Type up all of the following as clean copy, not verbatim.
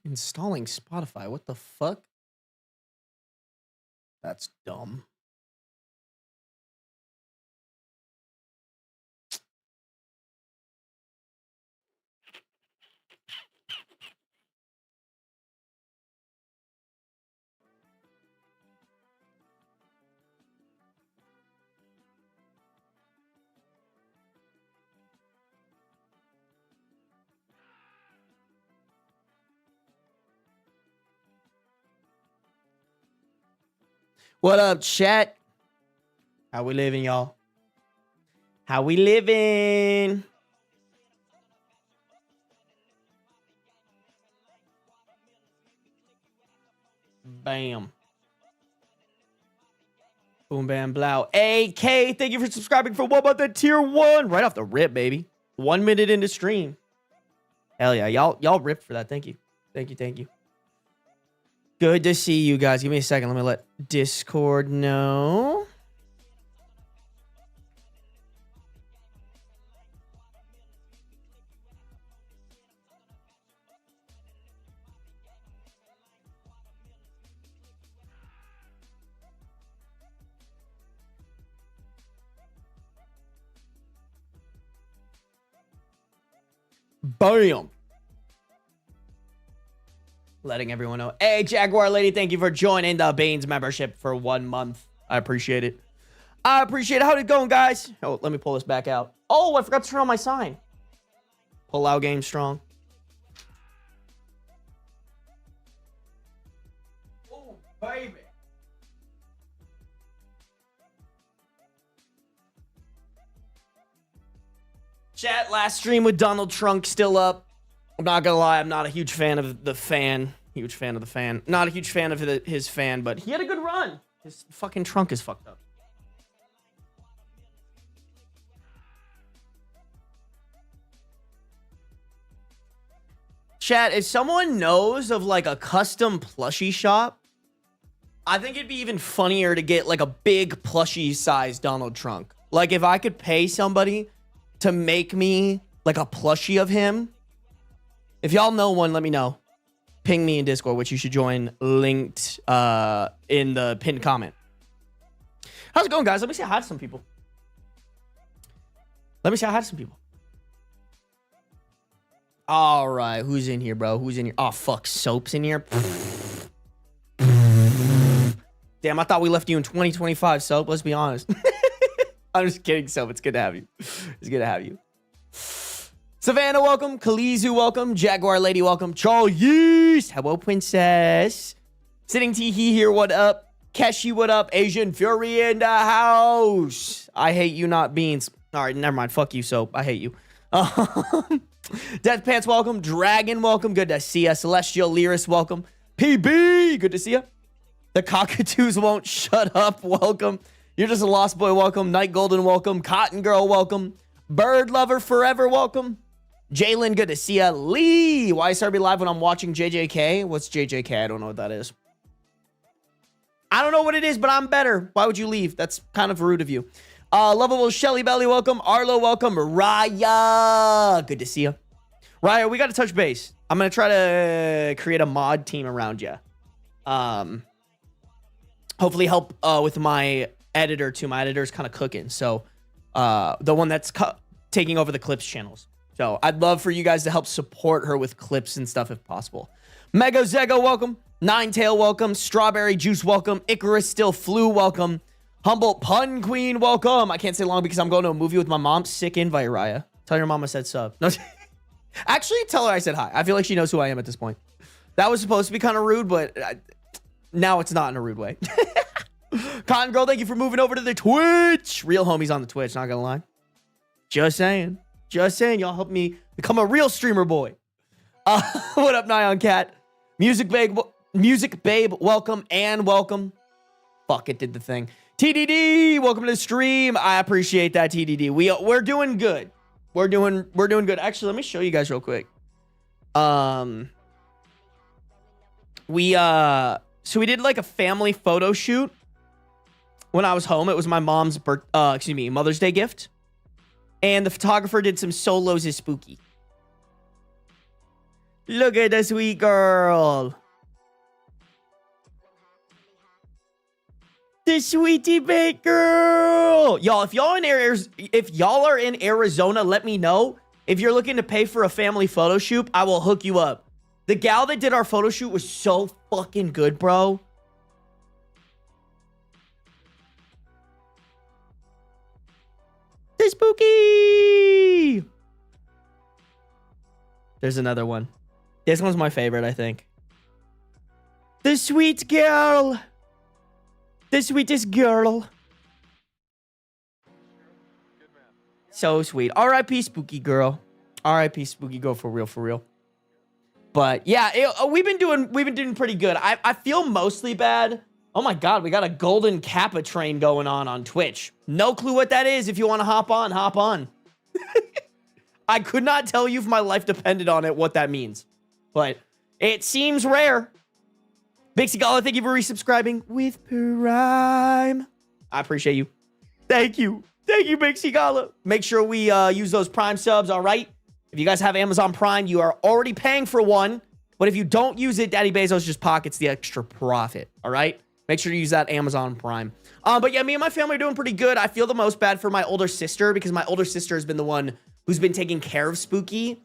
Installing Spotify. What the fuck? That's dumb. What up, chat? How we living, y'all? How we living? Bam. Boom, bam, blow. AK, thank you for subscribing for 1 month at tier 1. Right off the rip, baby. 1 minute into stream. Hell yeah. Y'all ripped for that. Thank you. Thank you. Thank you. Good to see you guys. Give me a second. Let me let Discord know. Bam. Letting everyone know. Hey, Jaguar Lady, thank you for joining the Baines membership for 1 month. I appreciate it. I appreciate it. How's it going, guys? Oh, let me pull this back out. Oh, I forgot to turn on my sign. Pull out game strong. Oh, baby. Chat, last stream with Donald Trump still up. I'm not gonna lie, I'm not a huge fan of the fan. Huge fan of the fan. Not a huge fan of his fan, but he had a good run. His fucking trunk is fucked up. Chat, if someone knows of like a custom plushie shop, I think it'd be even funnier to get like a big plushie size Donald Trump. Like if I could pay somebody to make me like a plushie of him. If y'all know one, let me know. Ping me in Discord, which you should join, linked in the pinned comment. How's it going, guys? Let me say hi to some people. All right, who's in here, bro? Who's in here? Oh, fuck, Soap's in here. Damn, I thought we left you in 2025, Soap. Let's be honest. I'm just kidding, Soap. It's good to have you. It's good to have you. Savannah, welcome. Kalizu, welcome. Jaguar Lady, welcome. Charles Yeast. Hello, Princess. Sitting Teehee here, what up? Keshi, what up? Asian Fury in the house. I hate you, not beans. All right, never mind. Fuck you, Soap. I hate you. Death Pants, welcome. Dragon, welcome. Good to see ya. Celestial Lyris, welcome. PB, good to see ya. The Cockatoos won't shut up, welcome. You're just a lost boy, welcome. Night Golden, welcome. Cotton Girl, welcome. Bird Lover Forever, welcome. Jalen, good to see ya. Lee, why is Sarby live when I'm watching JJK? What's JJK? I don't know what that is. I don't know what it is, but I'm better. Why would you leave? That's kind of rude of you. Lovable Shelly Belly, welcome. Arlo, welcome. Raya, good to see ya. Raya, we got to touch base. I'm going to try to create a mod team around you. Hopefully help with my editor too. My editor's kind of cooking. So the one that's taking over the clips channels. So I'd love for you guys to help support her with clips and stuff if possible. Mega Zego, welcome. Ninetail, welcome. Strawberry Juice, welcome. Icarus Still Flew, welcome. Humboldt Pun Queen, welcome. I can't say long because I'm going to a movie with my mom. Sick invite, Raya. Tell your mom I said sub. No, actually, tell her I said hi. I feel like she knows who I am at this point. That was supposed to be kind of rude, but now it's not in a rude way. Cotton Girl, thank you for moving over to the Twitch. Real homies on the Twitch, not gonna lie. Just saying. Just saying, y'all help me become a real streamer boy. What up, Nyan Cat? Music Babe, welcome and welcome. Fuck, it did the thing. TDD, welcome to the stream. I appreciate that, TDD. We're doing good. We're doing good. Actually, let me show you guys real quick. So we did like a family photo shoot when I was home. It was my mom's Mother's Day gift. And the photographer did some solos as spooky. Look at the sweet girl. The sweetie bake girl. Y'all, if y'all are in Arizona, let me know. If you're looking to pay for a family photo shoot, I will hook you up. The gal that did our photo shoot was so fucking good, bro. The spooky. There's another one. This one's my favorite, I think. The sweet girl. The sweetest girl. So sweet. R.I.P. Spooky Girl. R.I.P. Spooky Girl, for real, for real. But yeah, we've been doing pretty good. I feel mostly bad. Oh my god, we got a golden Kappa train going on Twitch. No clue what that is. If you want to hop on, hop on. I could not tell you if my life depended on it what that means. But it seems rare. Big Sigala, thank you for resubscribing with Prime. I appreciate you. Thank you. Thank you, Big Sigala. Make sure we use those Prime subs, all right? If you guys have Amazon Prime, you are already paying for one. But if you don't use it, Daddy Bezos just pockets the extra profit, all right? Make sure to use that Amazon Prime. But yeah, me and my family are doing pretty good. I feel the most bad for my older sister because my older sister has been the one who's been taking care of Spooky.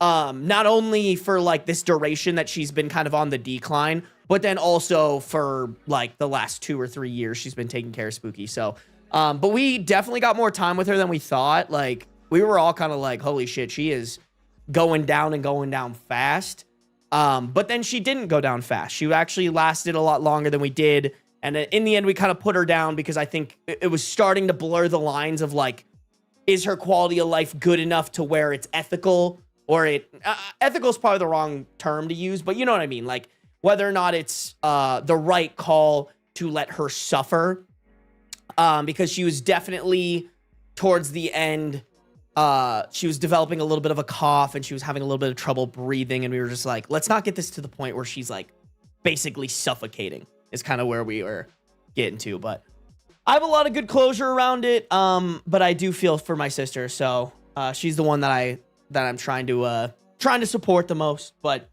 Not only for like this duration that she's been kind of on the decline, but then also for like the last 2 or 3 years she's been taking care of Spooky. So, but we definitely got more time with her than we thought. Like we were all kind of like, holy shit, she is going down and going down fast. But then she didn't go down fast. She actually lasted a lot longer than we did. And in the end, we kind of put her down because I think it was starting to blur the lines of like, is her quality of life good enough to where it's ethical? Or ethical is probably the wrong term to use, but you know what I mean? Like whether or not it's the right call to let her suffer. Because she was definitely towards the end, she was developing a little bit of a cough and she was having a little bit of trouble breathing. And we were just like, let's not get this to the point where she's like basically suffocating is kind of where we were getting to. But I have a lot of good closure around it. But I do feel for my sister. So she's the one that I'm trying to support the most, but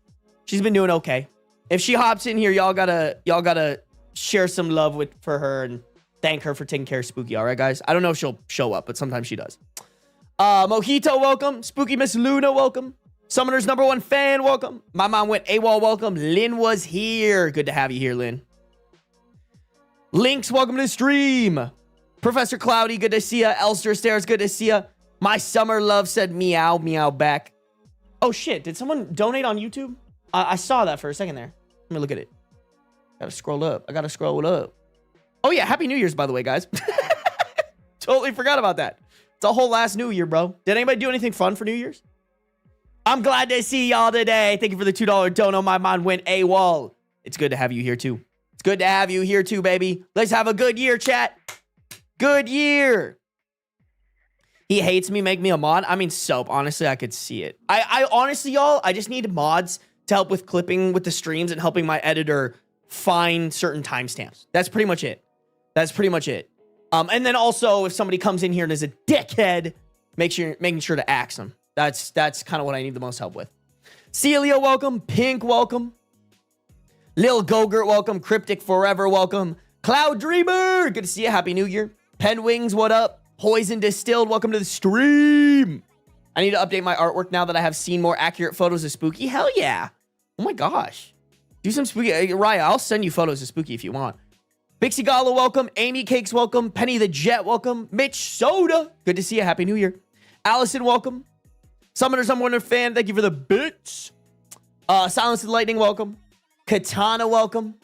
she's been doing okay. If she hops in here, y'all gotta share some love for her and thank her for taking care of Spooky. All right, guys. I don't know if she'll show up, but sometimes she does. Mojito, welcome. Spooky Miss Luna, welcome. Summoner's #1 fan, welcome. My mom went AWOL, welcome. Lynn was here. Good to have you here, Lynn. Lynx, welcome to the stream. Professor Cloudy, good to see ya. Elster Stairs, good to see ya. My summer love said meow, meow back. Oh shit, did someone donate on YouTube? I saw that for a second there. Let me look at it. Gotta scroll up. I gotta scroll up. Oh yeah, Happy New Year's, by the way, guys. Totally forgot about that. It's a whole last New Year, bro. Did anybody do anything fun for New Year's? I'm glad to see y'all today. Thank you for the $2 dono. My mind went AWOL. It's good to have you here too. It's good to have you here too, baby. Let's have a good year, chat. Good year. He hates me, make me a mod. I mean, soap. Honestly, I could see it. I honestly, y'all, I just need mods to help with clipping with the streams and helping my editor find certain timestamps. That's pretty much it. That's pretty much it. And then also, if somebody comes in here and is a dickhead, making sure to axe them. That's kind of what I need the most help with. Celia, welcome. Pink, welcome. Lil Gogurt, welcome. Cryptic Forever, welcome. Cloud Dreamer, good to see you. Happy New Year. Pen Wings, what up? Poison Distilled, welcome to the stream. I need to update my artwork now that I have seen more accurate photos of Spooky. Hell yeah. Oh my gosh. Do some Spooky. Raya, I'll send you photos of Spooky if you want. Bixie Gala, welcome. Amy Cakes, welcome. Penny the Jet, welcome. Mitch Soda, good to see you. Happy New Year. Allison, welcome. Summoner's #1 fan, thank you for the bits. Silence and Lightning, welcome. Katana, welcome.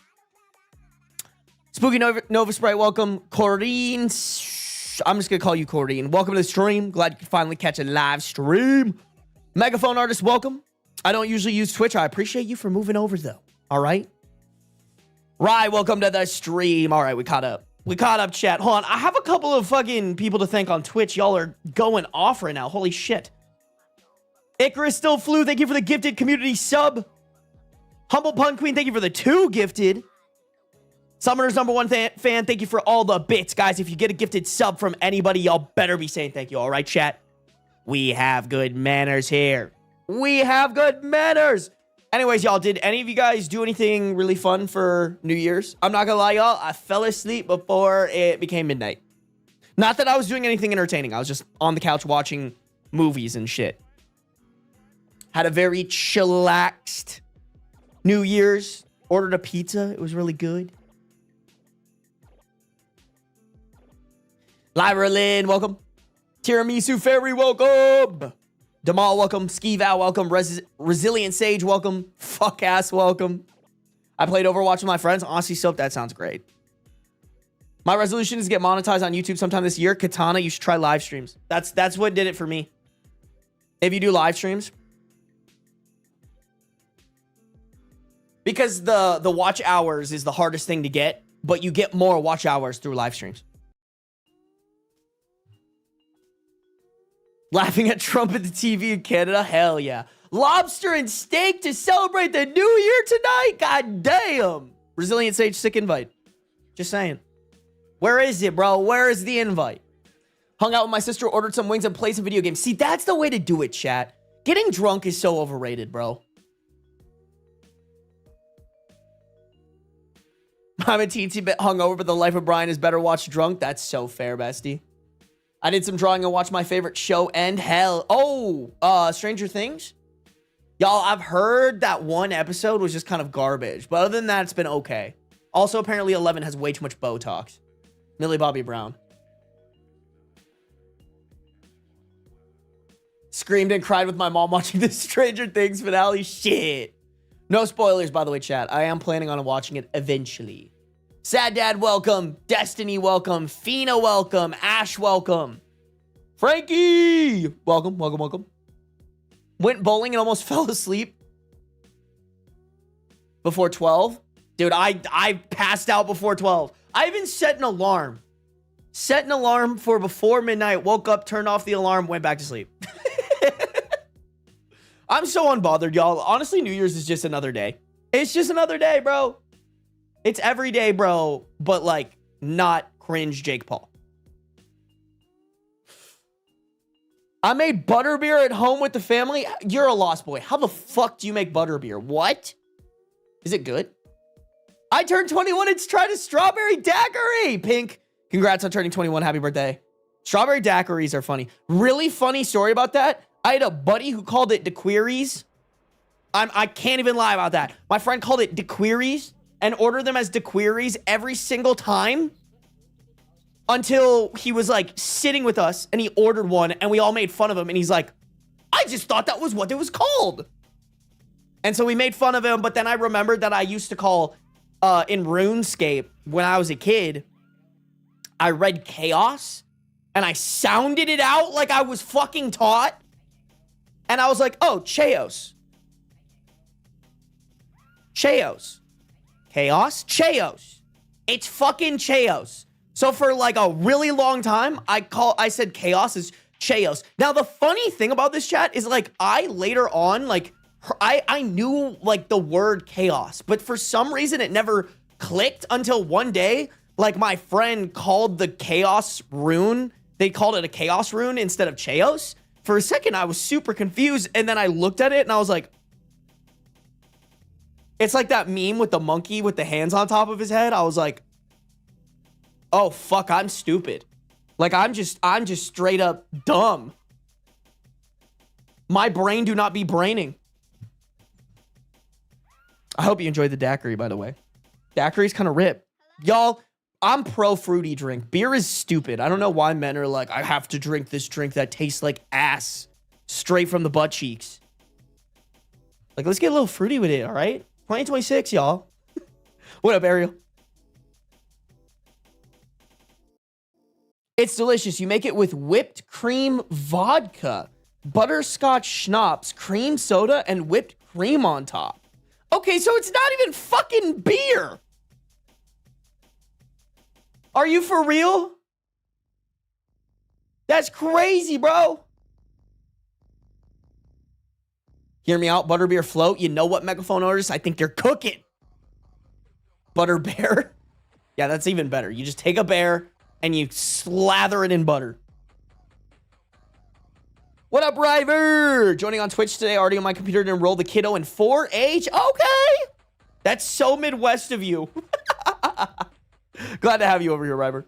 Spooky Nova Sprite, welcome. Corrine, I'm just gonna call you Corrine. Welcome to the stream. Glad you could finally catch a live stream. Megaphone Artist, welcome. I don't usually use Twitch. I appreciate you for moving over though. All right. Rye, welcome to the stream. All right, we caught up. We caught up, chat. Hold on. I have a couple of fucking people to thank on Twitch. Y'all are going off right now. Holy shit. Icarus still flew. Thank you for the gifted community sub. Humble Pun Queen, thank you for the 2 gifted. Summoner's #1 fan, thank you for all the bits. Guys, if you get a gifted sub from anybody, y'all better be saying thank you. All right, chat? We have good manners here. We have good manners. Anyways, y'all, did any of you guys do anything really fun for New Year's? I'm not gonna lie, y'all. I fell asleep before it became midnight. Not that I was doing anything entertaining. I was just on the couch watching movies and shit. Had a very chillaxed New Year's. Ordered a pizza. It was really good. Lyra Lynn, welcome. Tiramisu Fairy, welcome. Damal, welcome. Ski Val, welcome. Resilient Sage, welcome. Fuck ass, welcome. I played Overwatch with my friends. Honestly, Soap, that sounds great. My resolution is to get monetized on YouTube sometime this year. Katana, you should try live streams. That's what did it for me. If you do live streams. Because the watch hours is the hardest thing to get, but you get more watch hours through live streams. Laughing at Trump at the TV in Canada? Hell yeah. Lobster and steak to celebrate the new year tonight? God damn. Resilient Sage, sick invite. Just saying. Where is it, bro? Where is the invite? Hung out with my sister, ordered some wings, and played some video games. See, that's the way to do it, chat. Getting drunk is so overrated, bro. I'm a teensy bit hungover, but the life of Brian is better watched drunk. That's so fair, bestie. I did some drawing and watched my favorite show end. Hell. Oh, Stranger Things? Y'all, I've heard that one episode was just kind of garbage. But other than that, it's been okay. Also, apparently 11 has way too much Botox. Millie Bobby Brown. Screamed and cried with my mom watching the Stranger Things finale. Shit. No spoilers, by the way, chat. I am planning on watching it eventually. Sad Dad, welcome. Destiny, welcome. Fina, welcome. Ash, welcome. Frankie, welcome, welcome, welcome. Went bowling and almost fell asleep before 12. Dude, I passed out before 12. I even set an alarm. Set an alarm for before midnight. Woke up, turned off the alarm, went back to sleep. I'm so unbothered, y'all. Honestly, New Year's is just another day. It's just another day, bro. It's every day, bro, but like not cringe Jake Paul. I made butterbeer at home with the family. You're a lost boy. How the fuck do you make butterbeer? What? Is it good? I turned 21. It's tried a strawberry daiquiri. Pink, congrats on turning 21. Happy birthday. Strawberry daiquiris are funny. Really funny story about that. I had a buddy who called it daiquiris. I can't even lie about that. My friend called it daiquiris and ordered them as daiquiris every single time until he was like sitting with us and he ordered one and we all made fun of him and he's like, I just thought that was what it was called. And so we made fun of him, but then I remembered that I used to call in RuneScape when I was a kid, I read chaos and I sounded it out like I was fucking taught. And I was like, oh, Chaos. Chaos. Chaos? Chaos. It's fucking Chaos. So for like a really long time, I said chaos is Chaos. Now, the funny thing about this chat is like, I later on, like, I knew like the word chaos, but for some reason it never clicked until one day, like my friend called the chaos rune. They called it a chaos rune instead of Chaos. For a second, I was super confused. And then I looked at it and I was like, it's like that meme with the monkey with the hands on top of his head. I was like, oh, fuck, I'm stupid. Like, I'm just straight up dumb. My brain do not be braining. I hope you enjoyed the daiquiri, by the way. Daiquiri's kind of rip. Y'all, I'm pro fruity drink. Beer is stupid. I don't know why men are like, I have to drink this drink that tastes like ass straight from the butt cheeks. Like, let's get a little fruity with it, all right? 2026, y'all. What up, Ariel? It's delicious. You make it with whipped cream vodka, butterscotch schnapps, cream soda, and whipped cream on top. Okay, so it's not even fucking beer. Are you for real? That's crazy, bro. Hear me out, Butterbeer float. You know what, Megaphone owners? I think you're cooking. Butterbeer. Yeah, that's even better. You just take a bear and you slather it in butter. What up, River? Joining on Twitch today, already on my computer to enroll the kiddo in 4-H. Okay. That's so Midwest of you. Glad to have you over here, River.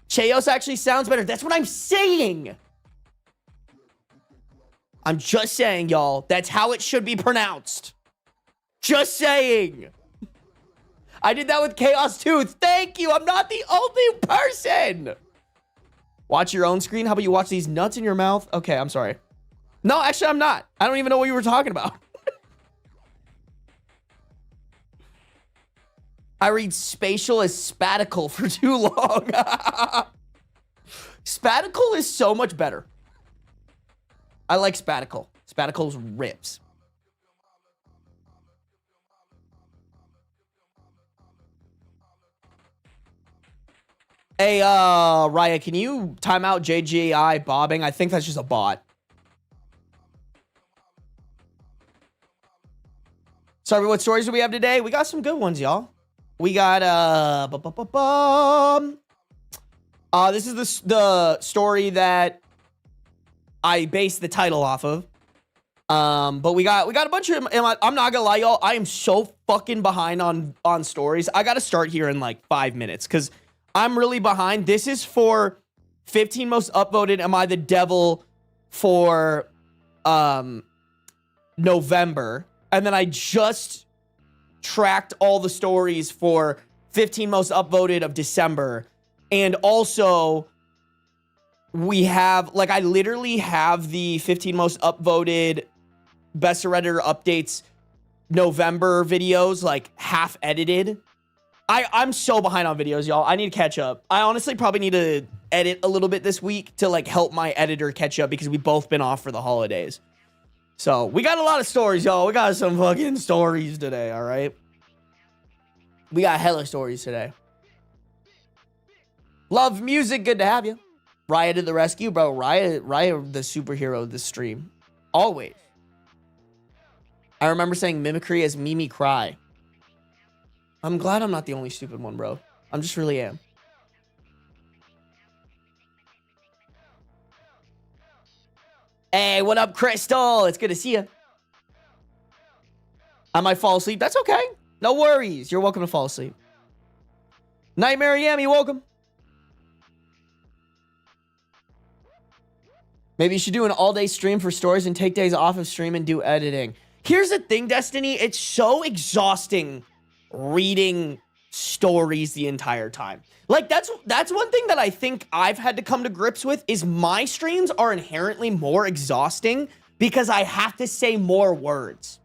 Cheos actually sounds better. That's what I'm saying. I'm just saying, y'all. That's how it should be pronounced. Just saying. I did that with Chaos too. Thank you. I'm not the only person. Watch your own screen. How about you watch these nuts in your mouth? Okay, I'm sorry. No, actually, I'm not. I don't even know what you were talking about. I read spatial as spaticle for too long. Spaticle is so much better. I like spaticle. Spaticle's rips. Hey, Raya, can you time out JGI bobbing? I think that's just a bot. Sorry, what stories do we have today? We got some good ones, y'all. We got, this is the story that I based the title off of. But we got a bunch of, I'm not gonna lie, y'all. I am so fucking behind on stories. I gotta start here in like 5 minutes because I'm really behind. This is for 15 most upvoted Am I the Devil for November. And then I just tracked all the stories for 15 most upvoted of December. And also we have, like, I literally have the 15 most upvoted Best of Redditor updates November videos, like, half edited. I'm so behind on videos, y'all. I need to catch up. I honestly probably need to edit a little bit this week to, like, help my editor catch up because we've both been off for the holidays. So, we got a lot of stories, y'all. We got some fucking stories today, all right? We got hella stories today. Love music. Good to have you. Raya to the rescue, bro. Raya the superhero of this stream. Always. I remember saying mimicry as Mimi Cry. I'm glad I'm not the only stupid one, bro. I'm just really am. Hey, what up, Crystal? It's good to see you. I might fall asleep. That's okay. No worries. You're welcome to fall asleep. Nightmare Yami, welcome. Maybe you should do an all-day stream for stories and take days off of stream and do editing. Here's the thing, Destiny. It's so exhausting reading stories the entire time. Like, that's one thing that I think I've had to come to grips with is my streams are inherently more exhausting because I have to say more words.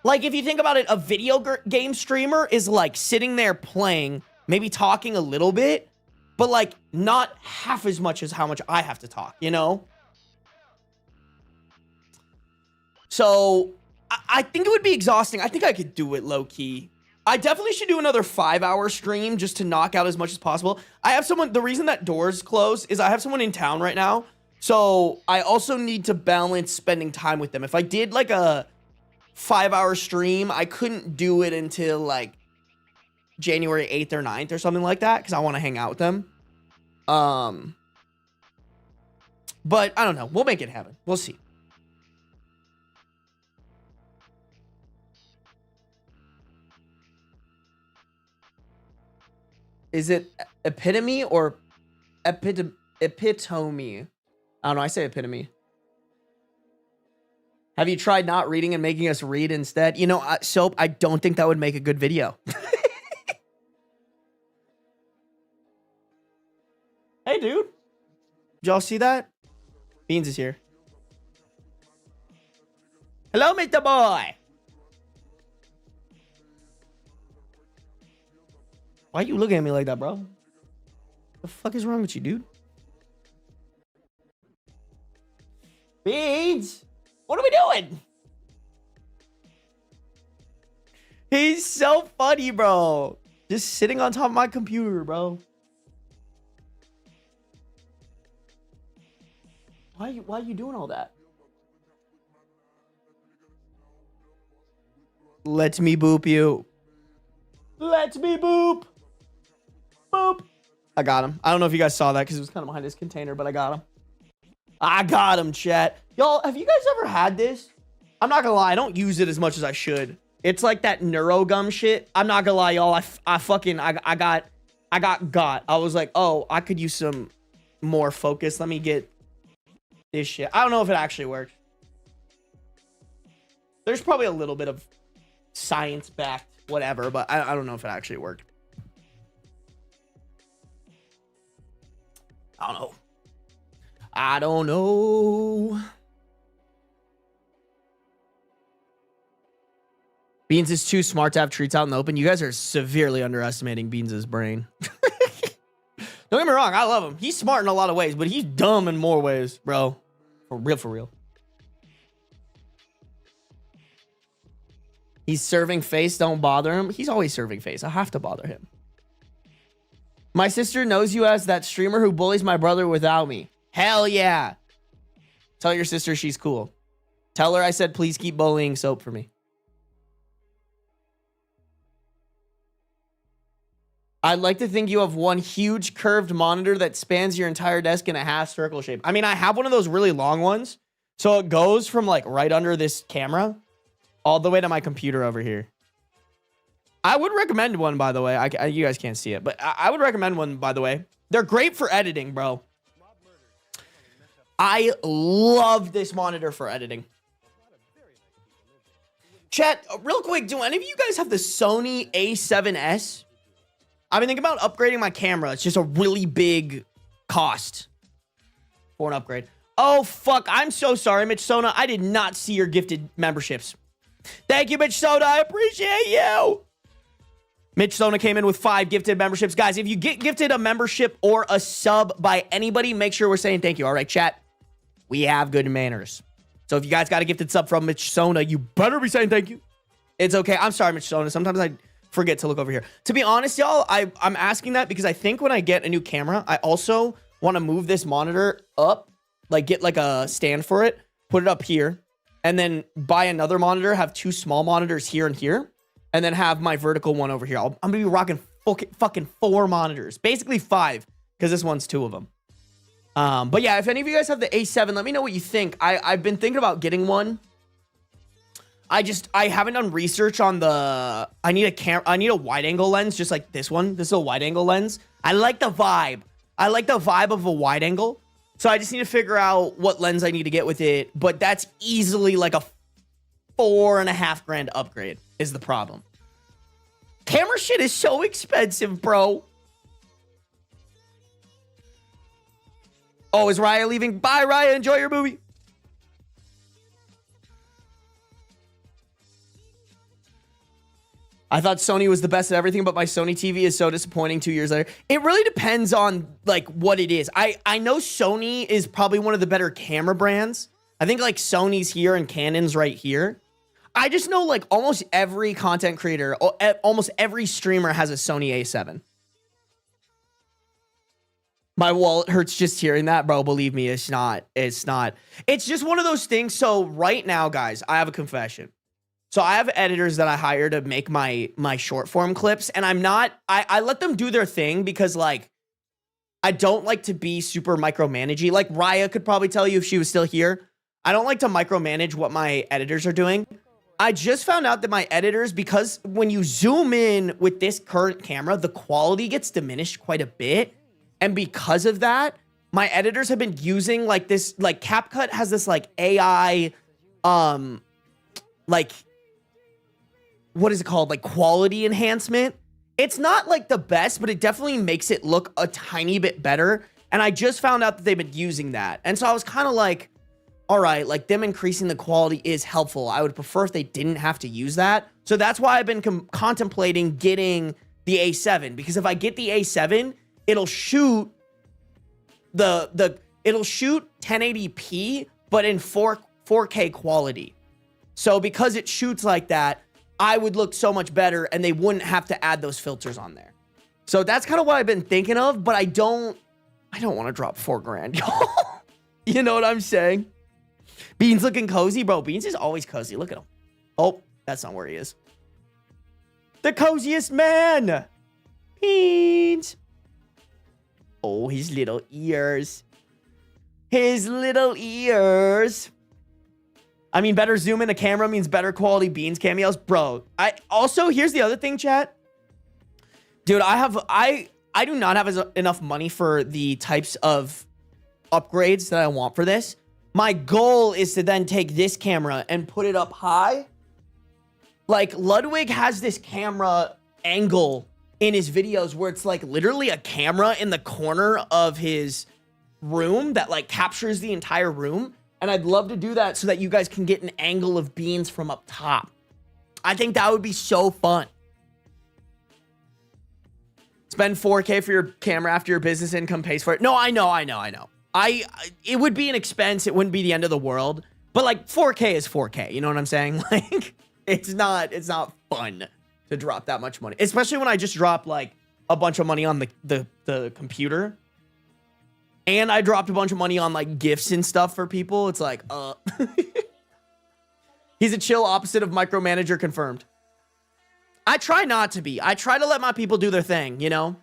Like, if you think about it, a video game streamer is like sitting there playing, maybe talking a little bit, but like not half as much as how much I have to talk, you know? So I think it would be exhausting. I think I could do it low key. I definitely should do another 5-hour stream just to knock out as much as possible. I have someone, the reason that doors close is I have someone in town right now. So I also need to balance spending time with them. If I did like a 5-hour stream, I couldn't do it until like January 8th or 9th or something like that because I want to hang out with them. But I don't know. We'll make it happen. We'll see. Is it epitome or epitome? I don't know. I say epitome. Have you tried not reading and making us read instead? You know, Soap, I don't think that would make a good video. Hey, dude. Did y'all see that? Beans is here. Hello, Mr. Boy. Why you looking at me like that, bro? The fuck is wrong with you, dude? Beans! What are we doing? He's so funny, bro. Just sitting on top of my computer, bro. Why are you doing all that? Let me boop you. Let me boop. Boop. I got him. I don't know if you guys saw that because it was kind of behind his container, but I got him. I got him, chat. Y'all, have you guys ever had this? I'm not gonna lie, I don't use it as much as I should. It's like that neurogum shit. I'm not gonna lie, y'all. I got. I was like, oh, I could use some more focus. Let me get this shit. I don't know if it actually works. There's probably a little bit of science-backed whatever, but I don't know if it actually worked. I don't know. I don't know. Beans is too smart to have treats out in the open. You guys are severely underestimating Beans' brain. Don't get me wrong, I love him. He's smart in a lot of ways, but he's dumb in more ways, bro. For real, for real. He's serving face, don't bother him. He's always serving face. I have to bother him. My sister knows you as that streamer who bullies my brother without me. Hell yeah. Tell your sister she's cool. Tell her I said please keep bullying Soap for me. I'd like to think you have one huge curved monitor that spans your entire desk in a half circle shape. I mean, I have one of those really long ones. So it goes from like right under this camera all the way to my computer over here. I would recommend one, by the way. You guys can't see it, but I would recommend one, by the way. They're great for editing, bro. I love this monitor for editing. Chat, real quick, do any of you guys have the Sony A7S? I've been thinking about upgrading my camera. It's just a really big cost for an upgrade. Oh, fuck. I'm so sorry, Mitch Sona. I did not see your gifted memberships. Thank you, Mitch Sona. I appreciate you. Mitch Sona came in with 5 gifted memberships. Guys, if you get gifted a membership or a sub by anybody, make sure we're saying thank you. All right, chat? We have good manners. So if you guys got a gifted sub from Mitch Sona, you better be saying thank you. It's okay. I'm sorry, Mitch Sona. Sometimes I forget to look over here. To be honest, y'all, I'm asking that because I think when I get a new camera, I also want to move this monitor up, like get like a stand for it, put it up here, and then buy another monitor, have 2 small monitors here and here, and then have my vertical one over here. I'm going to be rocking fucking 4 monitors, basically 5, because this one's 2 of them. But yeah, if any of you guys have the A7, let me know what you think. I've been thinking about getting one. I haven't done research on the, I need a wide angle lens, just like this one. This is a wide angle lens. I like the vibe. I like the vibe of a wide angle. So I just need to figure out what lens I need to get with it. But that's easily like a $4.5 grand upgrade is the problem. Camera shit is so expensive, bro. Oh, is Raya leaving? Bye, Raya. Enjoy your movie. I thought Sony was the best at everything, but my Sony TV is so disappointing 2 years later. It really depends on like what it is. I know Sony is probably one of the better camera brands. I think like Sony's here and Canon's right here. I just know like almost every content creator, almost every streamer has a Sony A7. My wallet hurts just hearing that, bro. Believe me, it's not. It's just one of those things. So right now, guys, I have a confession. So I have editors that I hire to make my short form clips, and I let them do their thing because like I don't like to be super micromanagey. Like Raya could probably tell you if she was still here. I don't like to micromanage what my editors are doing. I just found out that my editors, because when you zoom in with this current camera, the quality gets diminished quite a bit. And because of that, my editors have been using like this, like CapCut has this like AI, like, what is it called? Like quality enhancement. It's not like the best, but it definitely makes it look a tiny bit better. And I just found out that they've been using that. And so I was kind of like, all right, like them increasing the quality is helpful. I would prefer if they didn't have to use that. So that's why I've been contemplating getting the A7, because if I get the A7, it'll shoot it'll shoot 1080p, but in 4K quality. So because it shoots like that, I would look so much better and they wouldn't have to add those filters on there. So that's kind of what I've been thinking of, but I don't want to drop $4 grand, y'all. You know what I'm saying? Beans looking cozy, bro. Beans is always cozy. Look at him. Oh, that's not where he is. The coziest man. Beans. Oh, his little ears. His little ears. I mean, better zoom in the camera means better quality beans cameos. Bro, here's the other thing, chat. Dude, I do not have enough money for the types of upgrades that I want for this. My goal is to then take this camera and put it up high. Like, Ludwig has this camera angle in his videos where it's like literally a camera in the corner of his room that like captures the entire room. And I'd love to do that so that you guys can get an angle of beans from up top. I think that would be so fun. Spend 4K for your camera after your business income pays for it. No, I know. It would be an expense. It wouldn't be the end of the world. But like 4K is 4K. You know what I'm saying? Like it's not fun to drop that much money. Especially when I just dropped like a bunch of money on the computer. And I dropped a bunch of money on like gifts and stuff for people. It's like, He's a chill opposite of micromanager confirmed. I try not to be. I try to let my people do their thing, you know?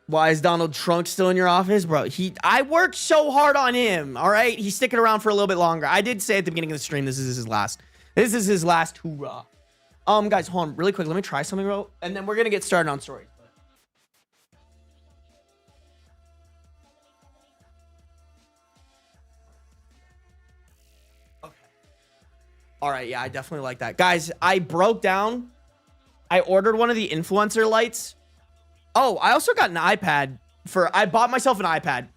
Why is Donald Trump still in your office? Bro, I worked so hard on him, all right? He's sticking around for a little bit longer. I did say at the beginning of the stream, this is his last. This is his last hoorah. Guys, hold on really quick. Let me try something real, and then we're going to get started on stories. Okay. All right, yeah, I definitely like that. Guys, I broke down. I ordered one of the influencer lights. Oh, I also got an iPad I bought myself an iPad.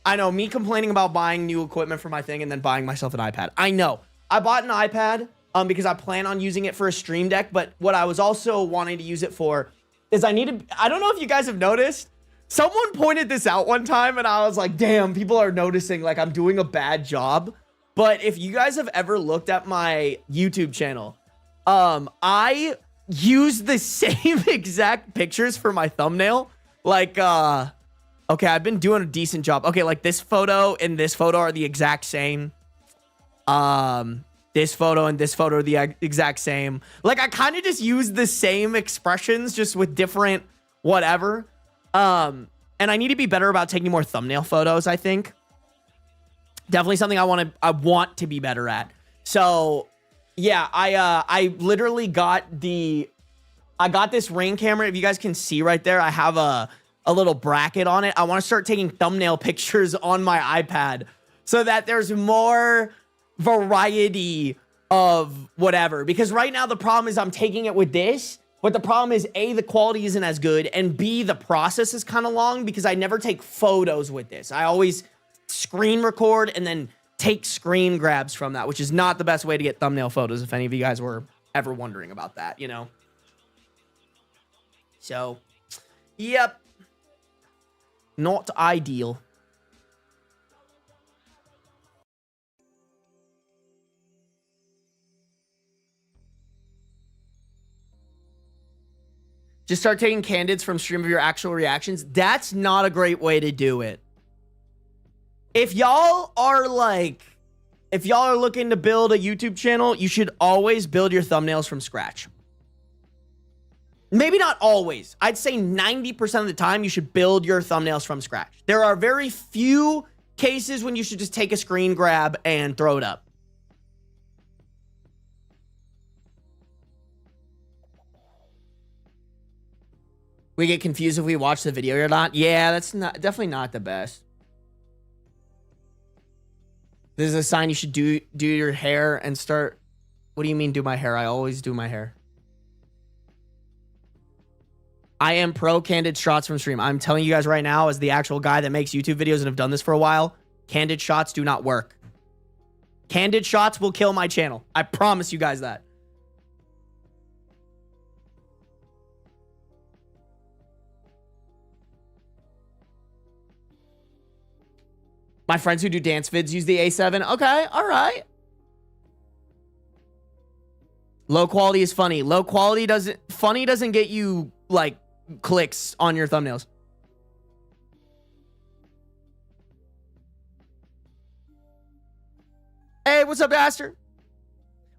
I know, me complaining about buying new equipment for my thing and then buying myself an iPad. I know. I bought an iPad because I plan on using it for a stream deck, but what I was also wanting to use it for is I don't know if you guys have noticed, someone pointed this out one time and I was like, damn, people are noticing like I'm doing a bad job. But if you guys have ever looked at my YouTube channel, I use the same exact pictures for my thumbnail. Like, okay, I've been doing a decent job. Okay, like this photo and this photo are the exact same. This photo and this photo are the exact same. Like, I kind of just use the same expressions, just with different whatever. And I need to be better about taking more thumbnail photos, I think. Definitely something I want to be better at. So yeah, I literally got this Ring camera. If you guys can see right there, I have a little bracket on it. I want to start taking thumbnail pictures on my iPad so that there's more variety of whatever. Because right now the problem is I'm taking it with this, but the problem is A, the quality isn't as good, and B, the process is kind of long because I never take photos with this. I always screen record and then take screen grabs from that, which is not the best way to get thumbnail photos, if any of you guys were ever wondering about that, you know? So, yep. Not ideal. Just start taking candids from stream of your actual reactions. That's not a great way to do it. If y'all are looking to build a YouTube channel, you should always build your thumbnails from scratch. Maybe not always. I'd say 90% of the time you should build your thumbnails from scratch. There are very few cases when you should just take a screen grab and throw it up. We get confused if we watch the video or not. Yeah, that's definitely not the best. This is a sign you should do your hair and start. What do you mean do my hair? I always do my hair. I am pro candid shots from stream. I'm telling you guys right now, as the actual guy that makes YouTube videos and have done this for a while, candid shots do not work. Candid shots will kill my channel. I promise you guys that. My friends who do dance vids use the A7. Okay, all right. Low quality is funny. Low quality doesn't get you like clicks on your thumbnails. what's up, Aster?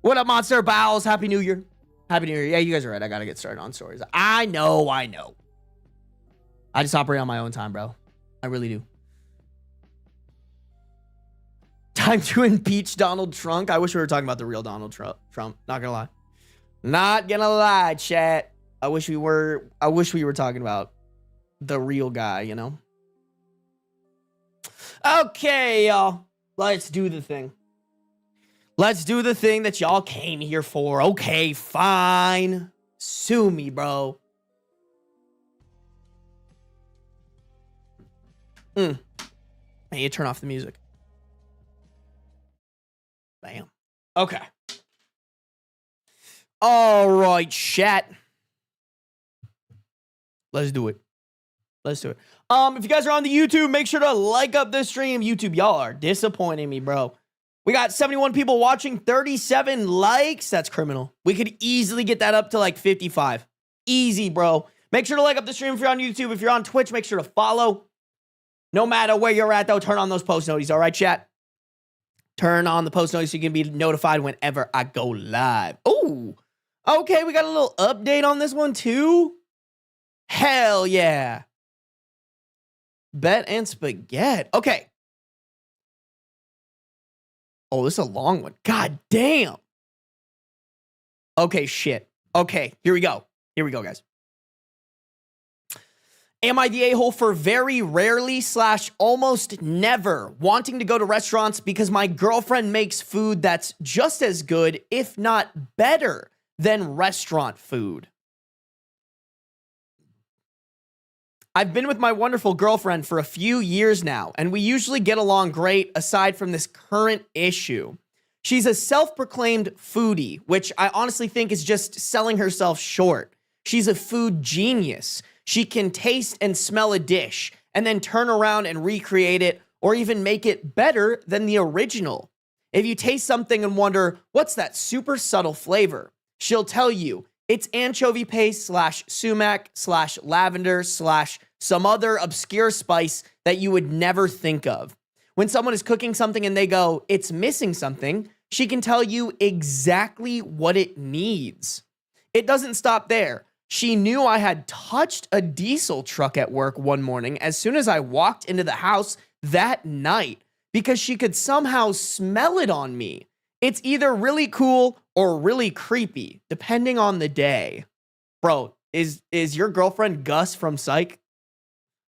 What up, Monster Bowels? Happy New Year. Happy New Year. Yeah, you guys are right. I gotta get started on stories. I know. I just operate on my own time, bro. I really do. Time to impeach Donald Trump. I wish we were talking about the real Donald Trump. Not gonna lie. Not gonna lie, chat. I wish we were talking about the real guy, you know? Okay, y'all. Let's do the thing. Let's do the thing that y'all came here for. Okay, fine. Sue me, bro. I need to turn off the music. Bam. Okay. All right, chat. Let's do it. Let's do it. If you guys are on the YouTube, make sure to like up this stream. YouTube, y'all are disappointing me, bro. We got 71 people watching, 37 likes. That's criminal. We could easily get that up to like 55. Easy, bro. Make sure to like up the stream if you're on YouTube. If you're on Twitch, make sure to follow. No matter where you're at, though, turn on those post notifications. All right, chat? Turn on the post notifications so you can be notified whenever I go live. Oh, okay. We got a little update on this one, too. Hell yeah. Bet and spaghetti. Okay. Oh, this is a long one. God damn. Okay, shit. Okay, here we go. Here we go, guys. Am I the a-hole for very rarely / almost never wanting to go to restaurants because my girlfriend makes food that's just as good, if not better, than restaurant food? I've been with my wonderful girlfriend for a few years now, and we usually get along great aside from this current issue. She's a self-proclaimed foodie, which I honestly think is just selling herself short. She's a food genius. She can taste and smell a dish and then turn around and recreate it or even make it better than the original. If you taste something and wonder, what's that super subtle flavor? She'll tell you, it's anchovy paste / sumac / lavender / some other obscure spice that you would never think of. When someone is cooking something and they go, it's missing something, she can tell you exactly what it needs. It doesn't stop there. She knew I had touched a diesel truck at work one morning as soon as I walked into the house that night because she could somehow smell it on me. It's either really cool or really creepy, depending on the day. Bro, is your girlfriend Gus from Psych?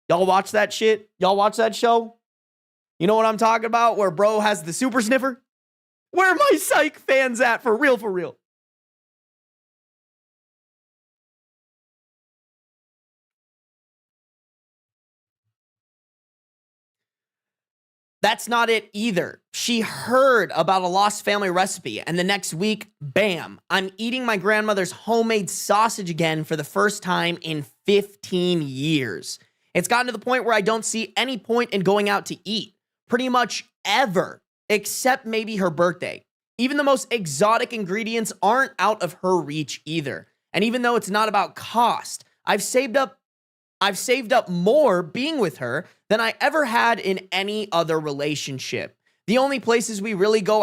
Y'all watch that shit? Y'all watch that show? You know what I'm talking about? Where bro has the super sniffer? Where are my Psych fans at? For real, for real. That's not it either. She heard about a lost family recipe, and the next week, bam, I'm eating my grandmother's homemade sausage again for the first time in 15 years. It's gotten to the point where I don't see any point in going out to eat, pretty much ever, except maybe her birthday. Even the most exotic ingredients aren't out of her reach either. And even though it's not about cost, I've saved up more being with her than I ever had in any other relationship. The only places we really go for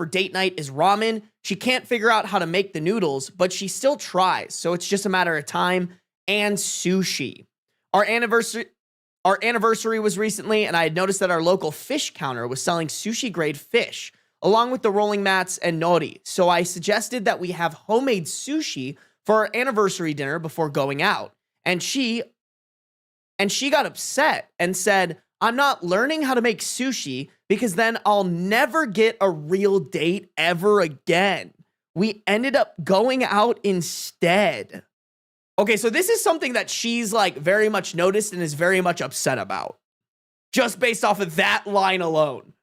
date night is ramen. She can't figure out how to make the noodles, but she still tries. So it's just a matter of time. And sushi. Our anniversary was recently, and I had noticed that our local fish counter was selling sushi grade fish, along with the rolling mats and nori. So I suggested that we have homemade sushi for our anniversary dinner before going out. And she got upset and said, I'm not learning how to make sushi because then I'll never get a real date ever again. We ended up going out instead. Okay, so this is something that she's like very much noticed and is very much upset about. Just based off of that line alone.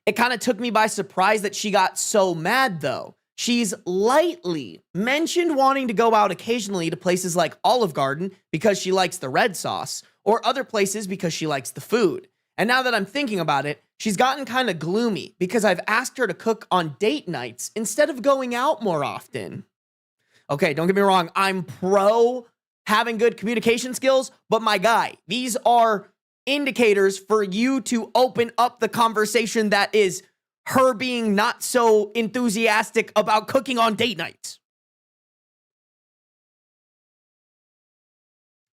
It kind of took me by surprise that she got so mad, though. She's lightly mentioned wanting to go out occasionally to places like Olive Garden because she likes the red sauce, or other places because she likes the food. And now that I'm thinking about it, she's gotten kind of gloomy because I've asked her to cook on date nights instead of going out more often. Okay, don't get me wrong. I'm pro having good communication skills, but my guy, these are indicators for you to open up the conversation that is her being not so enthusiastic about cooking on date nights.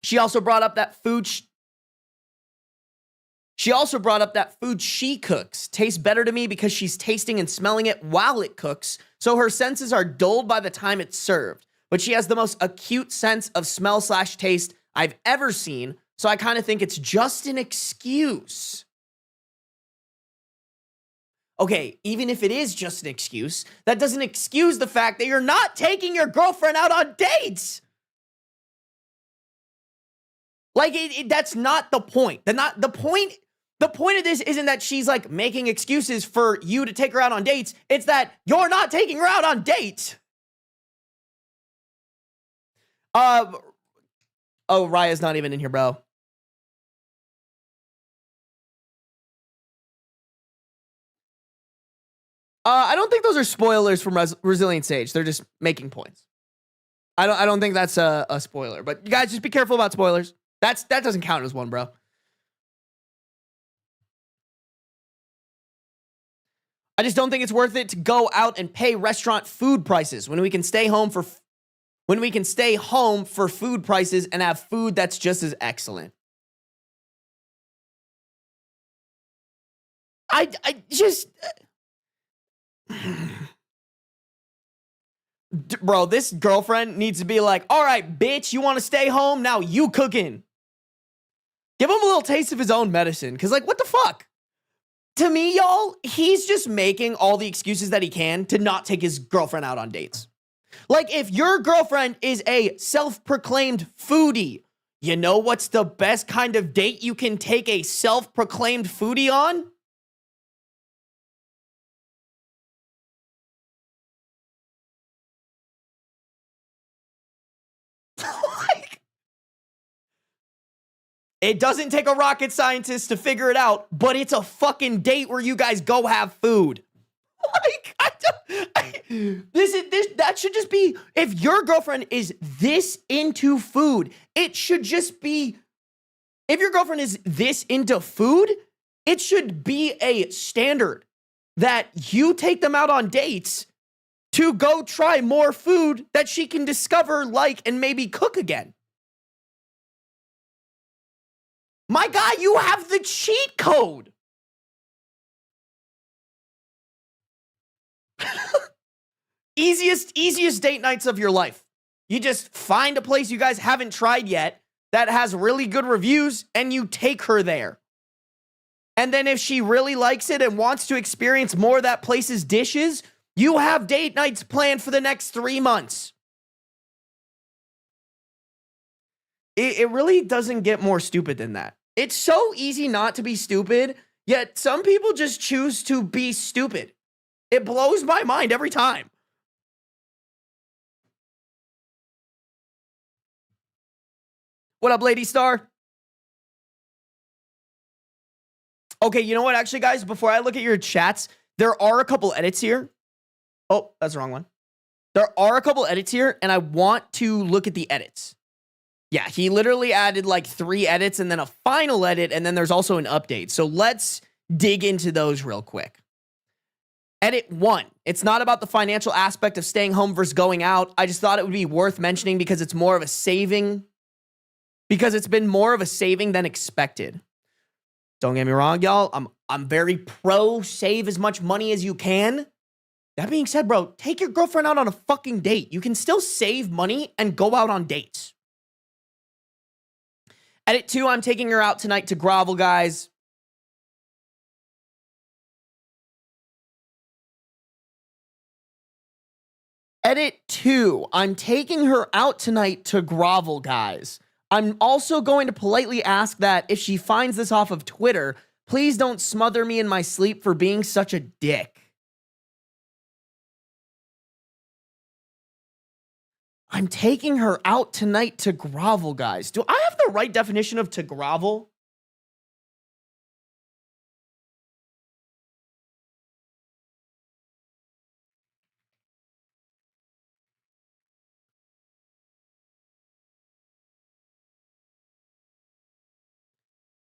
She also brought up that food she cooks tastes better to me because she's tasting and smelling it while it cooks, so her senses are dulled by the time it's served. But she has the most acute sense of smell/taste I've ever seen, so I kind of think it's just an excuse. Okay, even if it is just an excuse, that doesn't excuse the fact that you're not taking your girlfriend out on dates. Like, that's not the point. The point of this isn't that she's like making excuses for you to take her out on dates. It's that you're not taking her out on dates. Oh, Raya's not even in here, bro. I don't think those are spoilers from Resilient Sage. They're just making points. I don't think that's a spoiler. But you guys, just be careful about spoilers. That doesn't count as one, bro. I just don't think it's worth it to go out and pay restaurant food prices when we can stay home for food prices and have food that's just as excellent. I just bro, this girlfriend needs to be like, all right, bitch, you want to stay home? Now you cooking. Give him a little taste of his own medicine. Because, like, what the fuck? To me, y'all, he's just making all the excuses that he can to not take his girlfriend out on dates. Like, if your girlfriend is a self-proclaimed foodie, you know what's the best kind of date you can take a self-proclaimed foodie on? Like, it doesn't take a rocket scientist to figure it out, but it's a fucking date where you guys go have food. Like, that should just be, if your girlfriend is this into food, it should just be, if your girlfriend is this into food, it should be a standard that you take them out on dates to go try more food that she can discover, like, and maybe cook again. My guy, you have the cheat code. Easiest date nights of your life. You just find a place you guys haven't tried yet that has really good reviews and you take her there. And then if she really likes it and wants to experience more of that place's dishes, you have date nights planned for the next 3 months. It really doesn't get more stupid than that. It's so easy not to be stupid, yet some people just choose to be stupid. It blows my mind every time. What up, Lady Star? Okay, you know what, actually, guys? Before I look at your chats, there are a couple edits here. Oh, that's the wrong one. There are a couple edits here, and I want to look at the edits. Yeah, he literally added like 3 edits and then a final edit, and then there's also an update. So let's dig into those real quick. Edit 1. It's not about the financial aspect of staying home versus going out. I just thought it would be worth mentioning because it's more of a saving. Because it's been more of a saving than expected. Don't get me wrong, y'all. I'm very pro save as much money as you can. That being said, bro, take your girlfriend out on a fucking date. You can still save money and go out on dates. Edit 2, I'm taking her out tonight to grovel, guys. Edit 2, I'm taking her out tonight to grovel, guys. I'm also going to politely ask that if she finds this off of Twitter, please don't smother me in my sleep for being such a dick. I'm taking her out tonight to grovel, guys. Do I have the right definition of to grovel?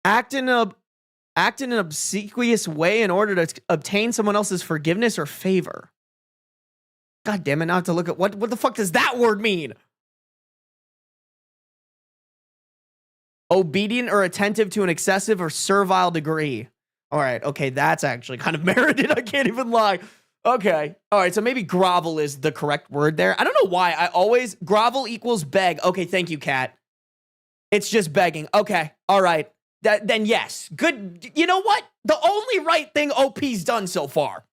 Act in an obsequious way in order to obtain someone else's forgiveness or favor. God damn it, now I have to look at what the fuck does that word mean? Obedient or attentive to an excessive or servile degree. All right, okay, that's actually kind of merited. I can't even lie. Okay, all right, so maybe grovel is the correct word there. I don't know why. I always, grovel equals beg. Okay, thank you, Kat. It's just begging. Okay, all right. Then yes. Good. You know what? The only right thing OP's done so far.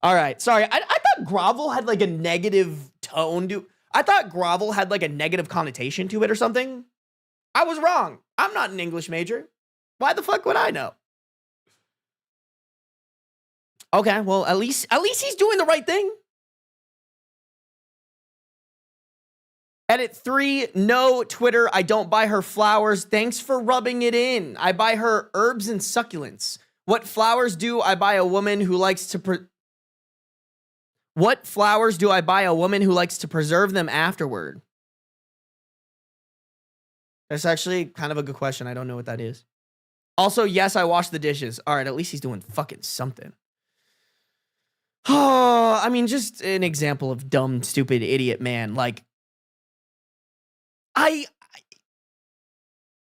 All right, sorry. I thought grovel had like a negative tone to I thought grovel had like a negative connotation to it or something. I was wrong. I'm not an English major. Why the fuck would I know? Okay, well, at least he's doing the right thing. Edit 3, no Twitter. I don't buy her flowers. Thanks for rubbing it in. I buy her herbs and succulents. What flowers do I buy a woman who likes to What flowers do I buy a woman who likes to preserve them afterward? That's actually kind of a good question. I don't know what that is. Also, yes, I wash the dishes. All right, at least he's doing fucking something. Oh, I mean, just an example of dumb, stupid, idiot man. Like,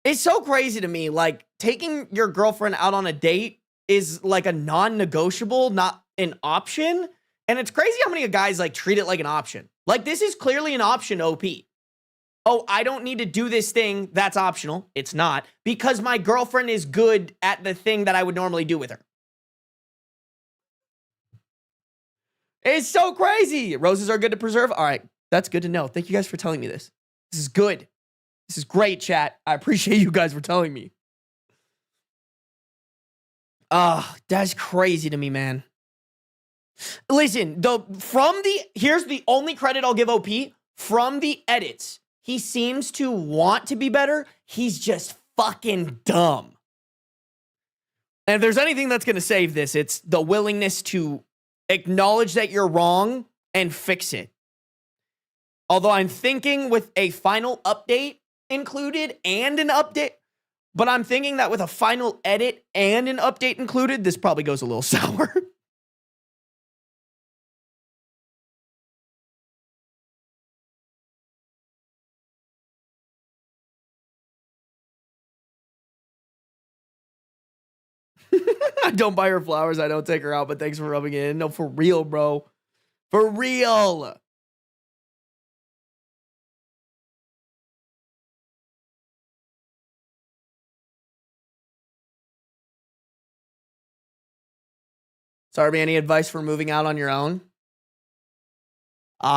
it's so crazy to me. Like, taking your girlfriend out on a date is like a non-negotiable, not an option. And it's crazy how many guys like treat it like an option. Like, this is clearly an option, OP. Oh, I don't need to do this thing. That's optional. It's not. Because my girlfriend is good at the thing that I would normally do with her. It's so crazy. Roses are good to preserve. All right. That's good to know. Thank you guys for telling me this. This is good. This is great, chat. I appreciate you guys for telling me. That's crazy to me, man. Listen, here's the only credit I'll give OP. From the edits, he seems to want to be better. He's just fucking dumb. And if there's anything that's going to save this, it's the willingness to acknowledge that you're wrong and fix it. Although I'm thinking with a final update included and an update, but I'm thinking that with a final edit and an update included, this probably goes a little sour. I don't buy her flowers. I don't take her out, but thanks for rubbing it in. No, for real, bro. For real. Sarby, any advice for moving out on your own? You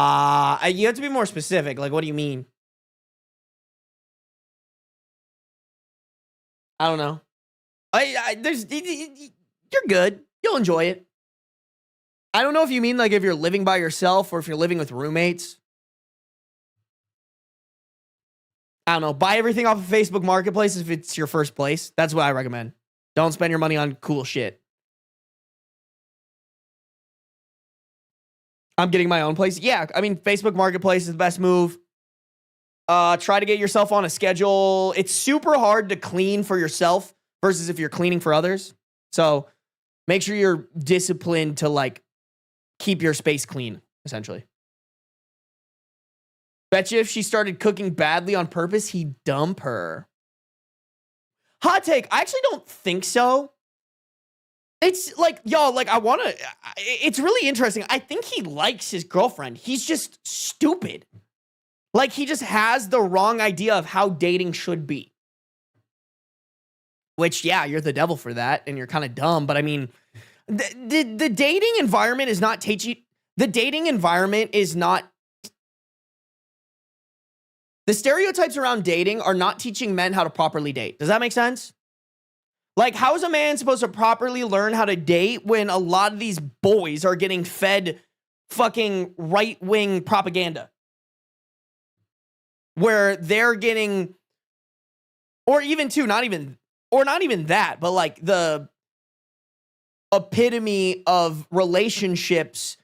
have to be more specific. Like, what do you mean? I don't know. You're good. You'll enjoy it. I don't know if you mean like if you're living by yourself or if you're living with roommates. I don't know. Buy everything off of Facebook Marketplace if it's your first place. That's what I recommend. Don't spend your money on cool shit. I'm getting my own place. Yeah, I mean, Facebook Marketplace is the best move. Try to get yourself on a schedule. It's super hard to clean for yourself versus if you're cleaning for others. So make sure you're disciplined to like keep your space clean, essentially. Bet you if she started cooking badly on purpose, he'd dump her. Hot take. I actually don't think so. It's like, y'all, like, it's really interesting. I think he likes his girlfriend. He's just stupid. Like, he just has the wrong idea of how dating should be. Which, yeah, you're the devil for that, and you're kind of dumb. But I mean, the dating environment is not teaching. The dating environment is not. The stereotypes around dating are not teaching men how to properly date. Does that make sense? Like, how is a man supposed to properly learn how to date when a lot of these boys are getting fed fucking right-wing propaganda? Where they're getting, or even too, not even that, but like the epitome of relationships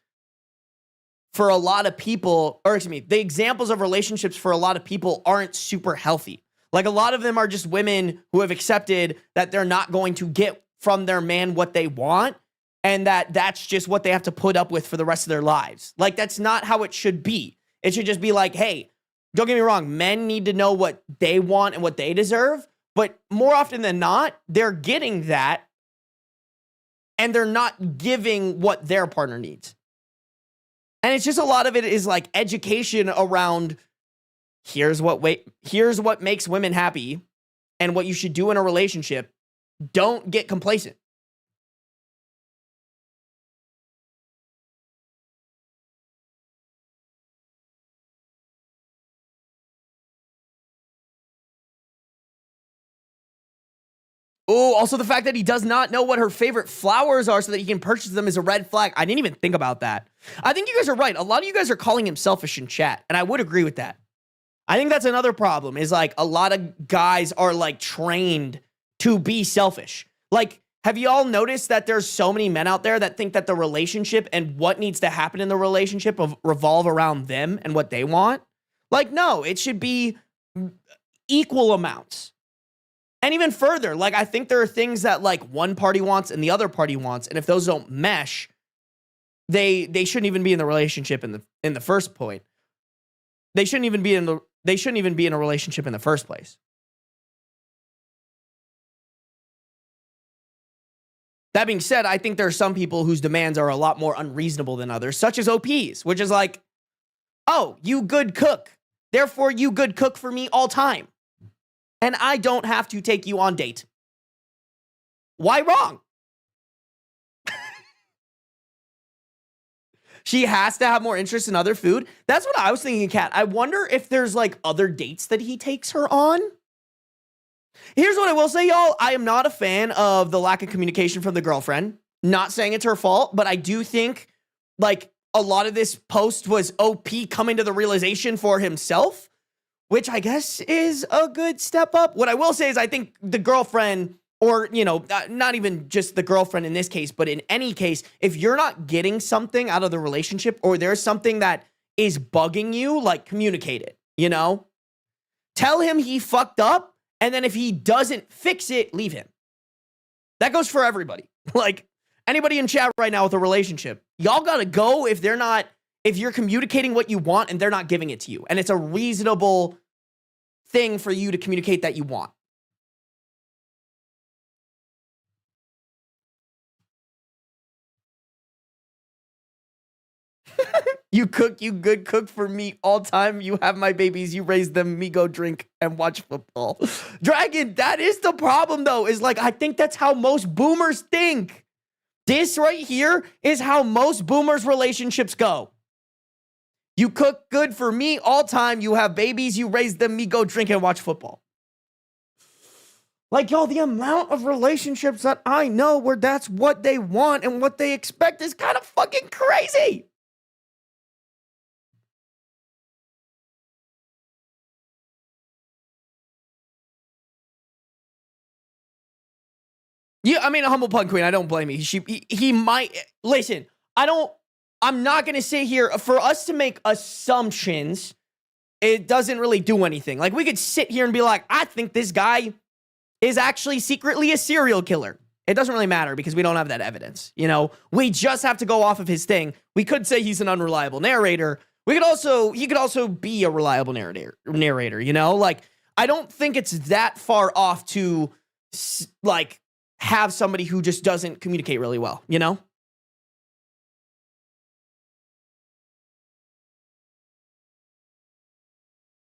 for a lot of people, or excuse me, the examples of relationships for a lot of people aren't super healthy. Like a lot of them are just women who have accepted that they're not going to get from their man what they want, and that's just what they have to put up with for the rest of their lives. Like, that's not how it should be. It should just be like, hey, don't get me wrong, men need to know what they want and what they deserve, but more often than not, they're getting that, and they're not giving what their partner needs. And it's just a lot of it is like education around here's what makes women happy and what you should do in a relationship. Don't get complacent. Oh, also the fact that he does not know what her favorite flowers are so that he can purchase them is a red flag. I didn't even think about that. I think you guys are right. A lot of you guys are calling him selfish in chat, and I would agree with that. I think that's another problem is like a lot of guys are like trained to be selfish. Like, have you all noticed that there's so many men out there that think that the relationship and what needs to happen in the relationship revolve around them and what they want? Like, no, it should be equal amounts. And even further, like, I think there are things that like one party wants and the other party wants, and if those don't mesh, they shouldn't even be in the relationship in the first point. They shouldn't even be in a relationship in the first place. That being said, I think there are some people whose demands are a lot more unreasonable than others, such as OPs, which is like, oh, you good cook, therefore you good cook for me all time. And I don't have to take you on date. Why wrong? She has to have more interest in other food. That's what I was thinking, Kat. I wonder if there's like other dates that he takes her on. Here's what I will say, y'all. I am not a fan of the lack of communication from the girlfriend. Not saying it's her fault, but I do think like a lot of this post was OP coming to the realization for himself, which I guess is a good step up. What I will say is I think the girlfriend, or, you know, not even just the girlfriend in this case, but in any case, if you're not getting something out of the relationship or there's something that is bugging you, like, communicate it, you know? Tell him he fucked up, and then if he doesn't fix it, leave him. That goes for everybody. Like, anybody in chat right now with a relationship, y'all gotta go if you're communicating what you want and they're not giving it to you. And it's a reasonable thing for you to communicate that you want. You cook, you good cook for me all time. You have my babies, you raise them, me go drink and watch football. Dragon, that is the problem though, is like, I think that's how most boomers think. This right here is how most boomers' relationships go. You cook good for me all time. You have babies, you raise them, me go drink and watch football. Like, y'all, the amount of relationships that I know where that's what they want and what they expect is kind of fucking crazy. Yeah, I mean, a humble pun queen, I don't blame you. He might, listen, I'm not going to sit here, for us to make assumptions, it doesn't really do anything. Like, we could sit here and be like, I think this guy is actually secretly a serial killer. It doesn't really matter because we don't have that evidence, you know? We just have to go off of his thing. We could say he's an unreliable narrator. He could also be a reliable narrator, you know? Like, I don't think it's that far off to, like, have somebody who just doesn't communicate really well, you know?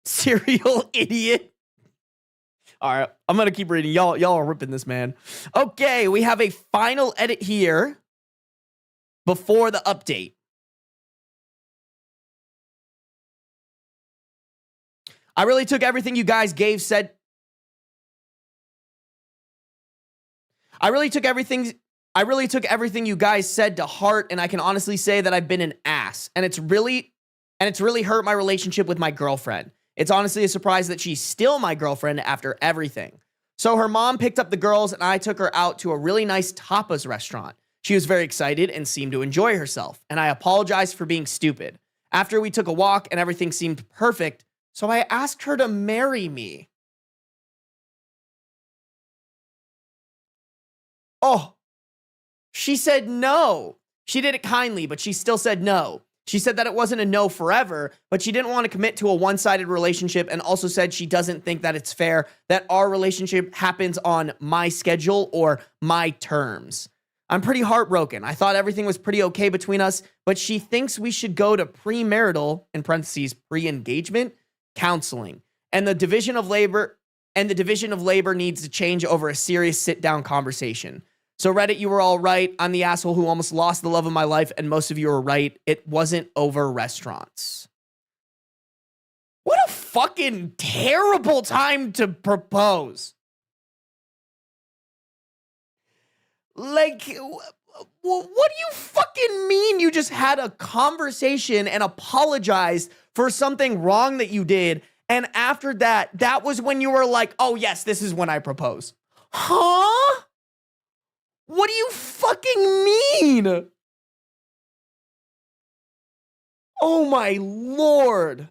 Serial idiot. All right, I'm going to keep reading. Y'all are ripping this, man. Okay, we have a final edit here before the update. I really took everything you guys said. I really took everything you guys said to heart, and I can honestly say that I've been an ass, and it's really hurt my relationship with my girlfriend. It's honestly a surprise that she's still my girlfriend after everything. So her mom picked up the girls, and I took her out to a really nice tapas restaurant. She was very excited and seemed to enjoy herself, and I apologized for being stupid. After we took a walk and everything seemed perfect, so I asked her to marry me. Oh, she said no. She did it kindly, but she still said no. She said that it wasn't a no forever, but she didn't want to commit to a one-sided relationship, and also said she doesn't think that it's fair that our relationship happens on my schedule or my terms. I'm pretty heartbroken. I thought everything was pretty okay between us, but she thinks we should go to premarital, in parentheses, pre-engagement, counseling. And the division of labor needs to change over a serious sit-down conversation. So Reddit, you were all right. I'm the asshole who almost lost the love of my life, and most of you were right. It wasn't over restaurants. What a fucking terrible time to propose. Like, what do you fucking mean you just had a conversation and apologized for something wrong that you did, and after that, that was when you were like, oh yes, this is when I propose? Huh? What do you fucking mean? Oh my Lord.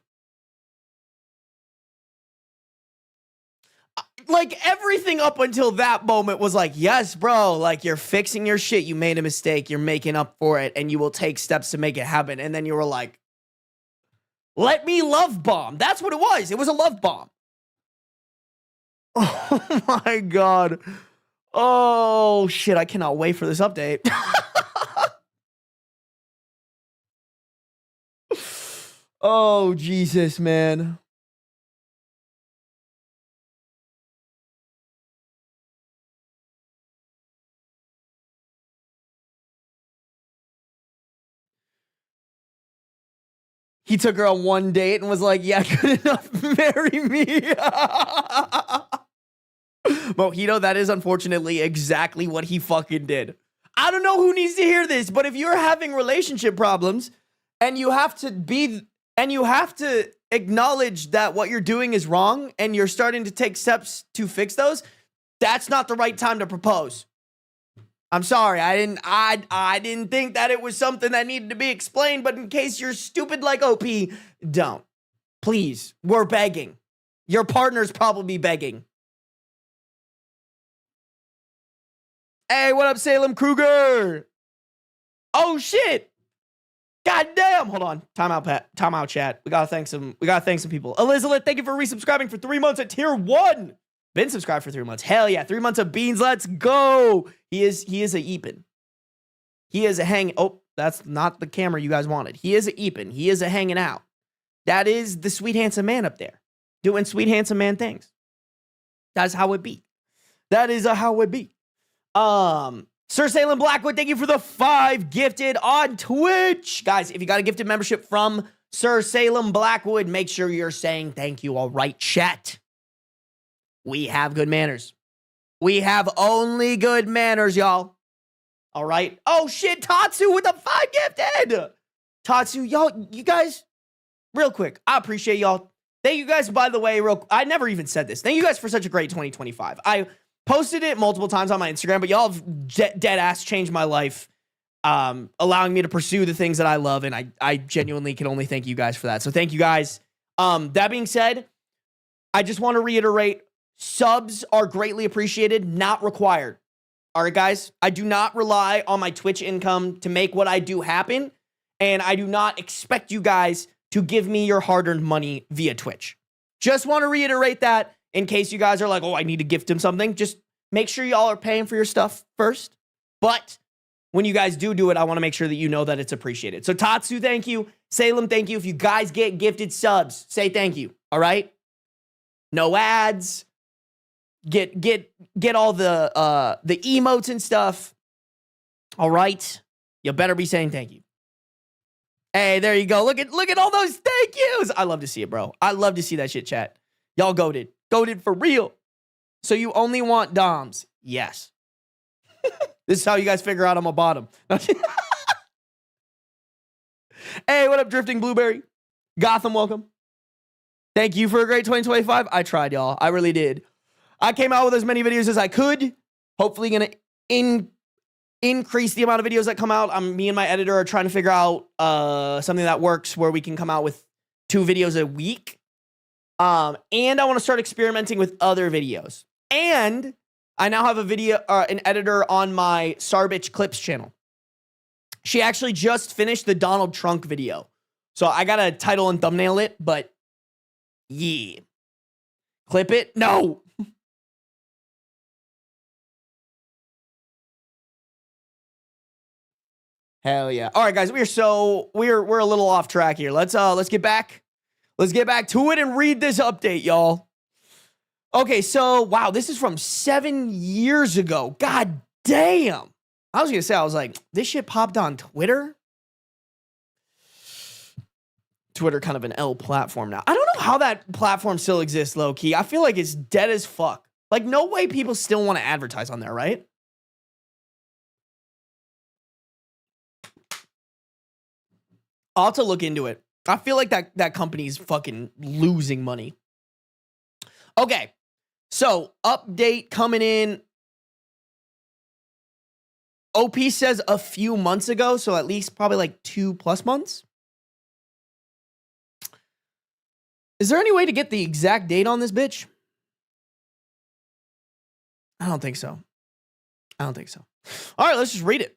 Like, everything up until that moment was like, yes, bro, like, you're fixing your shit. You made a mistake. You're making up for it, and you will take steps to make it happen. And then you were like, let me love bomb. That's what it was. It was a love bomb. Oh my God. Oh, shit, I cannot wait for this update. Oh, Jesus, man. He took her on one date and was like, yeah, good enough, marry me. Mojito, that is unfortunately exactly what he fucking did. I don't know who needs to hear this, but if you're having relationship problems and you have to acknowledge that what you're doing is wrong and you're starting to take steps to fix those, that's not the right time to propose. I'm sorry, I didn't think that it was something that needed to be explained, but in case you're stupid like OP, don't. Please, we're begging. Your partner's probably begging. Hey, what up, Salem Kruger? Oh shit. God damn. Hold on. Timeout, Pat. Timeout, chat. We gotta thank some people. Elizabeth, thank you for resubscribing for 3 months at tier 1. Been subscribed for 3 months. Hell yeah. 3 months of beans. Let's go. He is a Eepin. He is a hang. Oh, that's not the camera you guys wanted. He is a Eepin. He is a hanging out. That is the sweet, handsome man up there doing sweet, handsome man things. That's how it be. That is how it be. Sir Salem Blackwood, thank you for the 5 gifted on Twitch. Guys, if you got a gifted membership from Sir Salem Blackwood, make sure you're saying thank you. All right, chat. We have good manners. We have only good manners, y'all. All right. Oh, shit. Tatsu with the 5 gifted. Tatsu, y'all, you guys, real quick, I appreciate y'all. Thank you guys, by the way, I never even said this. Thank you guys for such a great 2025. I posted it multiple times on my Instagram, but y'all have dead ass changed my life, allowing me to pursue the things that I love, and I genuinely can only thank you guys for that. So thank you guys. That being said, I just want to reiterate, subs are greatly appreciated, not required. All right, guys, I do not rely on my Twitch income to make what I do happen, and I do not expect you guys to give me your hard-earned money via Twitch. Just want to reiterate that in case you guys are like, oh, I need to gift him something. Just make sure y'all are paying for your stuff first. But when you guys do it, I want to make sure that you know that it's appreciated. So Tatsu, thank you. Salem, thank you. If you guys get gifted subs, say thank you. All right? No ads. Get all the emotes and stuff. All right? You better be saying thank you. Hey, there you go. Look at all those thank yous. I love to see it, bro. I love to see that shit, chat. Y'all goated. Goated for real. So you only want doms? Yes. This is how you guys figure out I'm a bottom. Hey, what up, Drifting Blueberry? Gotham, welcome. Thank you for a great 2025. I tried, y'all. I really did. I came out with as many videos as I could. Hopefully gonna increase the amount of videos that come out. Me and my editor are trying to figure out something that works where we can come out with 2 videos a week. And I want to start experimenting with other videos. And I now have a video, an editor on my Sarbitch Clips channel. She actually just finished the Donald Trump video. So I got to title and thumbnail it, but yeah. Clip it? No. Hell yeah. All right, guys, we're a little off track here. Let's get back. Let's get back to it and read this update, y'all. Okay, so wow, this is from 7 years ago. God damn. I was gonna say, I was like, this shit popped on Twitter. Twitter kind of an L platform now. I don't know how that platform still exists, low key. I feel like it's dead as fuck. Like, no way people still want to advertise on there, right? I'll have to look into it. I feel like that company's fucking losing money. Okay, so update coming in. OP says a few months ago, so at least probably like 2+ months. Is there any way to get the exact date on this bitch? I don't think so. I don't think so. All right, let's just read it.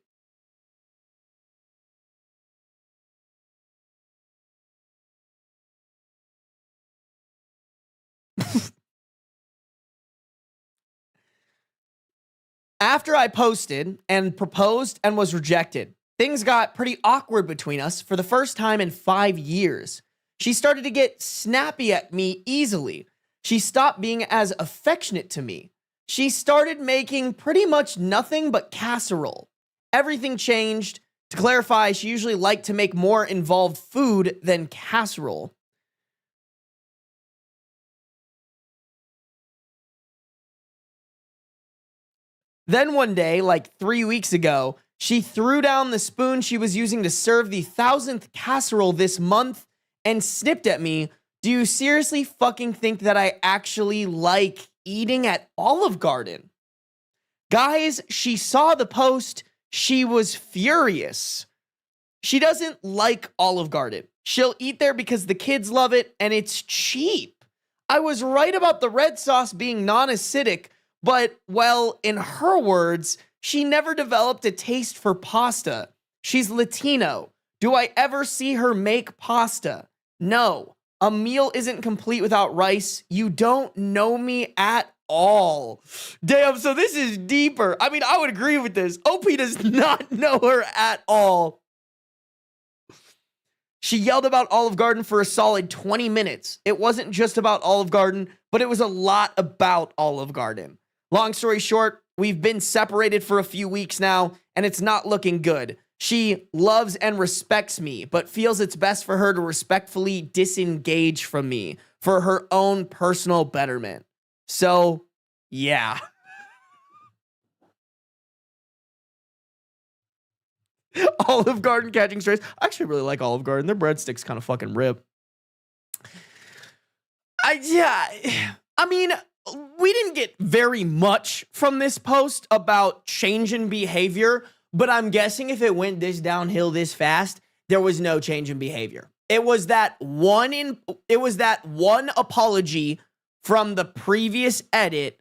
After I posted and proposed and was rejected, things got pretty awkward between us for the first time in 5 years. She started to get snappy at me easily. She stopped being as affectionate to me. She started making pretty much nothing but casserole. Everything changed. To clarify, she usually liked to make more involved food than casserole. Then one day, like 3 weeks ago, she threw down the spoon she was using to serve the 1,000th casserole this month and snipped at me. Do you seriously fucking think that I actually like eating at Olive Garden? Guys, she saw the post. She was furious. She doesn't like Olive Garden. She'll eat there because the kids love it and it's cheap. I was right about the red sauce being non-acidic, but, well, in her words, she never developed a taste for pasta. She's Latino. Do I ever see her make pasta? No. A meal isn't complete without rice. You don't know me at all. Damn, so this is deeper. I mean, I would agree with this. OP does not know her at all. She yelled about Olive Garden for a solid 20 minutes. It wasn't just about Olive Garden, but it was a lot about Olive Garden. Long story short, we've been separated for a few weeks now, and it's not looking good. She loves and respects me, but feels it's best for her to respectfully disengage from me for her own personal betterment. So, yeah. Olive Garden catching strays. I actually really like Olive Garden. Their breadsticks kind of fucking rip. I mean, we didn't get very much from this post about change in behavior, but I'm guessing if it went this downhill this fast, there was no change in behavior. It was that one apology from the previous edit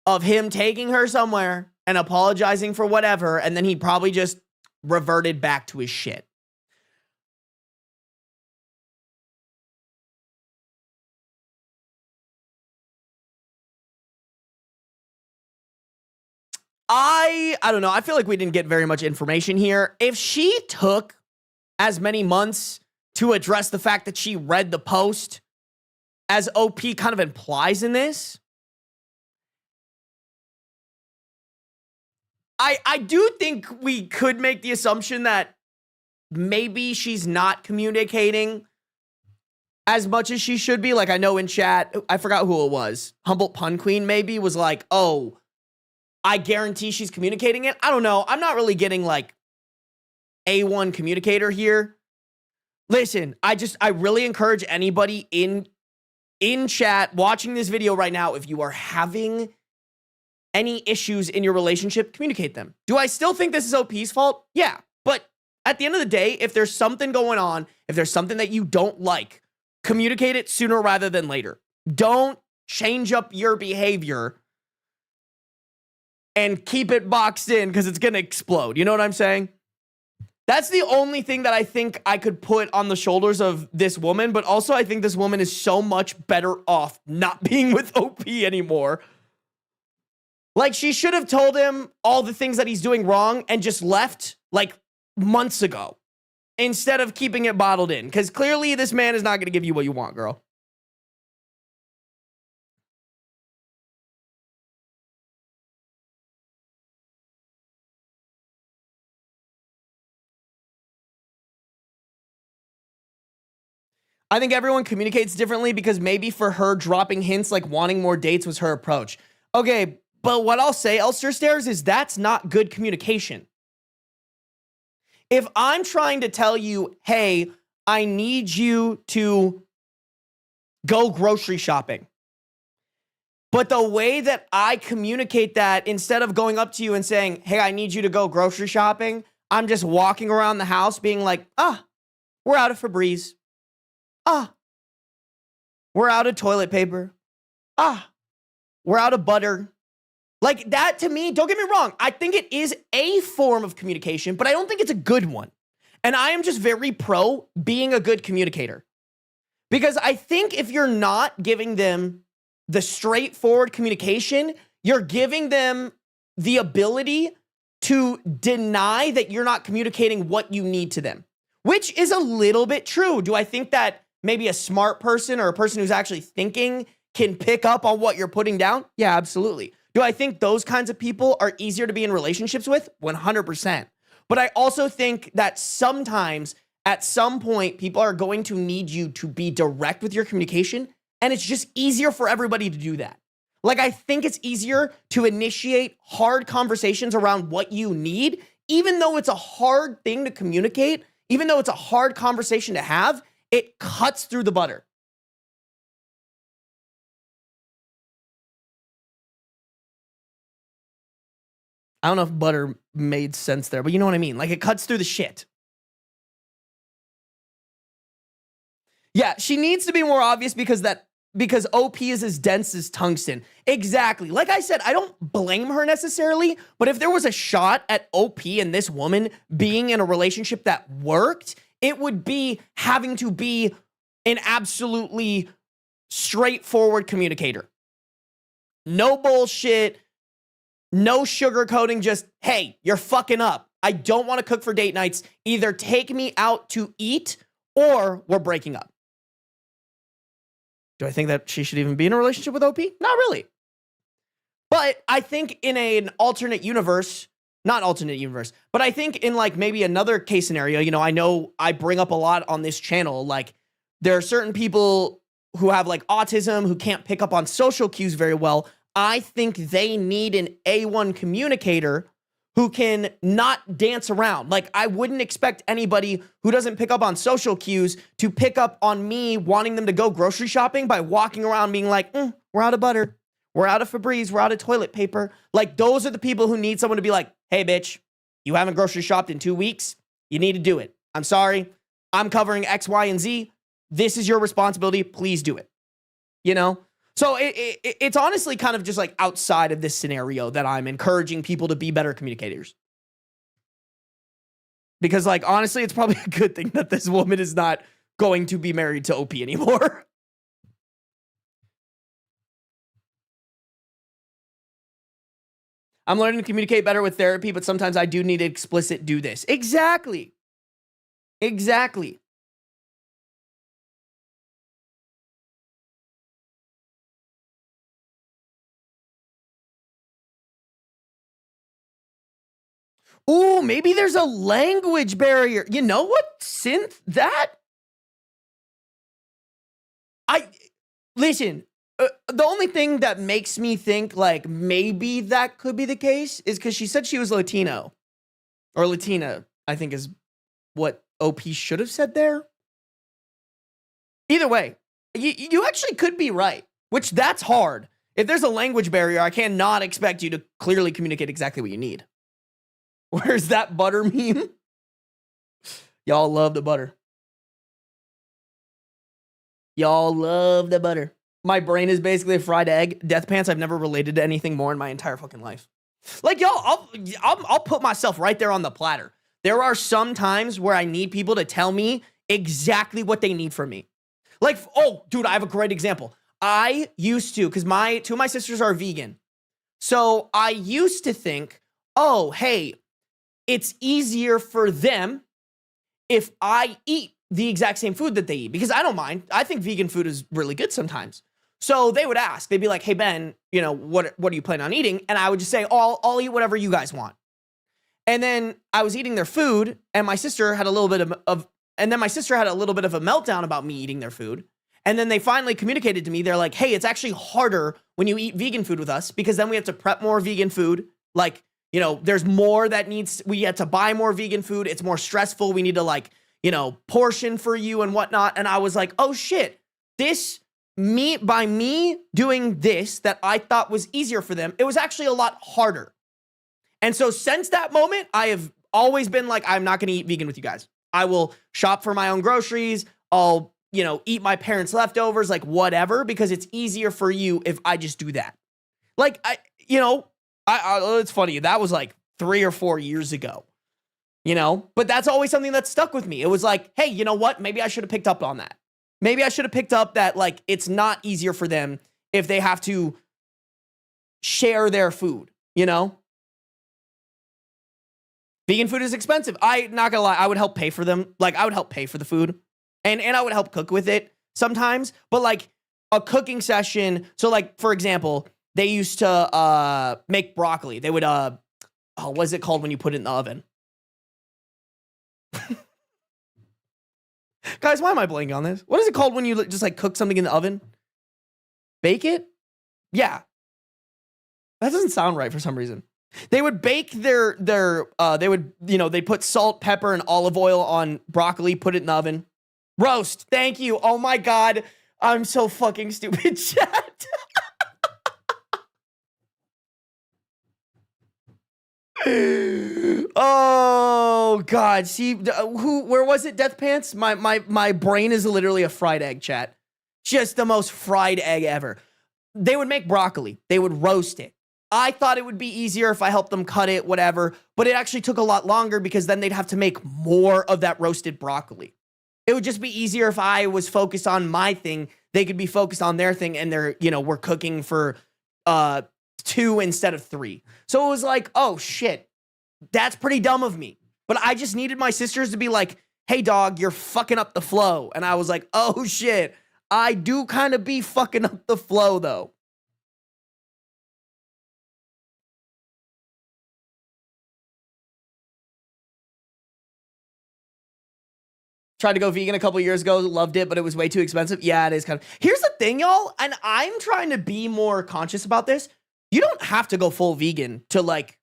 of him taking her somewhere and apologizing for whatever, and then he probably just reverted back to his shit. I don't know. I feel like we didn't get very much information here. If she took as many months to address the fact that she read the post, as OP kind of implies in this, I do think we could make the assumption that maybe she's not communicating as much as she should be. Like, I know in chat, I forgot who it was. Humboldt Pun Queen maybe was like, oh, I guarantee she's communicating it. I don't know. I'm not really getting like A1 communicator here. Listen, I really encourage anybody in chat watching this video right now, if you are having any issues in your relationship, communicate them. Do I still think this is OP's fault? Yeah. But at the end of the day, if there's something going on, if there's something that you don't like, communicate it sooner rather than later. Don't change up your behavior and keep it boxed in because it's going to explode. You know what I'm saying? That's the only thing that I think I could put on the shoulders of this woman. But also, I think this woman is so much better off not being with OP anymore. Like, she should have told him all the things that he's doing wrong and just left like months ago instead of keeping it bottled in. Because clearly this man is not going to give you what you want, girl. I think everyone communicates differently because maybe for her, dropping hints like wanting more dates was her approach. Okay, but what I'll say, Elster Stairs, is that's not good communication. If I'm trying to tell you, hey, I need you to go grocery shopping, but the way that I communicate that, instead of going up to you and saying, hey, I need you to go grocery shopping, I'm just walking around the house being like, we're out of Febreze. We're out of toilet paper. We're out of butter. Like, that to me, don't get me wrong, I think it is a form of communication, but I don't think it's a good one. And I am just very pro being a good communicator. Because I think if you're not giving them the straightforward communication, you're giving them the ability to deny that you're not communicating what you need to them, which is a little bit true. Do I think that maybe a smart person or a person who's actually thinking can pick up on what you're putting down? Yeah, absolutely. Do I think those kinds of people are easier to be in relationships with? 100%. But I also think that sometimes, at some point, people are going to need you to be direct with your communication, and it's just easier for everybody to do that. Like, I think it's easier to initiate hard conversations around what you need, even though it's a hard thing to communicate, even though it's a hard conversation to have, it cuts through the butter. I don't know if butter made sense there, but you know what I mean? Like, it cuts through the shit. Yeah, she needs to be more obvious because OP is as dense as tungsten. Exactly. Like I said, I don't blame her necessarily, but if there was a shot at OP and this woman being in a relationship that worked, it would be having to be an absolutely straightforward communicator. No bullshit, no sugarcoating, just, hey, you're fucking up. I don't want to cook for date nights. Either take me out to eat or we're breaking up. Do I think that she should even be in a relationship with OP? Not really. But I think in an alternate universe, not alternate universe, but I think in like maybe another case scenario, you know I bring up a lot on this channel, like there are certain people who have like autism who can't pick up on social cues very well. I think they need an A1 communicator who can not dance around. Like, I wouldn't expect anybody who doesn't pick up on social cues to pick up on me wanting them to go grocery shopping by walking around being like, we're out of butter. We're out of Febreze. We're out of toilet paper. Like, those are the people who need someone to be like, hey, bitch, you haven't grocery shopped in 2 weeks. You need to do it. I'm sorry. I'm covering X, Y, and Z. This is your responsibility. Please do it. You know? So it's honestly kind of just like outside of this scenario that I'm encouraging people to be better communicators. Because like, honestly, it's probably a good thing that this woman is not going to be married to OP anymore. I'm learning to communicate better with therapy, but sometimes I do need explicit do this. Exactly. Exactly. Ooh, maybe there's a language barrier. You know what? Synth that? Listen, the only thing that makes me think like maybe that could be the case is because she said she was Latino. Or Latina, I think is what OP should have said there. Either way, you actually could be right, which that's hard. If there's a language barrier, I cannot expect you to clearly communicate exactly what you need. Where's that butter meme? Y'all love the butter. Y'all love the butter. My brain is basically a fried egg. Death Pants, I've never related to anything more in my entire fucking life. Like, y'all, I'll put myself right there on the platter. There are some times where I need people to tell me exactly what they need from me. Like, oh, dude, I have a great example. I used to, because two of my sisters are vegan. So I used to think, oh, hey, it's easier for them if I eat the exact same food that they eat, because I don't mind. I think vegan food is really good sometimes. So they would ask, they'd be like, hey, Ben, what are you planning on eating? And I would just say, oh, I'll eat whatever you guys want. And then I was eating their food, and my sister had a little bit of a meltdown about me eating their food. And then they finally communicated to me. They're like, hey, it's actually harder when you eat vegan food with us, because then we have to prep more vegan food. Like, there's more we had to buy more vegan food. It's more stressful. We need to portion for you and whatnot. And I was like, oh shit, by me doing this that I thought was easier for them, it was actually a lot harder. And so since that moment, I have always been like, I'm not going to eat vegan with you guys. I will shop for my own groceries. I'll, eat my parents' leftovers, like whatever, because it's easier for you if I just do that. Like, it's funny. That was like 3 or 4 years ago, but that's always something that stuck with me. It was like, hey, you know what? Maybe I should have picked up on that. Maybe I should have picked up that, like, it's not easier for them if they have to share their food, Vegan food is expensive. Not gonna lie, I would help pay for them. Like, I would help pay for the food. And I would help cook with it sometimes. But, like, a cooking session, so, like, for example, they used to make broccoli. They would, what is it called when you put it in the oven? Guys, why am I blanking on this? What is it called when you just, like, cook something in the oven? Bake it? Yeah. That doesn't sound right for some reason. They would bake they put salt, pepper, and olive oil on broccoli, put it in the oven. Roast. Thank you. Oh my God. I'm so fucking stupid, chat. Oh God. See, where was it? Death Pants? My brain is literally a fried egg, chat. Just the most fried egg ever. They would make broccoli. They would roast it. I thought it would be easier if I helped them cut it, whatever, but it actually took a lot longer because then they'd have to make more of that roasted broccoli. It would just be easier if I was focused on my thing. They could be focused on their thing, and we're cooking for 2 instead of 3. So it was like, oh shit, that's pretty dumb of me. But I just needed my sisters to be like, hey dog, you're fucking up the flow. And I was like, oh shit, I do kind of be fucking up the flow though. Tried to go vegan a couple years ago, loved it, but it was way too expensive. Yeah, it is kind of. Here's the thing, y'all, and I'm trying to be more conscious about this. You don't have to go full vegan to, like,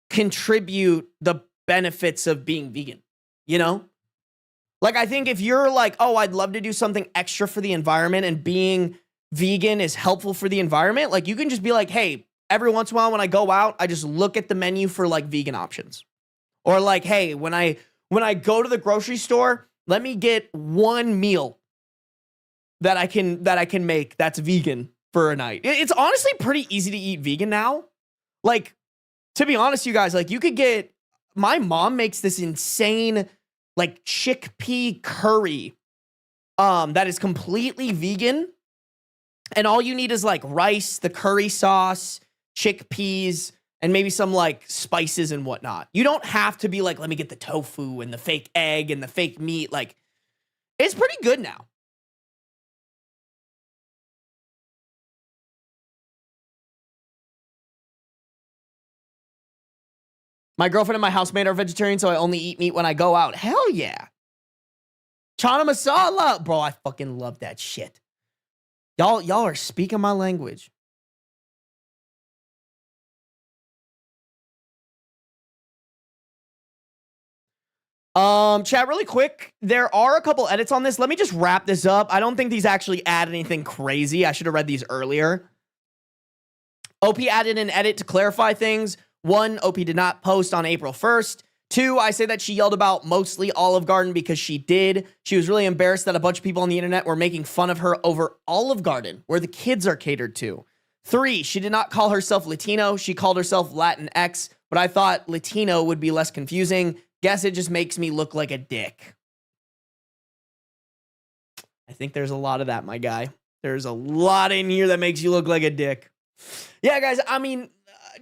contribute the benefits of being vegan, Like, I think if you're like, oh, I'd love to do something extra for the environment and being vegan is helpful for the environment, like, you can just be like, hey, every once in a while when I go out, I just look at the menu for, like, vegan options. Or, like, hey, when I go to the grocery store, let me get one meal that I can make that's vegan for a night. It's honestly pretty easy to eat vegan now. Like, to be honest, you guys, like, you could get, my mom makes this insane, like, chickpea curry that is completely vegan. And all you need is, like, rice, the curry sauce, chickpeas, and maybe some, like, spices and whatnot. You don't have to be like, let me get the tofu and the fake egg and the fake meat. Like, it's pretty good now. My girlfriend and my housemate are vegetarian, so I only eat meat when I go out. Hell yeah. Chana masala. Bro, I fucking love that shit. Y'all are speaking my language. Chat, really quick. There are a couple edits on this. Let me just wrap this up. I don't think these actually add anything crazy. I should have read these earlier. OP added an edit to clarify things. 1, OP did not post on April 1st. 2, I say that she yelled about mostly Olive Garden because she did. She was really embarrassed that a bunch of people on the internet were making fun of her over Olive Garden, where the kids are catered to. 3, she did not call herself Latino. She called herself Latinx, but I thought Latino would be less confusing. Guess it just makes me look like a dick. I think there's a lot of that, my guy. There's a lot in here that makes you look like a dick. Yeah, guys, I mean,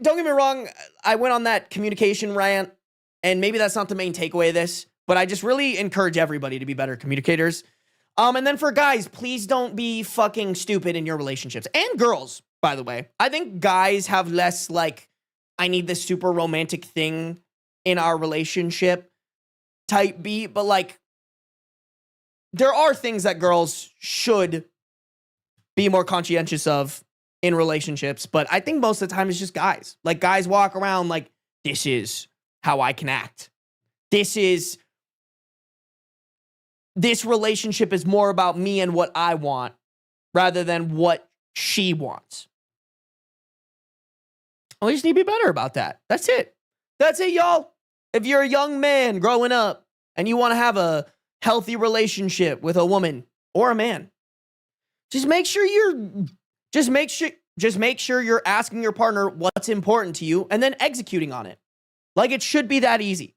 don't get me wrong. I went on that communication rant, and maybe that's not the main takeaway of this, but I just really encourage everybody to be better communicators. And then for guys, please don't be fucking stupid in your relationships. And girls, by the way. I think guys have less, like, I need this super romantic thing in our relationship type beat, but, like, there are things that girls should be more conscientious of in relationships, but I think most of the time it's just guys. Like, guys walk around like, this is how I can act. This relationship is more about me and what I want rather than what she wants. We just need to be better about that. That's it. That's it, y'all. If you're a young man growing up and you want to have a healthy relationship with a woman or a man, just make sure you're asking your partner what's important to you and then executing on it. Like, it should be that easy.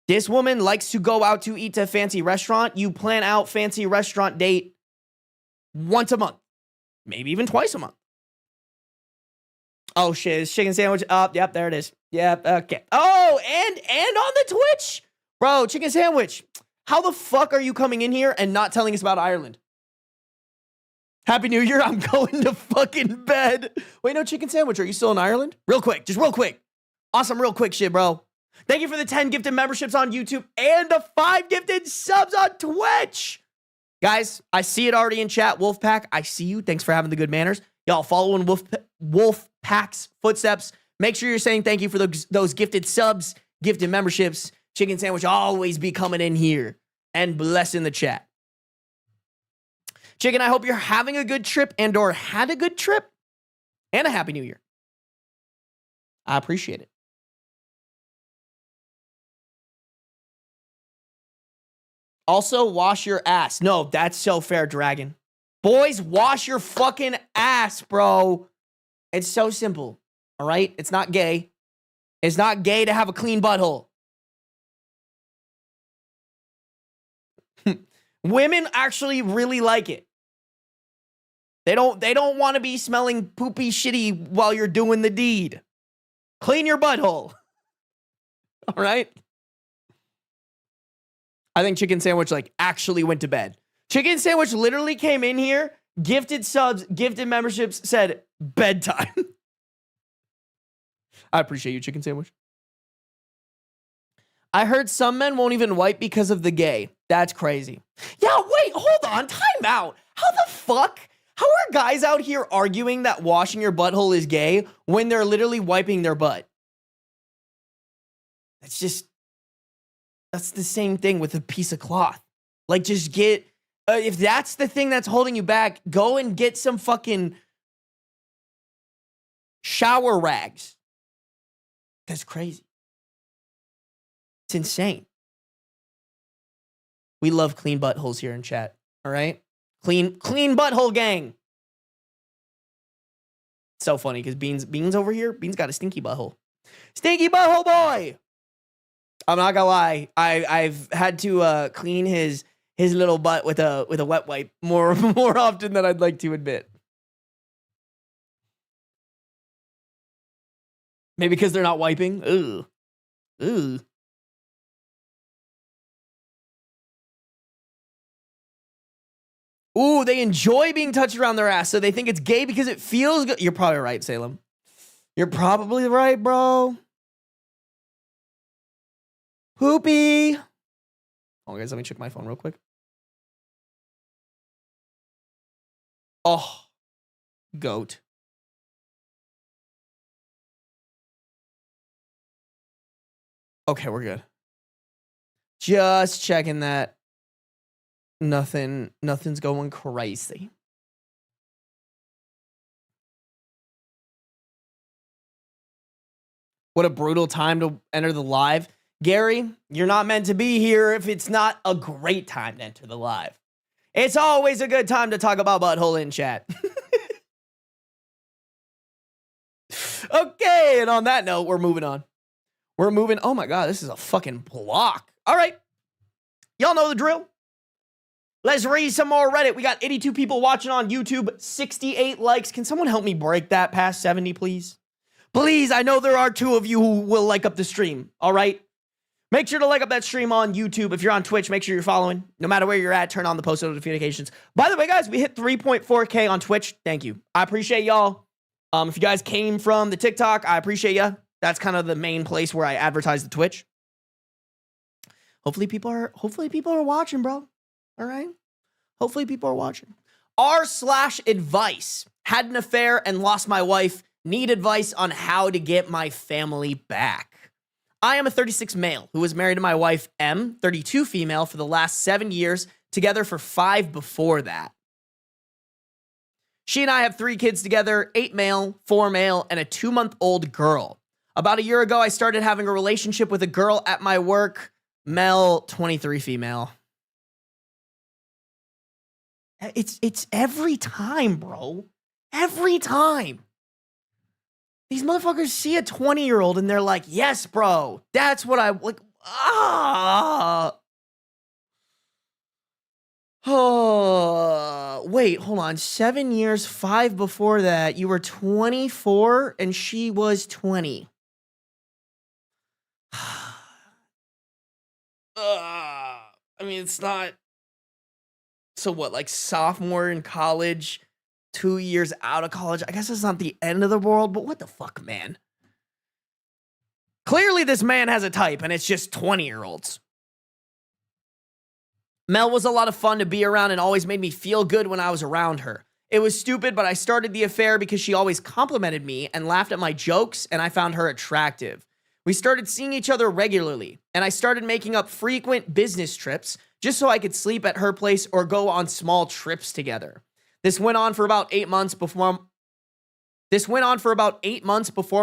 This woman likes to go out to eat to a fancy restaurant. You plan out fancy restaurant date once a month, maybe even twice a month. Oh shit, it's chicken sandwich. Oh, yep, there it is. Yep, okay. Oh, and on the Twitch, bro, chicken sandwich. How the fuck are you coming in here and not telling us about Ireland? Happy New Year. I'm going to fucking bed. Wait, no, chicken sandwich. Are you still in Ireland? Real quick, just real quick. Awesome, real quick shit, bro. Thank you for the 10 gifted memberships on YouTube and the 5 gifted subs on Twitch. Guys, I see it already in chat. Wolfpack, I see you. Thanks for having the good manners. Y'all following Wolfpack's footsteps. Make sure you're saying thank you for those gifted subs, gifted memberships. Chicken sandwich always be coming in here and blessing the chat. Chicken, I hope you're having a good trip and or had a good trip and a happy new year. I appreciate it. Also, wash your ass. No, that's so fair, Dragon. Boys, wash your fucking ass, bro. It's so simple, all right? It's not gay. It's not gay to have a clean butthole. Women actually really like it. They don't want to be smelling poopy shitty while you're doing the deed. Clean your butthole. All right? I think Chicken Sandwich, like, actually went to bed. Chicken Sandwich literally came in here, gifted subs, gifted memberships, said bedtime. I appreciate you, Chicken Sandwich. I heard some men won't even wipe because of the gay. That's crazy. Yeah, wait, hold on. Time out. How the fuck? How are guys out here arguing that washing your butthole is gay when they're literally wiping their butt? That's the same thing with a piece of cloth. Like, just get, if that's the thing that's holding you back, go and get some fucking shower rags. That's crazy. It's insane. We love clean buttholes here in chat. All right? Clean butthole gang. So funny because Beans over here, Beans got a stinky butthole. Stinky butthole boy. I'm not gonna lie. I've had to clean his little butt with a wet wipe more often than I'd like to admit. Maybe because they're not wiping. Ugh. Ugh. Ooh, they enjoy being touched around their ass, so they think it's gay because it feels good. You're probably right, Salem. You're probably right, bro. Poopy. Oh, guys, let me check my phone real quick. Oh, goat. Okay, we're good. Just checking that. Nothing's going crazy. What a brutal time to enter the live. Gary, you're not meant to be here if it's not a great time to enter the live. It's always a good time to talk about butthole in chat. Okay, and on that note, we're moving on. Oh my God, this is a fucking block. All right. Y'all know the drill. Let's read some more Reddit. We got 82 people watching on YouTube, 68 likes. Can someone help me break that past 70, please? Please, I know there are 2 of you who will like up the stream, all right? Make sure to like up that stream on YouTube. If you're on Twitch, make sure you're following. No matter where you're at, turn on the post notifications. By the way, guys, we hit 3.4K on Twitch. Thank you. I appreciate y'all. If you guys came from the TikTok, I appreciate you. That's kind of the main place where I advertise the Twitch. Hopefully people are watching, bro. All right? Hopefully people are watching. R/advice. Had an affair and lost my wife. Need advice on how to get my family back. I am a 36 male who was married to my wife, M, 32 female, for the last 7 years, together for 5 before that. She and I have 3 kids together, 8 male, 4 male, and a 2-month-old girl. About a year ago, I started having a relationship with a girl at my work, Mel, 23 female. It's every time, bro. Every time. These motherfuckers see a 20-year-old and they're like, yes, bro. That's what I like. Oh, wait, hold on. 7 years, 5 before that. You were 24 and she was 20. I mean, it's not. So what, like sophomore in college, 2 years out of college? I guess it's not the end of the world, but what the fuck, man? Clearly this man has a type, and it's just 20-year-olds. Mel was a lot of fun to be around and always made me feel good when I was around her. It was stupid, but I started the affair because she always complimented me and laughed at my jokes, and I found her attractive. We started seeing each other regularly, and I started making up frequent business trips just so I could sleep at her place or go on small trips together. This went on for about 8 months before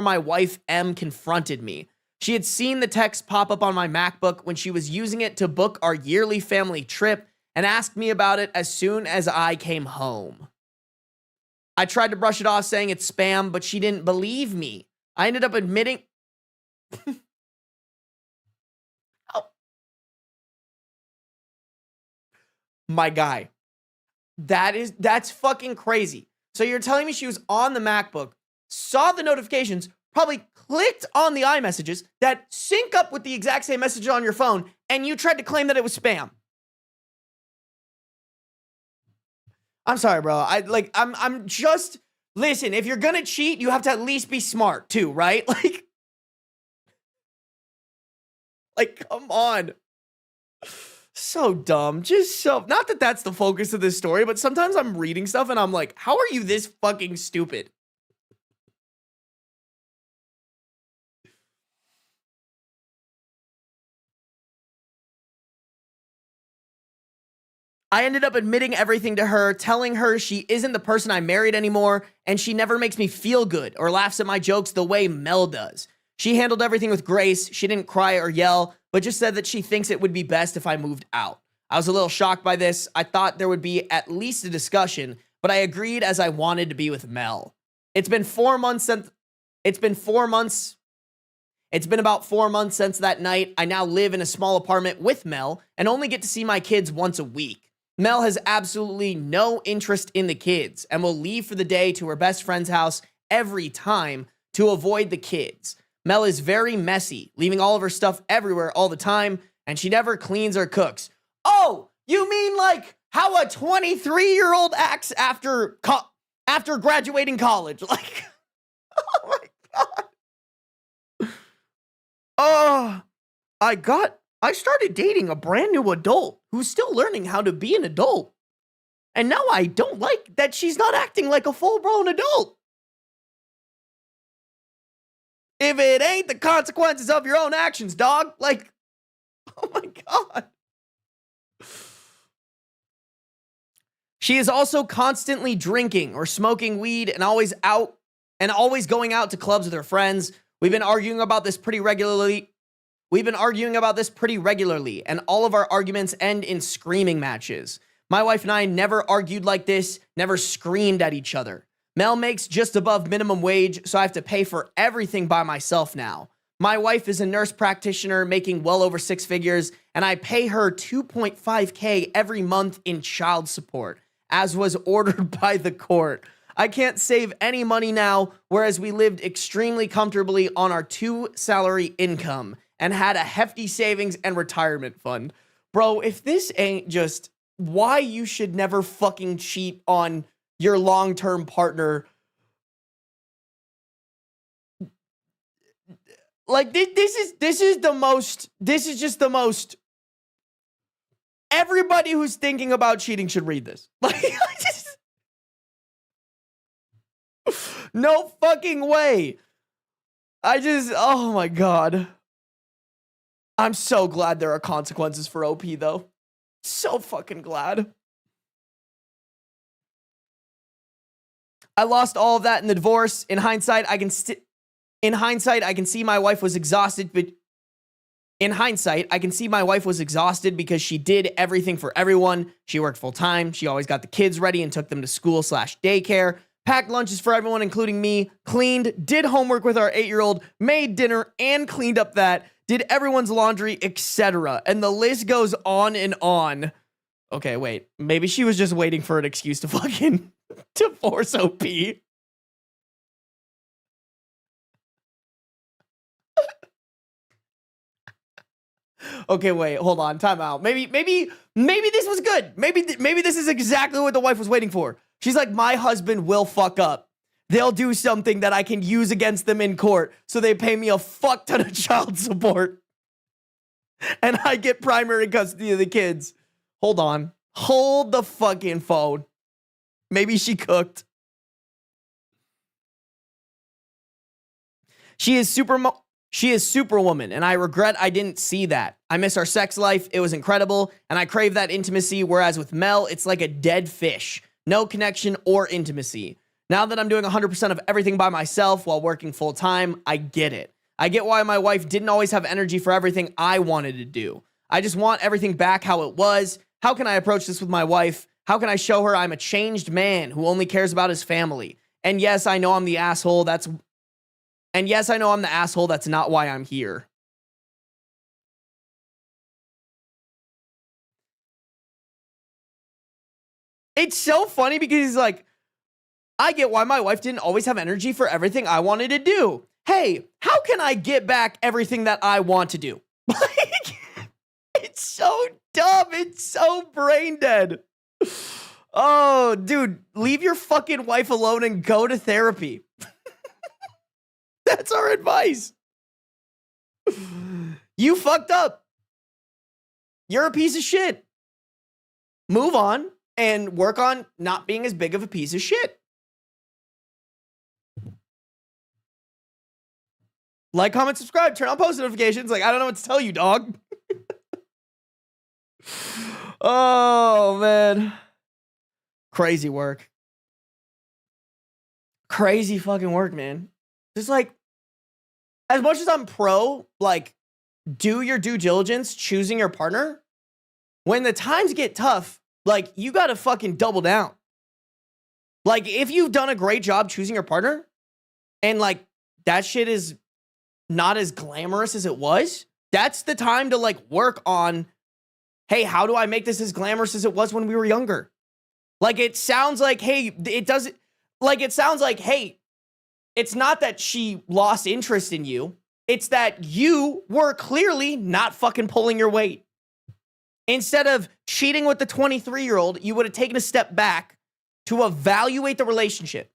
my wife M confronted me. She had seen the text pop up on my MacBook when she was using it to book our yearly family trip and asked me about it as soon as I came home. I tried to brush it off saying it's spam, but she didn't believe me. I ended up admitting my guy. That's fucking crazy. So you're telling me she was on the MacBook, saw the notifications, probably clicked on the iMessages that sync up with the exact same message on your phone, and you tried to claim that it was spam. I'm sorry, bro. I'm just, listen, if you're gonna cheat, you have to at least be smart too, right? Like, come on. So dumb. Just so, not that that's the focus of this story, but sometimes I'm reading stuff and I'm like, how are you this fucking stupid? I ended up admitting everything to her, telling her she isn't the person I married anymore, and she never makes me feel good or laughs at my jokes the way Mel does. She handled everything with grace. She didn't cry or yell, but just said that she thinks it would be best if I moved out. I was a little shocked by this. I thought there would be at least a discussion, but I agreed as I wanted to be with Mel. It's been about 4 months since that night. I now live in a small apartment with Mel and only get to see my kids once a week. Mel has absolutely no interest in the kids and will leave for the day to her best friend's house every time to avoid the kids. Mel is very messy, leaving all of her stuff everywhere all the time, and she never cleans or cooks. Oh, you mean like how a 23-year-old acts after graduating college? Like, oh my God. Oh, I started dating a brand new adult who's still learning how to be an adult. And now I don't like that she's not acting like a full-grown adult. If it ain't the consequences of your own actions, dog. Like, oh my God. She is also constantly drinking or smoking weed and always going out to clubs with her friends. We've been arguing about this pretty regularly, and all of our arguments end in screaming matches. My wife and I never argued like this, never screamed at each other. Mel makes just above minimum wage, so I have to pay for everything by myself now. My wife is a nurse practitioner making well over 6 figures, and I pay her $2.5K every month in child support, as was ordered by the court. I can't save any money now, whereas we lived extremely comfortably on our 2-salary income and had a hefty savings and retirement fund. Bro, if this ain't just why you should never fucking cheat on your long-term partner. Like, this is just the most, everybody who's thinking about cheating should read this. Like, no fucking way. Oh my God. I'm so glad there are consequences for OP though. So fucking glad. I lost all of that in the divorce. In hindsight, I can see my wife was exhausted, but because she did everything for everyone. She worked full time. She always got the kids ready and took them to school/daycare, packed lunches for everyone, including me, cleaned, did homework with our 8-year-old, made dinner and cleaned up that, did everyone's laundry, etc. And the list goes on and on. Okay, wait. Maybe she was just waiting for an excuse to fucking divorce OP. Okay, wait, hold on, time out. Maybe this was good. Maybe this is exactly what the wife was waiting for. She's like, my husband will fuck up. They'll do something that I can use against them in court, so they pay me a fuck ton of child support. And I get primary custody of the kids. Hold on. Hold the fucking phone. Maybe she cooked. She is Superwoman, and I regret I didn't see that. I miss our sex life. It was incredible, and I crave that intimacy, whereas with Mel, it's like a dead fish. No connection or intimacy. Now that I'm doing 100% of everything by myself while working full time, I get it. I get why my wife didn't always have energy for everything I wanted to do. I just want everything back how it was. How can I approach this with my wife? How can I show her I'm a changed man who only cares about his family? And yes, I know I'm the asshole. That's not why I'm here. It's so funny because he's like, I get why my wife didn't always have energy for everything I wanted to do. Hey, how can I get back everything that I want to do? Like, it's so dumb. It's so brain dead. Oh, dude, leave your fucking wife alone and go to therapy. That's our advice. You fucked up. You're a piece of shit. Move on and work on not being as big of a piece of shit. Like, comment, subscribe, turn on post notifications. Like, I don't know what to tell you, dog. Oh, man. Crazy work. Crazy fucking work, man. Just like, as much as I'm pro, like, do your due diligence choosing your partner, when the times get tough, like, you gotta fucking double down. Like, if you've done a great job choosing your partner, and, like, that shit is not as glamorous as it was, that's the time to, like, work on, hey, how do I make this as glamorous as it was when we were younger? Like, it sounds like, hey, it's not that she lost interest in you. It's that you were clearly not fucking pulling your weight. Instead of cheating with the 23-year-old, you would have taken a step back to evaluate the relationship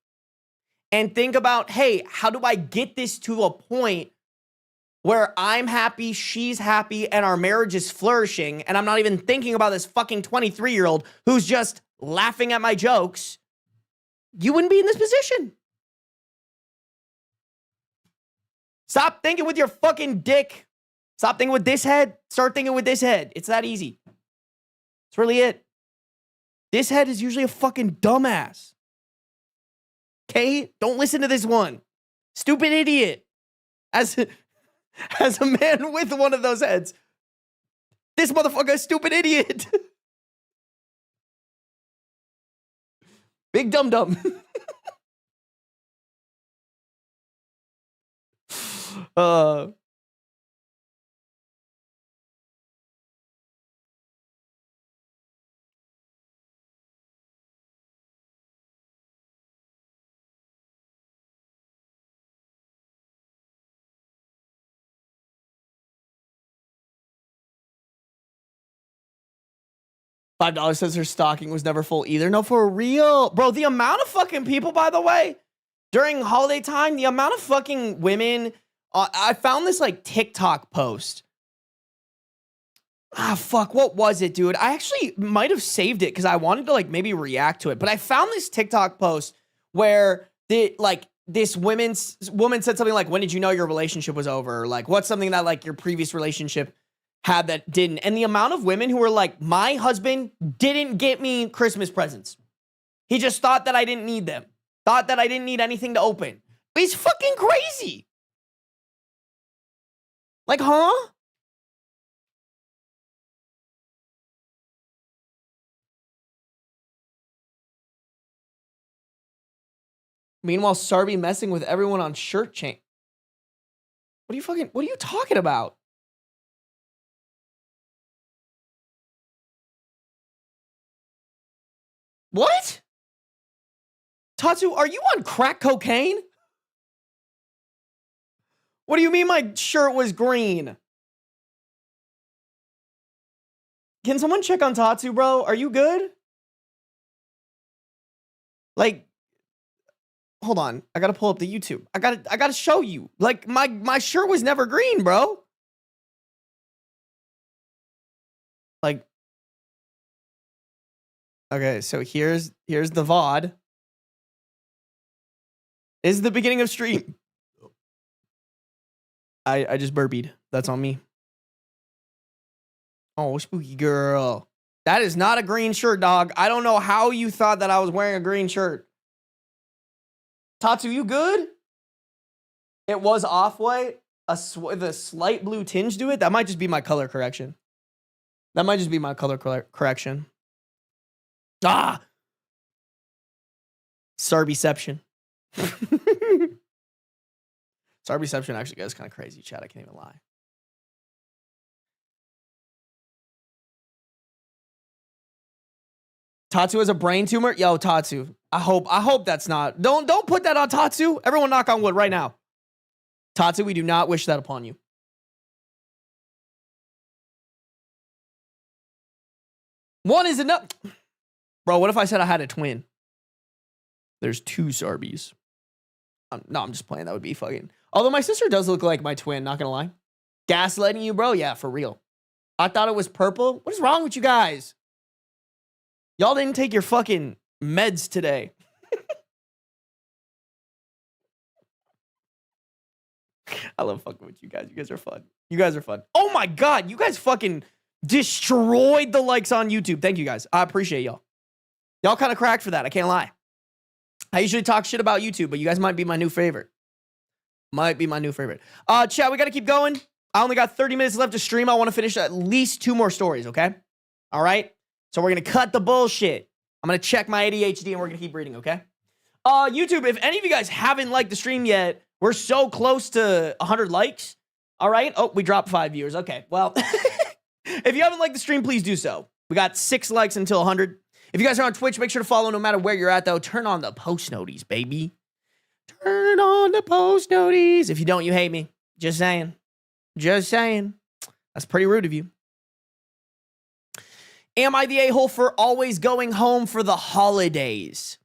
and think about, hey, how do I get this to a point where I'm happy, she's happy, and our marriage is flourishing, and I'm not even thinking about this fucking 23-year-old who's just laughing at my jokes? You wouldn't be in this position. Stop thinking with your fucking dick. Stop thinking with this head. Start thinking with this head. It's that easy. That's really it. This head is usually a fucking dumbass. Okay? Don't listen to this one. Stupid idiot. As a man with one of those heads, this motherfucker is stupid idiot. Big dum-dum. uh, $5 says her stocking was never full either. No, for real. Bro, the amount of fucking people, by the way, during holiday time, the amount of fucking women. I found this like TikTok post. Ah, fuck. What was it, dude? I actually might have saved it because I wanted to like maybe react to it. But I found this TikTok post where this woman said something like, when did you know your relationship was over? Or, like, what's something that like your previous relationship had that didn't? And the amount of women who were like, my husband didn't get me Christmas presents. He just thought that I didn't need them. Thought that I didn't need anything to open. It's fucking crazy. Like, huh? Meanwhile, Sarby messing with everyone on shirt chain. What are you talking about? What? Tatsu, are you on crack cocaine? What do you mean my shirt was green? Can someone check on Tatsu, bro? Are you good? Like, hold on. I gotta pull up the YouTube. I gotta show you. Like, my shirt was never green, bro. Like, okay, so here's the VOD. This is the beginning of stream. I just burpied. That's on me. Oh, spooky girl. That is not a green shirt, dog. I don't know how you thought that I was wearing a green shirt. Tatsu, you good? It was off-white, with a slight blue tinge to it. That might just be my color correction. Correction. Ah! Sarbyception. Sarbyception actually goes kind of crazy, chat. I can't even lie. Tatsu has a brain tumor? Yo, Tatsu. I hope that's not. Don't put that on Tatsu. Everyone knock on wood right now. Tatsu, we do not wish that upon you. One is enough. Bro, what if I said I had a twin? There's two Sarbys. No, I'm just playing. That would be fucking. Although my sister does look like my twin, not gonna lie. Gaslighting you, bro? Yeah, for real. I thought it was purple. What is wrong with you guys? Y'all didn't take your fucking meds today. I love fucking with you guys. You guys are fun. You guys are fun. Oh my God. You guys fucking destroyed the likes on YouTube. Thank you guys. I appreciate y'all. Y'all kind of cracked for that. I can't lie. I usually talk shit about YouTube, but you guys might be my new favorite. Chat, we got to keep going. I only got 30 minutes left to stream. I want to finish at least 2 more stories, okay? All right? So we're going to cut the bullshit. I'm going to check my ADHD and we're going to keep reading, okay? YouTube, if any of you guys haven't liked the stream yet, we're so close to 100 likes. All right? Oh, we dropped 5 viewers. Okay, well, if you haven't liked the stream, please do so. We got 6 likes until 100. If you guys are on Twitch, make sure to follow no matter where you're at, though. Turn on the post noties, baby. Turn on the post noties. If you don't, you hate me. Just saying. Just saying. That's pretty rude of you. Am I the a-hole for always going home for the holidays?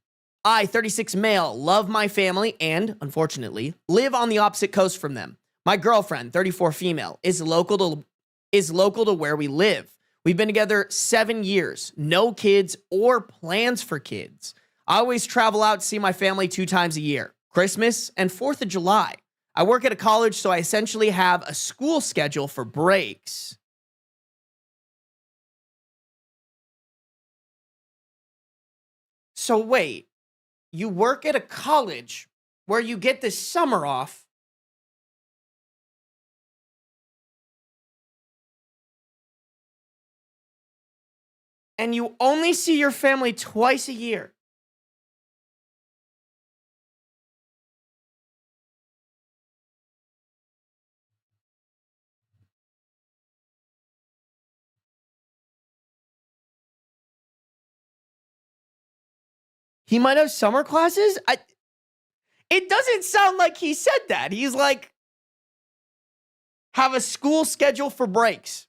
I, 36 male, love my family and, unfortunately, live on the opposite coast from them. My girlfriend, 34 female, is local to where we live. We've been together 7 years. No kids or plans for kids. I always travel out to see my family 2 times a year. Christmas and 4th of July. I work at a college, so I essentially have a school schedule for breaks. So wait, you work at a college where you get the summer off, and you only see your family twice a year. He might have summer classes? It doesn't sound like he said that. He's like, have a school schedule for breaks.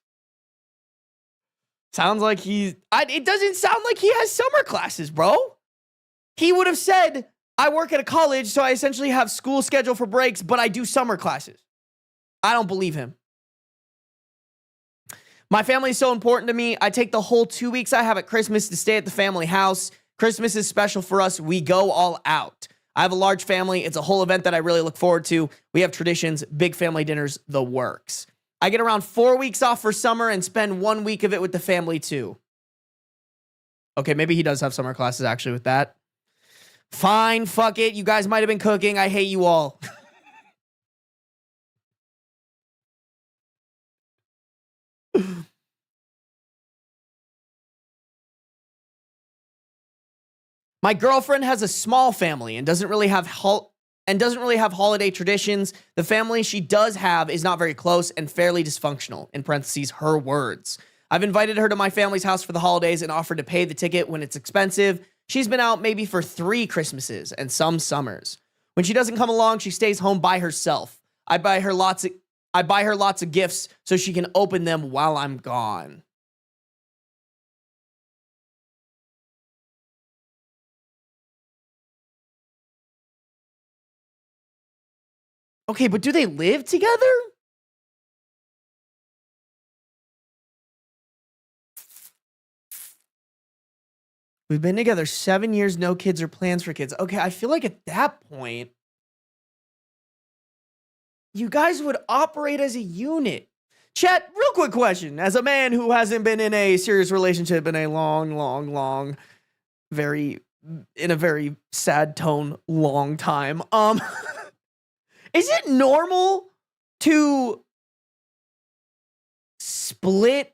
Sounds like it doesn't sound like he has summer classes, bro. He would have said, I work at a college, so I essentially have school schedule for breaks, but I do summer classes. I don't believe him. My family is so important to me. I take the whole 2 weeks I have at Christmas to stay at the family house. Christmas is special for us. We go all out. I have a large family. It's a whole event that I really look forward to. We have traditions, big family dinners, the works. I get around 4 weeks off for summer and spend 1 week of it with the family too. Okay, maybe he does have summer classes actually with that. Fine, fuck it. You guys might have been cooking. I hate you all. My girlfriend has a small family and doesn't really have holiday traditions. The family she does have is not very close and fairly dysfunctional, in parentheses, her words. I've invited her to my family's house for the holidays and offered to pay the ticket when it's expensive. She's been out maybe for 3 Christmases and some summers. When she doesn't come along, she stays home by herself. I buy her lots of gifts so she can open them while I'm gone. Okay, but do they live together? We've been together 7 years, no kids or plans for kids. Okay, I feel like at that point, you guys would operate as a unit. Chat, real quick question. As a man who hasn't been in a serious relationship in a long, very sad tone, long time, is it normal to split,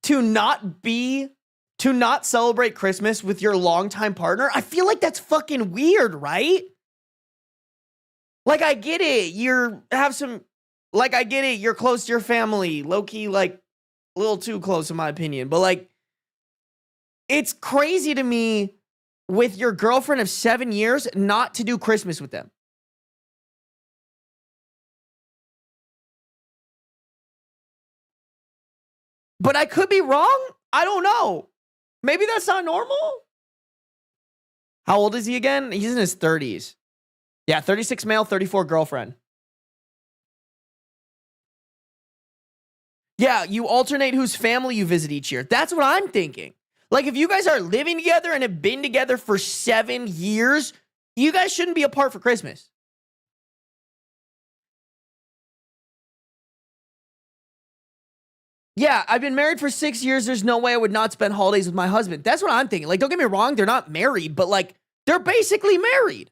to not celebrate Christmas with your longtime partner? I feel like that's fucking weird, right? Like, I get it. You're close to your family. Low-key, like, a little too close in my opinion. But, like, it's crazy to me with your girlfriend of 7 years not to do Christmas with them. But I could be wrong. I don't know. Maybe that's not normal. How old is he again? He's in his 30s. Yeah, 36 male, 34 girlfriend. Yeah, you alternate whose family you visit each year. That's what I'm thinking. Like, if you guys are living together and have been together for 7 years, you guys shouldn't be apart for Christmas. Yeah, I've been married for 6 years. There's no way I would not spend holidays with my husband. That's what I'm thinking. Like, don't get me wrong. They're not married, but, like, they're basically married.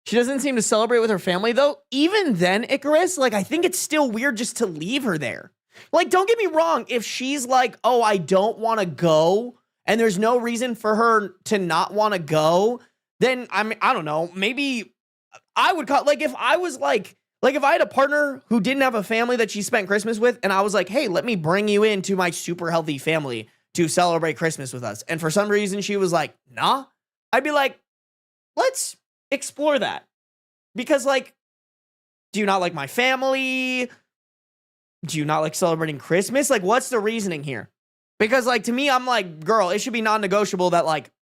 She doesn't seem to celebrate with her family, though. Even then, Icarus, like, I think it's still weird just to leave her there. Like, don't get me wrong. If she's like, oh, I don't want to go, and there's no reason for her to not want to go, then, I mean, I don't know. Maybe I would call, like, if I was like if I had a partner who didn't have a family that she spent Christmas with, and I was like, hey, let me bring you into my super healthy family to celebrate Christmas with us. And for some reason, she was like, nah. I'd be like, let's explore that. Because, like, do you not like my family? Do you not like celebrating Christmas? Like, what's the reasoning here? Because, like, to me, I'm like, girl, it should be non-negotiable that, like,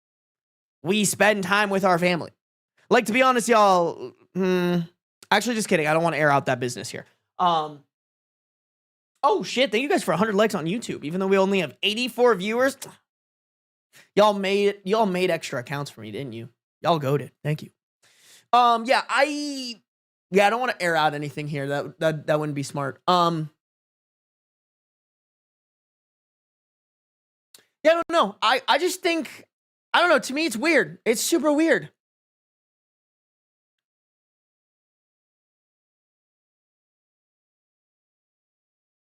we spend time with our family. Like, to be honest, y'all, actually, just kidding. I don't want to air out that business here. Oh, shit. Thank you guys for 100 likes on YouTube, even though we only have 84 viewers. Y'all made extra accounts for me, didn't you? Y'all goated. Thank you. Yeah, I don't want to air out anything here. That wouldn't be smart. Yeah, I don't know. I just think, I don't know. To me, it's weird. It's super weird.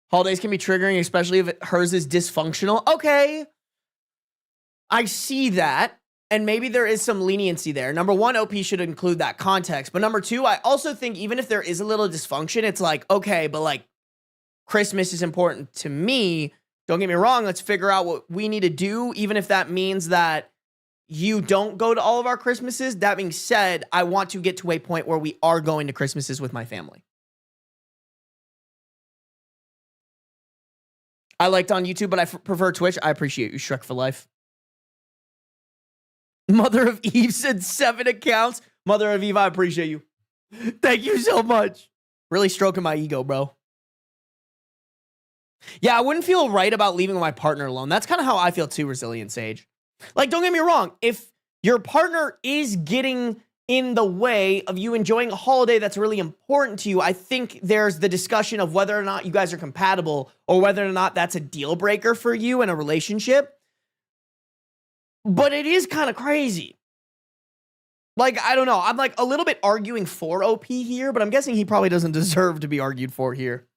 Holidays can be triggering, especially if hers is dysfunctional. Okay. I see that. and maybe there is some leniency there. Number one, OP should include that context. But number two, I also think even if there is a little dysfunction, it's like, okay, but like Christmas is important to me. Don't get me wrong. Let's figure out what we need to do, even if that means that you don't go to all of our Christmases. That being said, I want to get to a point where we are going to Christmases with my family. I liked on YouTube, but I prefer Twitch. I appreciate you, Shrek for life. Mother of Eve said 7 accounts. Mother of Eve, I appreciate you. Thank you so much. Really stroking my ego, bro. Yeah, I wouldn't feel right about leaving my partner alone. That's kind of how I feel too, Resilient Sage. Like, don't get me wrong. If your partner is getting in the way of you enjoying a holiday that's really important to you, I think there's the discussion of whether or not you guys are compatible or whether or not that's a deal breaker for you in a relationship. But it is kind of crazy. Like, I don't know. I'm like a little bit arguing for OP here, but I'm guessing he probably doesn't deserve to be argued for here.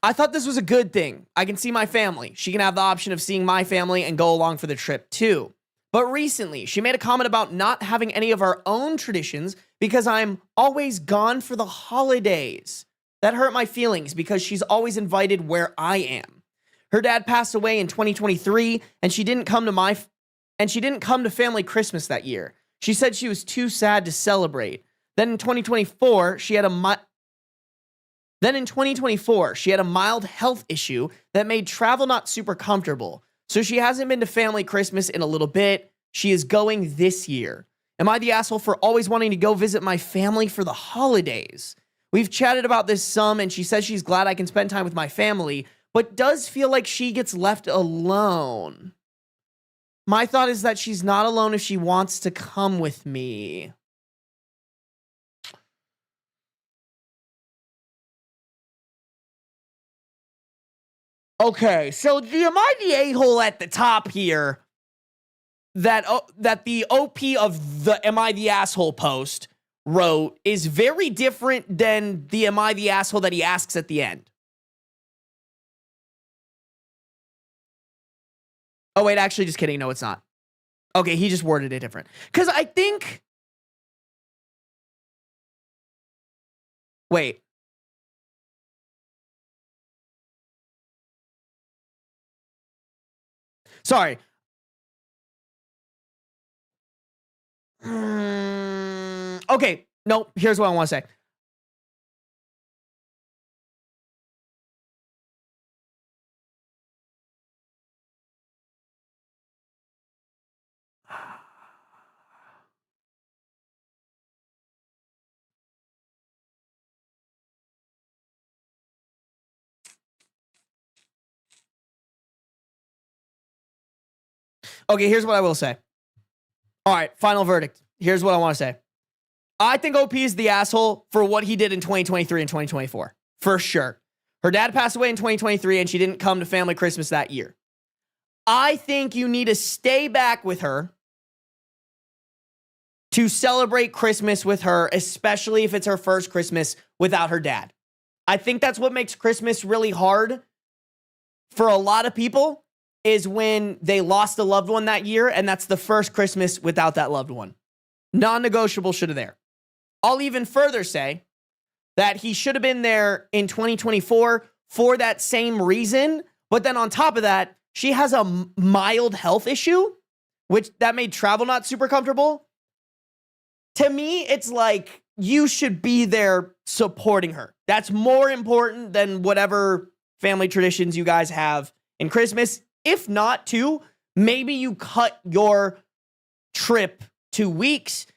I thought this was a good thing. I can see my family. She can have the option of seeing my family and go along for the trip too. But recently, she made a comment about not having any of our own traditions because I'm always gone for the holidays. That hurt my feelings because she's always invited where I am. Her dad passed away in 2023 and she didn't come to family Christmas that year. She said she was too sad to celebrate. Then in 2024, she had a mild health issue that made travel not super comfortable. So she hasn't been to family Christmas in a little bit. She is going this year. Am I the asshole for always wanting to go visit my family for the holidays? We've chatted about this some, and she says she's glad I can spend time with my family, but does feel like she gets left alone. My thought is that she's not alone if she wants to come with me. Okay, so am I the a-hole at the top here that the OP of the Am I the Asshole post wrote is very different than the Am I the Asshole that he asks at the end? Oh, wait, actually, just kidding. No, it's not. Okay, he just worded it different. Because I think... Wait. Sorry. Okay, no, here's what I want to say. Okay, here's what I will say. All right, final verdict. Here's what I want to say. I think OP is the asshole for what he did in 2023 and 2024. For sure. Her dad passed away in 2023 and she didn't come to family Christmas that year. I think you need to stay back with her to celebrate Christmas with her, especially if it's her first Christmas without her dad. I think that's what makes Christmas really hard for a lot of people, is when they lost a loved one that year, and that's the first Christmas without that loved one. Non-negotiable should have there. I'll even further say that he should have been there in 2024 for that same reason, but then on top of that, she has a mild health issue, which that made travel not super comfortable. To me, it's like you should be there supporting her. That's more important than whatever family traditions you guys have in Christmas. If not, too, maybe you cut your trip 2 weeks.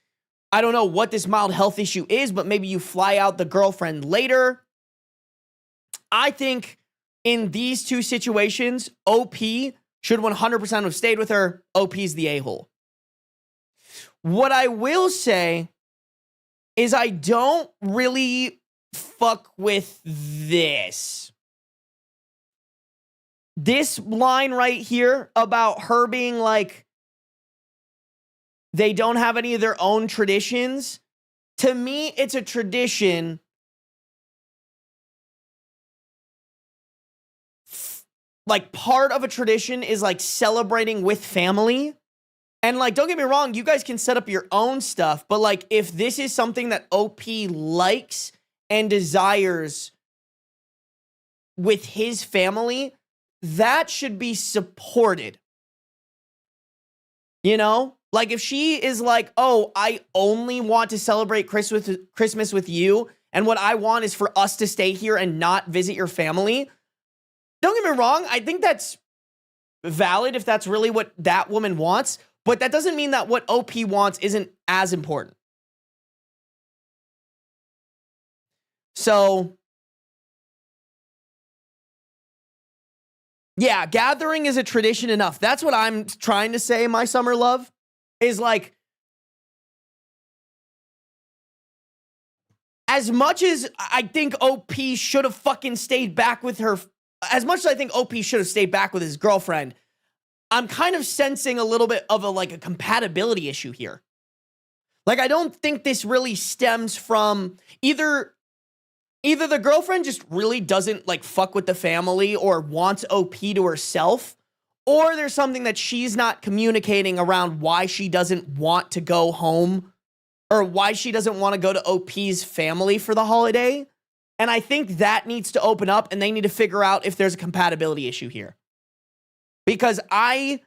I don't know what this mild health issue is, but maybe you fly out the girlfriend later. I think in these two situations, OP should 100% have stayed with her. OP's the a-hole. What I will say is I don't really fuck with this. This line right here about her being like, they don't have any of their own traditions. To me, it's a tradition like part of a tradition is like celebrating with family. And like, don't get me wrong, you guys can set up your own stuff, but like if this is something that OP likes and desires with his family, that should be supported. You know? Like if she is like, oh, I only want to celebrate Christmas with you, and what I want is for us to stay here and not visit your family. Don't get me wrong, I think that's valid if that's really what that woman wants, but that doesn't mean that what OP wants isn't as important. So, yeah, gathering is a tradition enough. That's what I'm trying to say, my summer love, is like, as much as I think OP should have fucking stayed back with her, as much as I think OP should have stayed back with his girlfriend, I'm kind of sensing a little bit of a compatibility issue here. Like, I don't think this really stems from either the girlfriend just really doesn't like fuck with the family or wants OP to herself, or there's something that she's not communicating around why she doesn't want to go home or why she doesn't want to go to OP's family for the holiday. And I think that needs to open up and they need to figure out if there's a compatibility issue here. Because I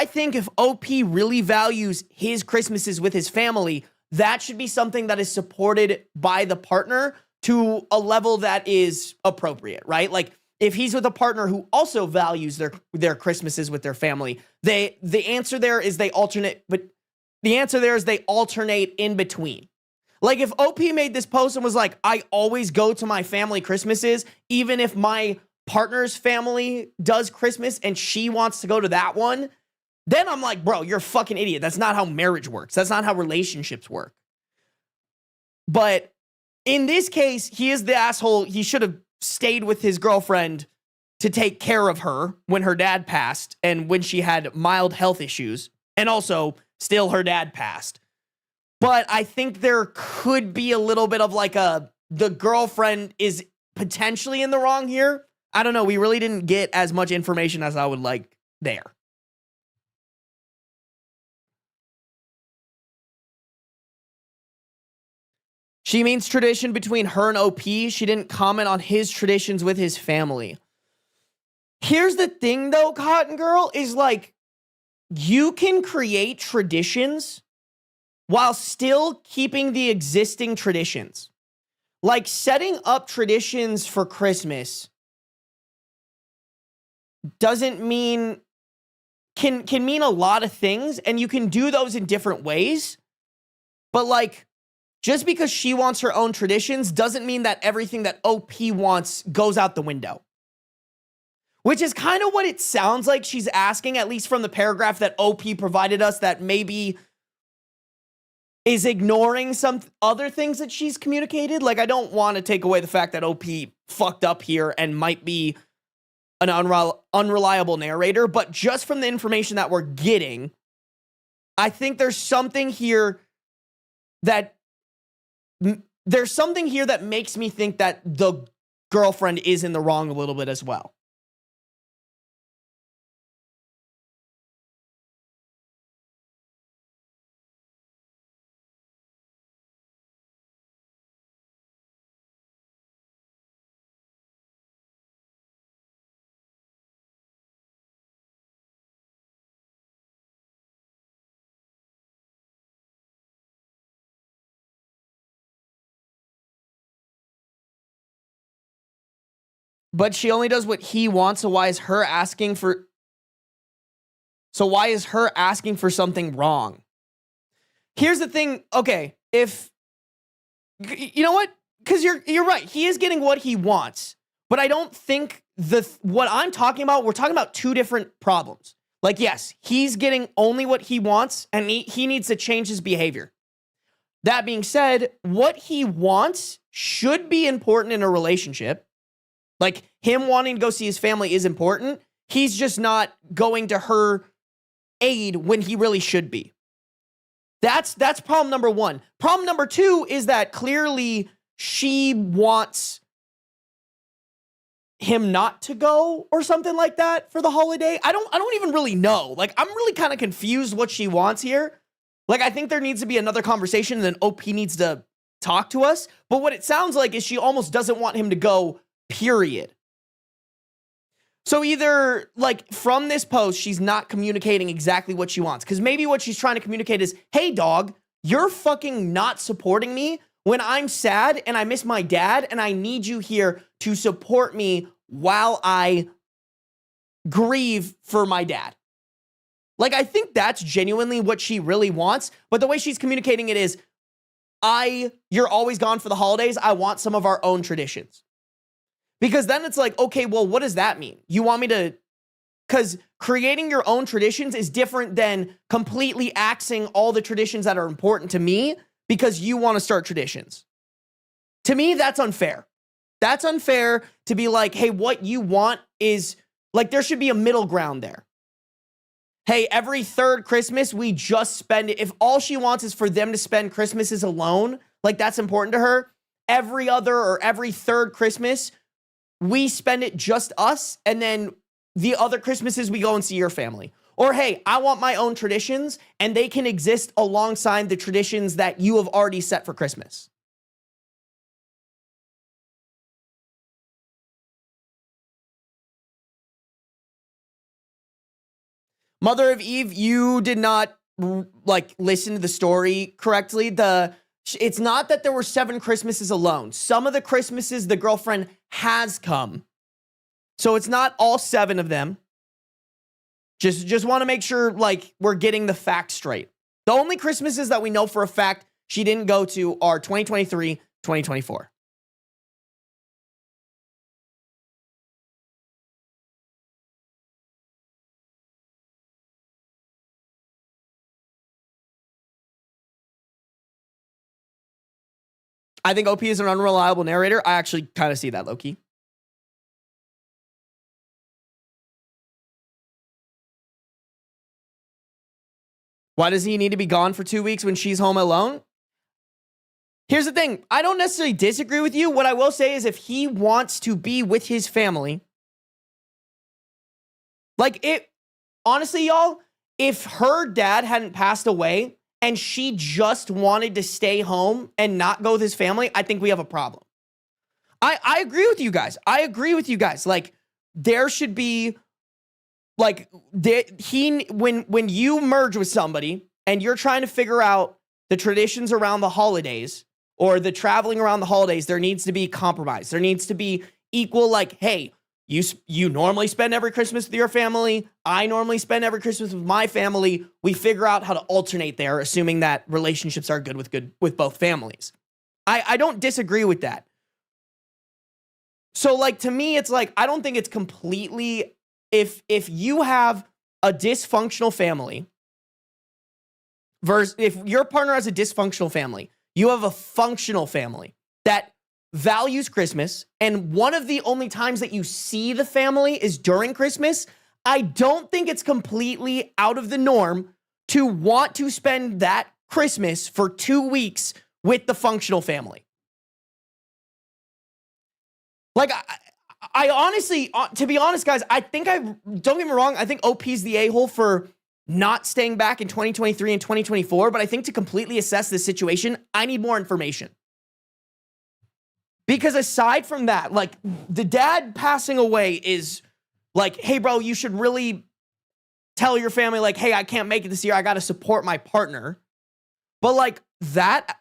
think if OP really values his Christmases with his family, that should be something that is supported by the partner to a level that is appropriate, right? Like if he's with a partner who also values their Christmases with their family, the answer there is they alternate, but the answer there is they alternate in between. Like if OP made this post and was like, I always go to my family Christmases, even if my partner's family does Christmas and she wants to go to that one, then I'm like, bro, you're a fucking idiot. That's not how marriage works. That's not how relationships work. But in this case, he is the asshole. He should have stayed with his girlfriend to take care of her when her dad passed and when she had mild health issues. And also, still her dad passed. But I think there could be a little bit of like the girlfriend is potentially in the wrong here. I don't know. We really didn't get as much information as I would like there. She means tradition between her and OP. She didn't comment on his traditions with his family. Here's the thing though, Cotton Girl, is like, you can create traditions while still keeping the existing traditions. Like setting up traditions for Christmas doesn't mean, can mean a lot of things, and you can do those in different ways. But like, just because she wants her own traditions doesn't mean that everything that OP wants goes out the window. Which is kind of what it sounds like she's asking, at least from the paragraph that OP provided us, that maybe is ignoring some other things that she's communicated. Like, I don't want to take away the fact that OP fucked up here and might be an unreliable narrator, but just from the information that we're getting, I think there's something here that makes me think that the girlfriend is in the wrong a little bit as well. But she only does what he wants, so why is her asking for something wrong? Here's the thing, okay, if you know what? Because you're right, he is getting what he wants. But I don't think what I'm talking about, we're talking about two different problems. Like, yes, he's getting only what he wants, and he needs to change his behavior. That being said, what he wants should be important in a relationship. Like, him wanting to go see his family is important. He's just not going to her aid when he really should be. That's problem number one. Problem number two is that clearly she wants him not to go or something like that for the holiday. I don't even really know. Like, I'm really kind of confused what she wants here. Like, I think there needs to be another conversation and then OP needs to talk to us. But what it sounds like is she almost doesn't want him to go, period. So either, like, from this post, she's not communicating exactly what she wants. Because maybe what she's trying to communicate is, hey, dog, you're fucking not supporting me when I'm sad and I miss my dad and I need you here to support me while I grieve for my dad. Like, I think that's genuinely what she really wants. But the way she's communicating it is, you're always gone for the holidays. I want some of our own traditions. Because then it's like, okay, well, what does that mean? You want me to, because creating your own traditions is different than completely axing all the traditions that are important to me because you want to start traditions. To me, that's unfair. That's unfair to be like, hey, what you want is, like, there should be a middle ground there. Hey, every third Christmas, we just spend it. If all she wants is for them to spend Christmases alone, like, that's important to her. Every other or every third Christmas, we spend it just us, and then the other Christmases we go and see your family. Or, hey, I want my own traditions, and they can exist alongside the traditions that you have already set for Christmas. Mother of Eve, you did not, like, listen to the story correctly. It's not that there were 7 Christmases alone. Some of the Christmases, the girlfriend has come. So it's not all 7 of them. Just want to make sure, like, we're getting the facts straight. The only Christmases that we know for a fact she didn't go to are 2023, 2024. I think OP is an unreliable narrator. I actually kind of see that, low-key. Why does he need to be gone for 2 weeks when she's home alone? Here's the thing. I don't necessarily disagree with you. What I will say is if he wants to be with his family, like, it, honestly, y'all, if her dad hadn't passed away and she just wanted to stay home and not go with his family, I think we have a problem. I agree with you guys. I agree with you guys. Like, there should be, like, when you merge with somebody and you're trying to figure out the traditions around the holidays or the traveling around the holidays, there needs to be compromise. There needs to be equal, like, hey, you normally spend every Christmas with your family. I normally spend every Christmas with my family. We figure out how to alternate there, assuming that relationships are good with both families. I don't disagree with that. So, like, to me, it's like, I don't think it's completely, if you have a dysfunctional family versus if your partner has a dysfunctional family, you have a functional family that values Christmas, and one of the only times that you see the family is during Christmas, I don't think it's completely out of the norm to want to spend that Christmas for 2 weeks with the functional family. Like, I honestly, to be honest, guys, don't get me wrong, I think OP's the a-hole for not staying back in 2023 and 2024, but I think to completely assess this situation, I need more information. Because aside from that, like, the dad passing away is like, hey, bro, you should really tell your family, like, hey, I can't make it this year. I got to support my partner. But, like, that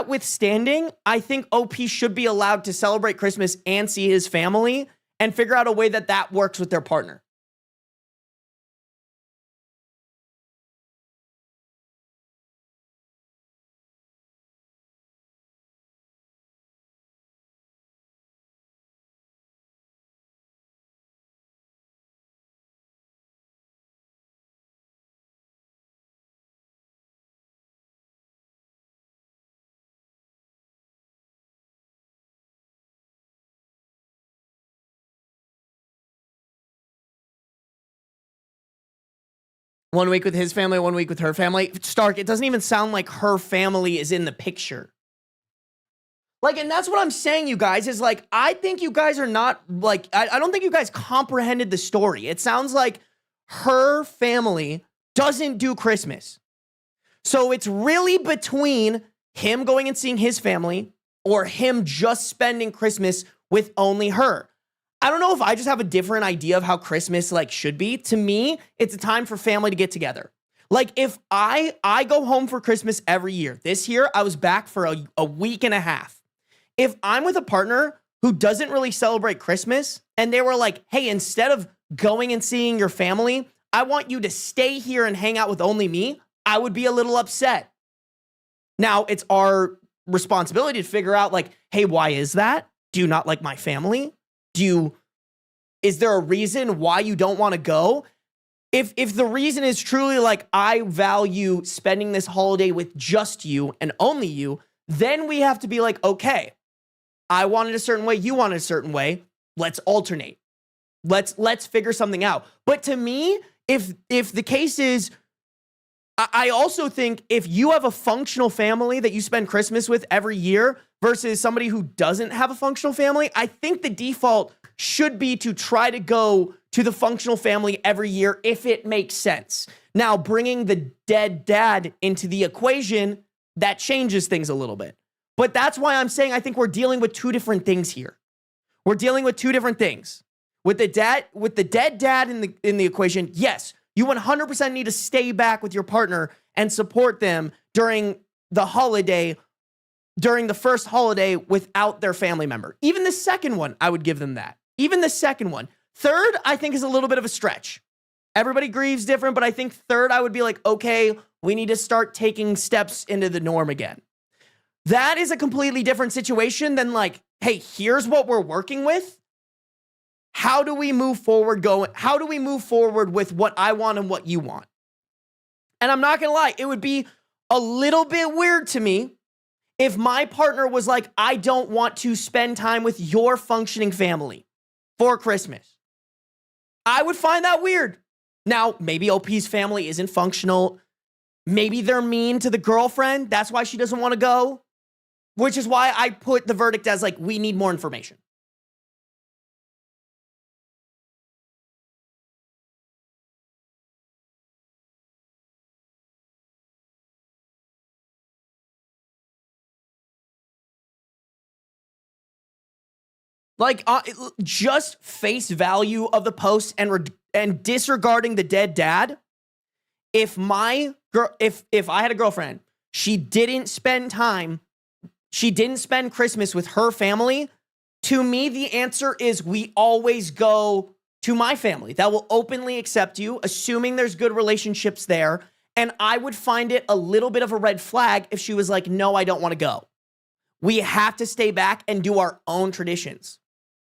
withstanding, I think OP should be allowed to celebrate Christmas and see his family and figure out a way that works with their partner. One week with his family, 1 week with her family. Stark, it doesn't even sound like her family is in the picture. Like, and that's what I'm saying, you guys, is like, I think you guys are not, like, I don't think you guys comprehended the story. It sounds like her family doesn't do Christmas. So it's really between him going and seeing his family or him just spending Christmas with only her. I don't know if I just have a different idea of how Christmas like should be. To me, it's a time for family to get together. Like if I go home for Christmas every year. This year, I was back for a week and a half. If I'm with a partner who doesn't really celebrate Christmas and they were like, hey, instead of going and seeing your family, I want you to stay here and hang out with only me, I would be a little upset. Now, it's our responsibility to figure out like, hey, why is that? Do you not like my family? Is there a reason why you don't want to go? If the reason is truly like, I value spending this holiday with just you and only you, then we have to be like, okay, I wanted a certain way, you wanted a certain way. Let's alternate. Let's figure something out. But to me, if the case is, I also think if you have a functional family that you spend Christmas with every year versus somebody who doesn't have a functional family, I think the default should be to try to go to the functional family every year if it makes sense. Now, bringing the dead dad into the equation, that changes things a little bit. But that's why I'm saying I think we're dealing with two different things here. We're dealing with two different things. With the dead dad in the equation, yes, you 100% need to stay back with your partner and support them during the holiday, during the first holiday without their family member. Even the second one, I would give them that. Even the second one. Third, I think is a little bit of a stretch. Everybody grieves different, but I think third, I would be like, okay, we need to start taking steps into the norm again. That is a completely different situation than like, hey, here's what we're working with. How do we move forward How do we move forward with what I want and what you want? And I'm not going to lie, it would be a little bit weird to me if my partner was like, I don't want to spend time with your functioning family for Christmas. I would find that weird. Now, maybe OP's family isn't functional. Maybe they're mean to the girlfriend. That's why she doesn't want to go. Which is why I put the verdict as like, we need more information. Like, just face value of the post and disregarding the dead dad. If I had a girlfriend, she didn't spend Christmas with her family. To me, the answer is we always go to my family that will openly accept you, assuming there's good relationships there. And I would find it a little bit of a red flag if she was like, no, I don't want to go. We have to stay back and do our own traditions.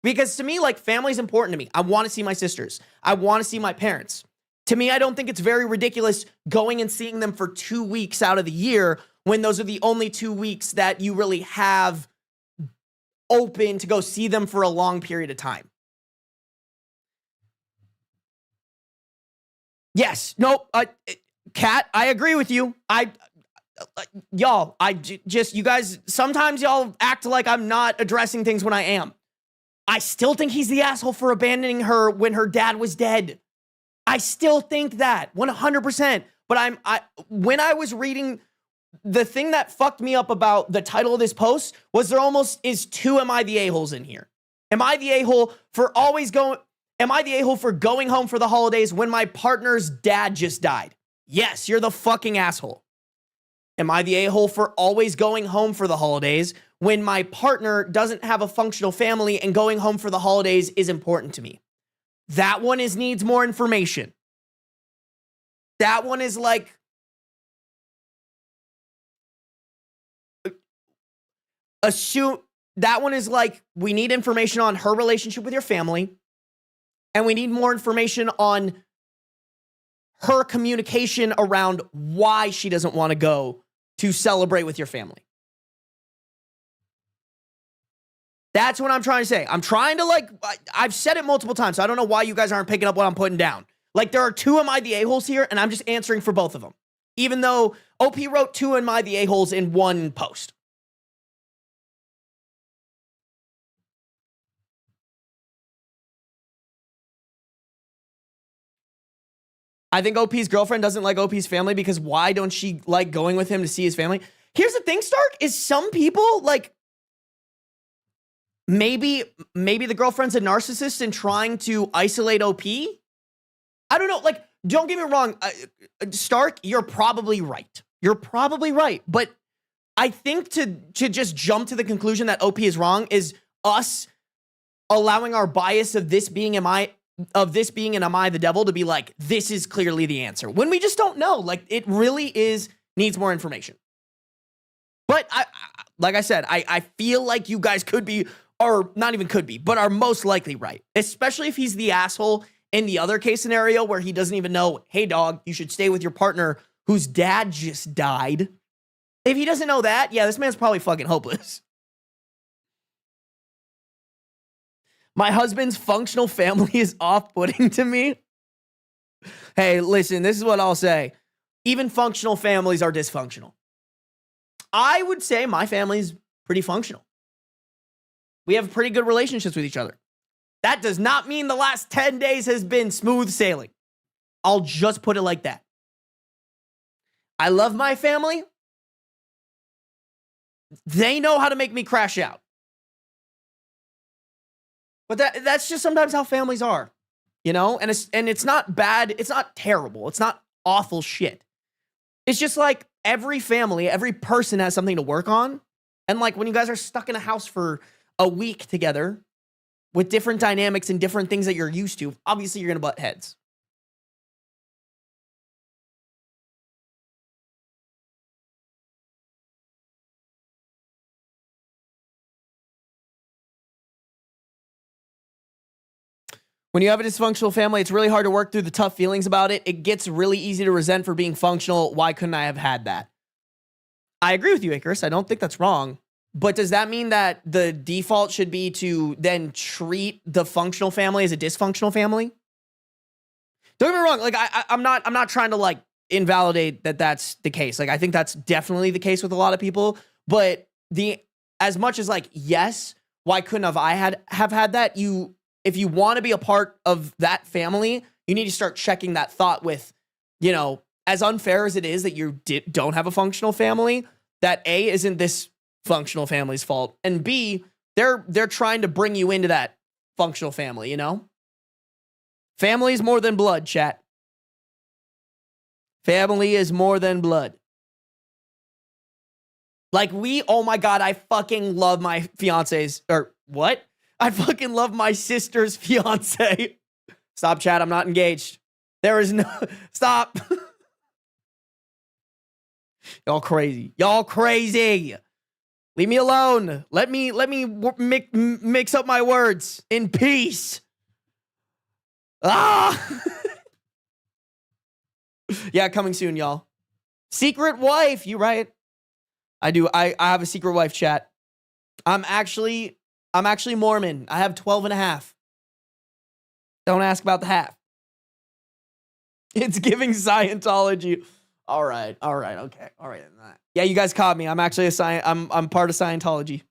Because to me, like, family is important to me. I want to see my sisters. I want to see my parents. To me, I don't think it's very ridiculous going and seeing them for 2 weeks out of the year when those are the only 2 weeks that you really have open to go see them for a long period of time. Yes. Nope. Kat, I agree with you. Y'all, you guys, sometimes y'all act like I'm not addressing things when I am. I still think he's the asshole for abandoning her when her dad was dead. I still think that 100%. But when I was reading, the thing that fucked me up about the title of this post was there almost is two Am I the A-holes in here. Am I the a-hole for going home for the holidays when my partner's dad just died? Yes, you're the fucking asshole. Am I the a-hole for always going home for the holidays when my partner doesn't have a functional family and going home for the holidays is important to me? That one needs more information. That one is like, we need information on her relationship with your family, and we need more information on her communication around why she doesn't want to go to celebrate with your family. That's what I'm trying to say. I'm trying to I've said it multiple times, so I don't know why you guys aren't picking up what I'm putting down. Like, there are two Am I the A-holes here, and I'm just answering for both of them. Even though OP wrote two Am I the A-holes in one post. I think OP's girlfriend doesn't like OP's family because why don't she like going with him to see his family? Here's the thing, Stark, is some people like maybe the girlfriend's a narcissist and trying to isolate OP. I don't know. Like, don't get me wrong, Stark, you're probably right. You're probably right. But I think to just jump to the conclusion that OP is wrong is us allowing our bias of this being an AmITheDevil to be like, this is clearly the answer. When we just don't know. Like, it really needs more information. But like I said, I feel like you guys could be, or not even could be, but are most likely right. Especially if he's the asshole in the other case scenario where he doesn't even know, hey, dog, you should stay with your partner whose dad just died. If he doesn't know that, yeah, this man's probably fucking hopeless. My husband's functional family is off-putting to me. Hey, listen, this is what I'll say. Even functional families are dysfunctional. I would say my family's pretty functional. We have pretty good relationships with each other. That does not mean the last 10 days has been smooth sailing. I'll just put it like that. I love my family. They know how to make me crash out. But that's just sometimes how families are, you know? And it's not bad. It's not terrible. It's not awful shit. It's just like every family, every person has something to work on. And like when you guys are stuck in a house for a week together with different dynamics and different things that you're used to, obviously you're going to butt heads. When you have a dysfunctional family, it's really hard to work through the tough feelings about it. It gets really easy to resent for being functional. Why couldn't I have had that? I agree with you, Icarus. I don't think that's wrong. But does that mean that the default should be to then treat the functional family as a dysfunctional family? Don't get me wrong. Like I'm not trying to like invalidate that that's the case. Like I think that's definitely the case with a lot of people. But as much as like yes, why couldn't have had that? If you want to be a part of that family, you need to start checking that thought with, you know, as unfair as it is that you don't have a functional family, that A, isn't this functional family's fault, and B, they're trying to bring you into that functional family, you know? Family is more than blood, chat. Family is more than blood. Like oh my God, I fucking love my fiance's, or what? I fucking love my sister's fiance. Stop, chat. I'm not engaged. There is no... Stop. Y'all crazy. Y'all crazy. Leave me alone. Let me mix up my words in peace. Ah! Yeah, coming soon, y'all. Secret wife. You right. I do. I have a secret wife, chat. I'm actually Mormon. I have 12 and a half. Don't ask about the half. It's giving Scientology. All right. Okay. All right. Yeah, you guys caught me. I'm actually I'm part of Scientology.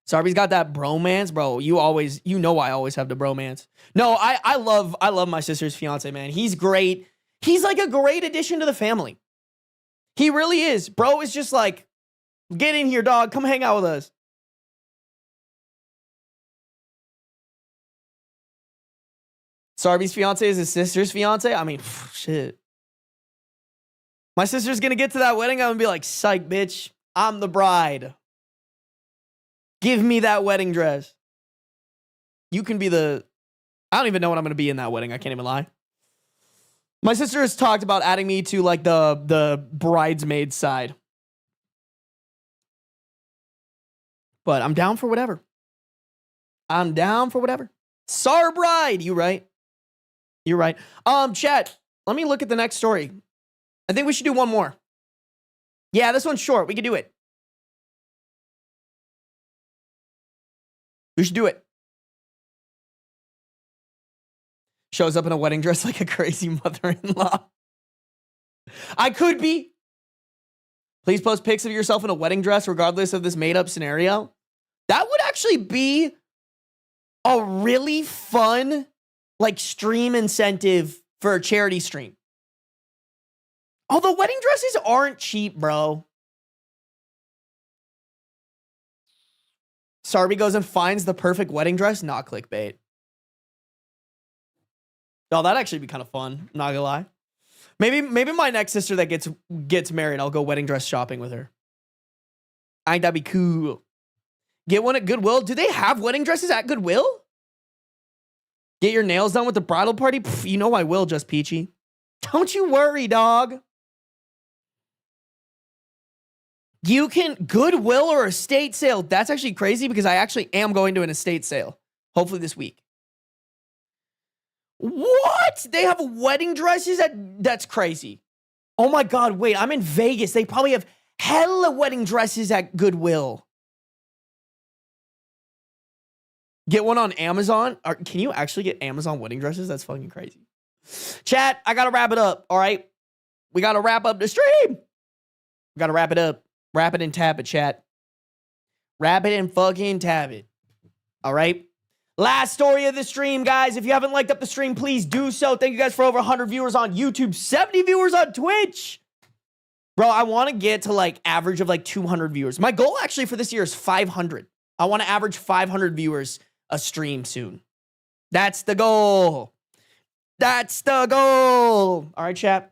Sarby's got that bromance, bro. You know I always have the bromance. No, I love my sister's fiance, man. He's great. He's like a great addition to the family. He really is. Bro is just like, get in here, dog. Come hang out with us. Sarby's fiance is his sister's fiance. I mean, shit. My sister's going to get to that wedding. I'm going to be like, psych, bitch. I'm the bride. Give me that wedding dress. You can be I don't even know what I'm going to be in that wedding. I can't even lie. My sister has talked about adding me to like the bridesmaid side. But I'm down for whatever. Sarbride, you right. You're right. Chat, let me look at the next story. I think we should do one more. Yeah, this one's short. We can do it. We should do it. Shows up in a wedding dress like a crazy mother-in-law. I could be. Please post pics of yourself in a wedding dress regardless of this made-up scenario. That would actually be a really fun like stream incentive for a charity stream. Although wedding dresses aren't cheap, bro. Sarby goes and finds the perfect wedding dress. Not clickbait. Oh, that'd actually be kind of fun. Not gonna lie. Maybe my next sister that gets married, I'll go wedding dress shopping with her. I think that'd be cool. Get one at Goodwill. Do they have wedding dresses at Goodwill? Get your nails done with the bridal party? Pff, you know I will, Just Peachy. Don't you worry, dog. You can Goodwill or estate sale. That's actually crazy because I actually am going to an estate sale. Hopefully this week. What? They have wedding dresses? That's crazy. Oh my God, wait, I'm in Vegas. They probably have hella wedding dresses at Goodwill. Get one on Amazon? Can you actually get Amazon wedding dresses? That's fucking crazy. Chat, I gotta wrap it up, all right? We gotta wrap up the stream. We gotta wrap it up. Wrap it and tap it, chat. Wrap it and fucking tap it. All right? Last story of the stream, guys. If you haven't liked up the stream, please do so. Thank you guys for over 100 viewers on YouTube, 70 viewers on Twitch. Bro, I want to get to like average of like 200 viewers. My goal actually for this year is 500. I want to average 500 viewers a stream soon. That's the goal. That's the goal. All right, chat.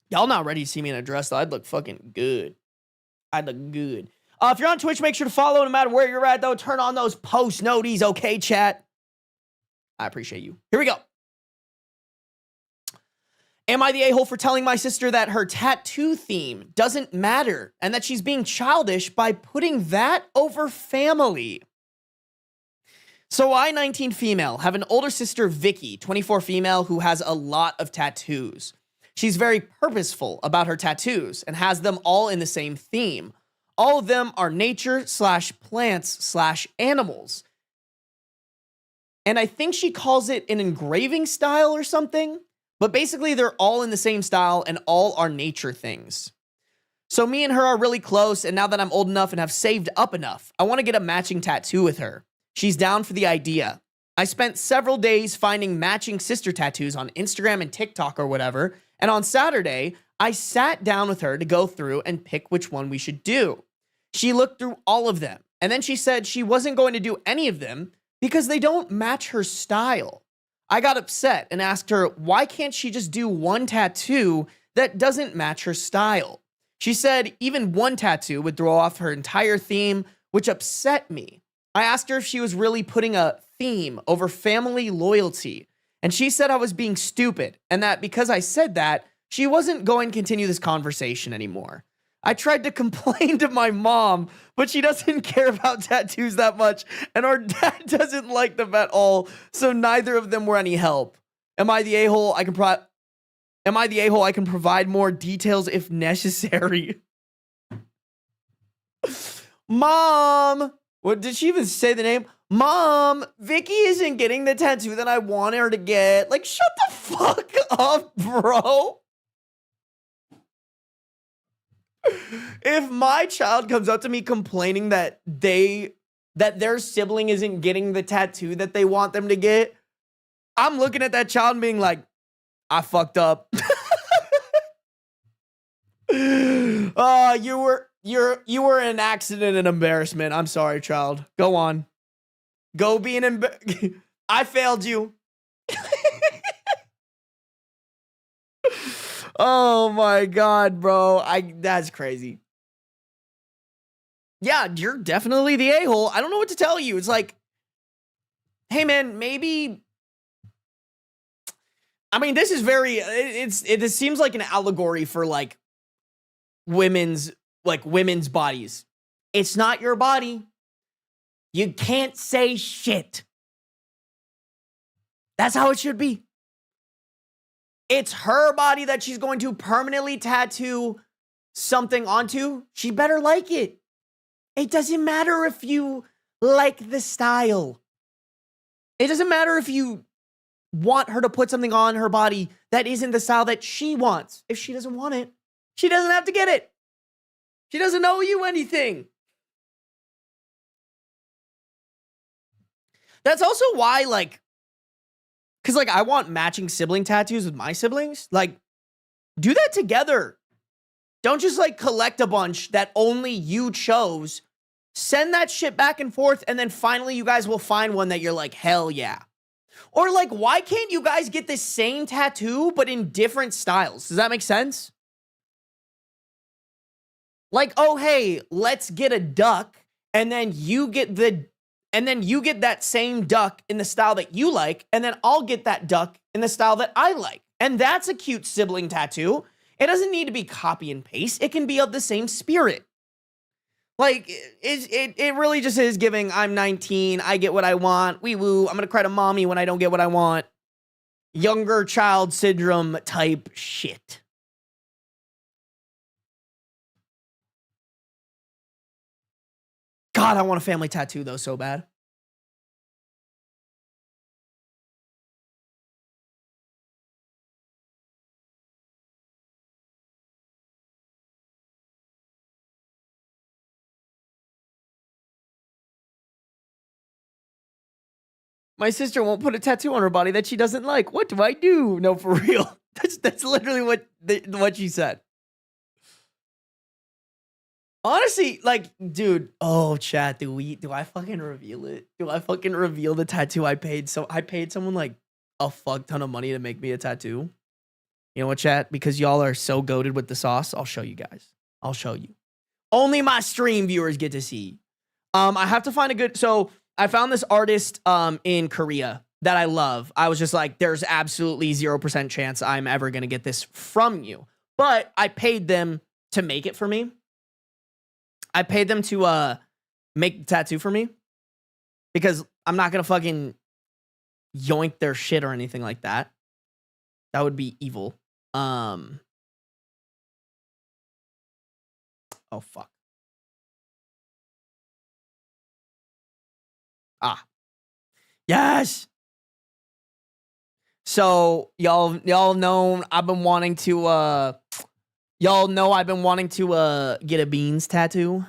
Y'all not ready to see me in a dress, though. I'd look fucking good. I'd look good. If you're on Twitch, make sure to follow no matter where you're at, though. Turn on those post noties, okay, chat? I appreciate you. Here we go. Am I the a-hole for telling my sister that her tattoo theme doesn't matter and that she's being childish by putting that over family? So I, 19 female, have an older sister, Vicky, 24 female, who has a lot of tattoos. She's very purposeful about her tattoos and has them all in the same theme. All of them are nature/plants/animals. And I think she calls it an engraving style or something. But basically, they're all in the same style and all are nature things. So me and her are really close, and now that I'm old enough and have saved up enough, I want to get a matching tattoo with her. She's down for the idea. I spent several days finding matching sister tattoos on Instagram and TikTok or whatever, and on Saturday, I sat down with her to go through and pick which one we should do. She looked through all of them, and then she said she wasn't going to do any of them because they don't match her style. I got upset and asked her, why can't she just do one tattoo that doesn't match her style? She said even one tattoo would throw off her entire theme, which upset me. I asked her if she was really putting a theme over family loyalty, and she said I was being stupid and that because I said that, she wasn't going to continue this conversation anymore. I tried to complain to my mom, but she doesn't care about tattoos that much, and our dad doesn't like them at all, so neither of them were any help. Am I the a-hole I can provide more details if necessary? Mom! What did she even say the name? Mom, Vicky isn't getting the tattoo that I want her to get. Like, shut the fuck up, bro. If my child comes up to me complaining that their sibling isn't getting the tattoo that they want them to get, I'm looking at that child and being like, I fucked up. You were an accident and embarrassment. I'm sorry, child. Go on. Go be an I failed you. Oh my God, bro. That's crazy. Yeah, you're definitely the a-hole. I don't know what to tell you. It's like, hey man, maybe. I mean, this is very, it seems like an allegory for like women's bodies. It's not your body. You can't say shit. That's how it should be. It's her body that she's going to permanently tattoo something onto. She better like it. It doesn't matter if you like the style. It doesn't matter if you want her to put something on her body that isn't the style that she wants. If she doesn't want it, she doesn't have to get it. She doesn't owe you anything. That's also why, like, Because, like, I want matching sibling tattoos with my siblings. Like, do that together. Don't just, like, collect a bunch that only you chose. Send that shit back and forth, and then finally you guys will find one that you're like, hell yeah. Or, like, why can't you guys get the same tattoo, but in different styles? Does that make sense? Like, oh, hey, let's get a duck, and then you get that same duck in the style that you like, and then I'll get that duck in the style that I like. And that's a cute sibling tattoo. It doesn't need to be copy and paste. It can be of the same spirit. Like, it really just is giving, I'm 19, I get what I want, wee woo, I'm gonna cry to mommy when I don't get what I want. Younger child syndrome type shit. God, I want a family tattoo though so bad. My sister won't put a tattoo on her body that she doesn't like. What do I do? No, for real. That's literally what she said. Honestly, like, dude, oh, chat, do I fucking reveal it? Do I fucking reveal the tattoo I paid? So I paid someone like a fuck ton of money to make me a tattoo. You know what, chat? Because y'all are so goated with the sauce, I'll show you guys. I'll show you. Only my stream viewers get to see. I have to find a good, so I found this artist in Korea that I love. I was just like, there's absolutely 0% chance I'm ever going to get this from you. But I paid them to make it for me. I paid them to make the tattoo for me. Because I'm not going to fucking yoink their shit or anything like that. That would be evil. Oh, fuck. Ah. Yes. So y'all know I've been wanting to get a beans tattoo.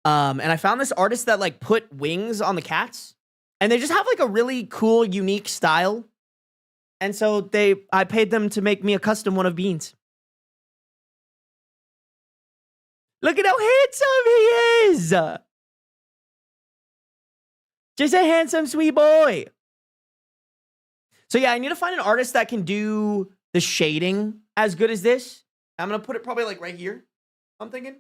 And I found this artist that like put wings on the cats, and they just have like a really cool, unique style. And so I paid them to make me a custom one of beans. Look at how handsome he is. Just a handsome, sweet boy. So yeah, I need to find an artist that can do the shading as good as this. I'm going to put it probably like right here, I'm thinking.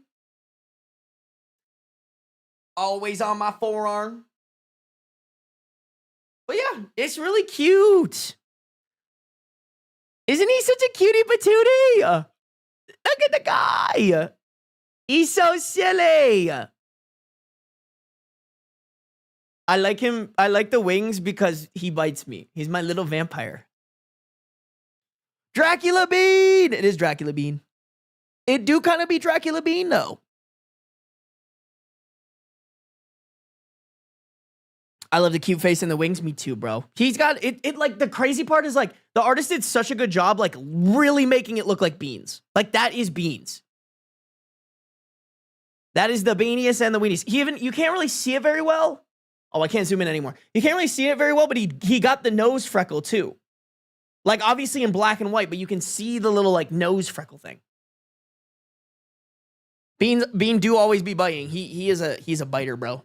Always on my forearm. But yeah, it's really cute. Isn't he such a cutie patootie? Look at the guy. He's so silly. I like him. I like the wings because he bites me. He's my little vampire. Dracula Bean. It is Dracula Bean. It do kind of be Dracula Bean though. I love the cute face and the wings. Me too, bro. He's got it like the crazy part is like the artist did such a good job like really making it look like beans. Like that is beans. That is the beaniest and the weeniest. You can't really see it very well. Oh, I can't zoom in anymore. You can't really see it very well, but he got the nose freckle too. Like obviously in black and white, but you can see the little like nose freckle thing. Bean do always be biting. He's a biter, bro.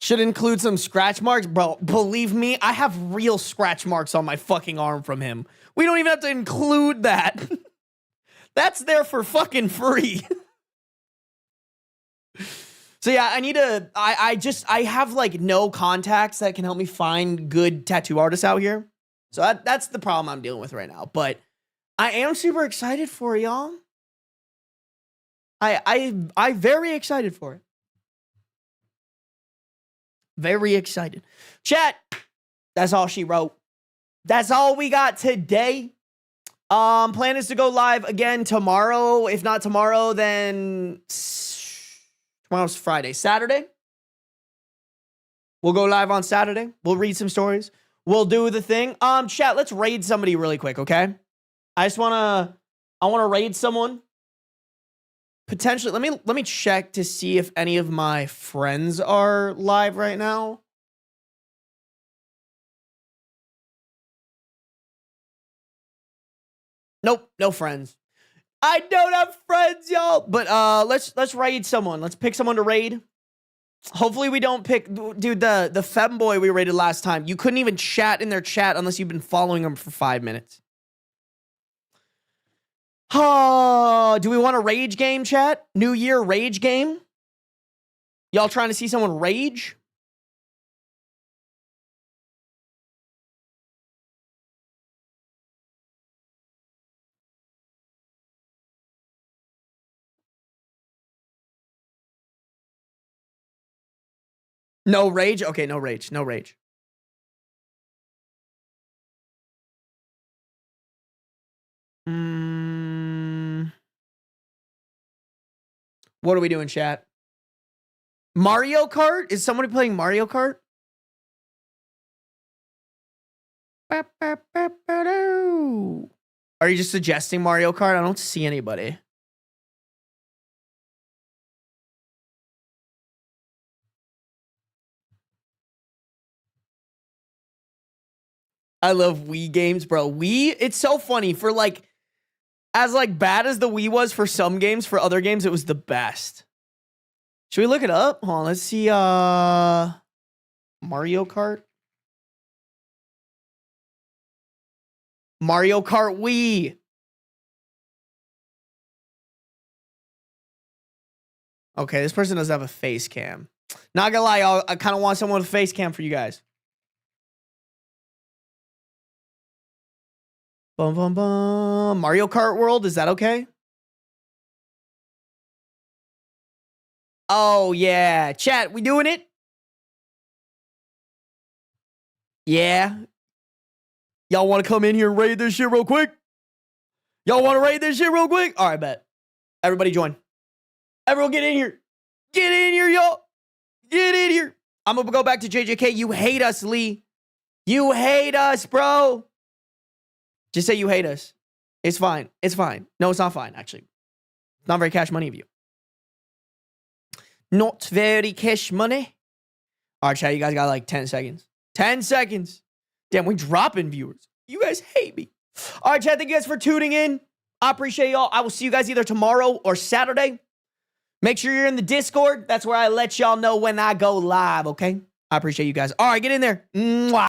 Should include some scratch marks, bro. Believe me, I have real scratch marks on my fucking arm from him. We don't even have to include that. That's there for fucking free. So yeah, I need to, I have like no contacts that can help me find good tattoo artists out here. So that's the problem I'm dealing with right now. But I am super excited for it, y'all. I very excited for it. Very excited. Chat, that's all she wrote. That's all we got today. Plan is to go live again tomorrow. If not tomorrow, then tomorrow's Friday. Saturday. We'll go live on Saturday. We'll read some stories. We'll do the thing. Chat, let's raid somebody really quick, okay? I wanna raid someone. Potentially, let me check to see if any of my friends are live right now. Nope, no friends. I don't have friends, y'all. But let's raid someone. Let's pick someone to raid. Hopefully we don't pick, dude, the femboy we raided last time. You couldn't even chat in their chat unless you've been following them for 5 minutes. Oh, do we want a rage game, chat? New Year rage game? Y'all trying to see someone rage? No rage? Okay, no rage. No rage. What are we doing, chat? Mario Kart? Is somebody playing Mario Kart? Are you just suggesting Mario Kart? I don't see anybody. I love Wii games, bro. Wii, it's so funny for like, as like bad as the Wii was for some games, for other games, it was the best. Should we look it up? Hold on, let's see, Mario Kart. Mario Kart Wii. Okay, this person doesn't have a face cam. Not gonna lie, y'all, I kind of want someone with a face cam for you guys. Bum, bum, bum. Mario Kart World, is that okay? Oh, yeah. Chat, we doing it? Yeah. Y'all want to come in here and raid this shit real quick? Y'all want to raid this shit real quick? All right, bet. Everybody join. Everyone get in here. Get in here, y'all. Get in here. I'm going to go back to JJK. You hate us, Lee. You hate us, bro. Just say you hate us. It's fine. It's fine. No, it's not fine, actually. It's not very cash money of you. Not very cash money. All right, chat, you guys got like 10 seconds. 10 seconds. Damn, we dropping viewers. You guys hate me. All right, chat, thank you guys for tuning in. I appreciate y'all. I will see you guys either tomorrow or Saturday. Make sure you're in the Discord. That's where I let y'all know when I go live, okay? I appreciate you guys. All right, get in there. Mwah.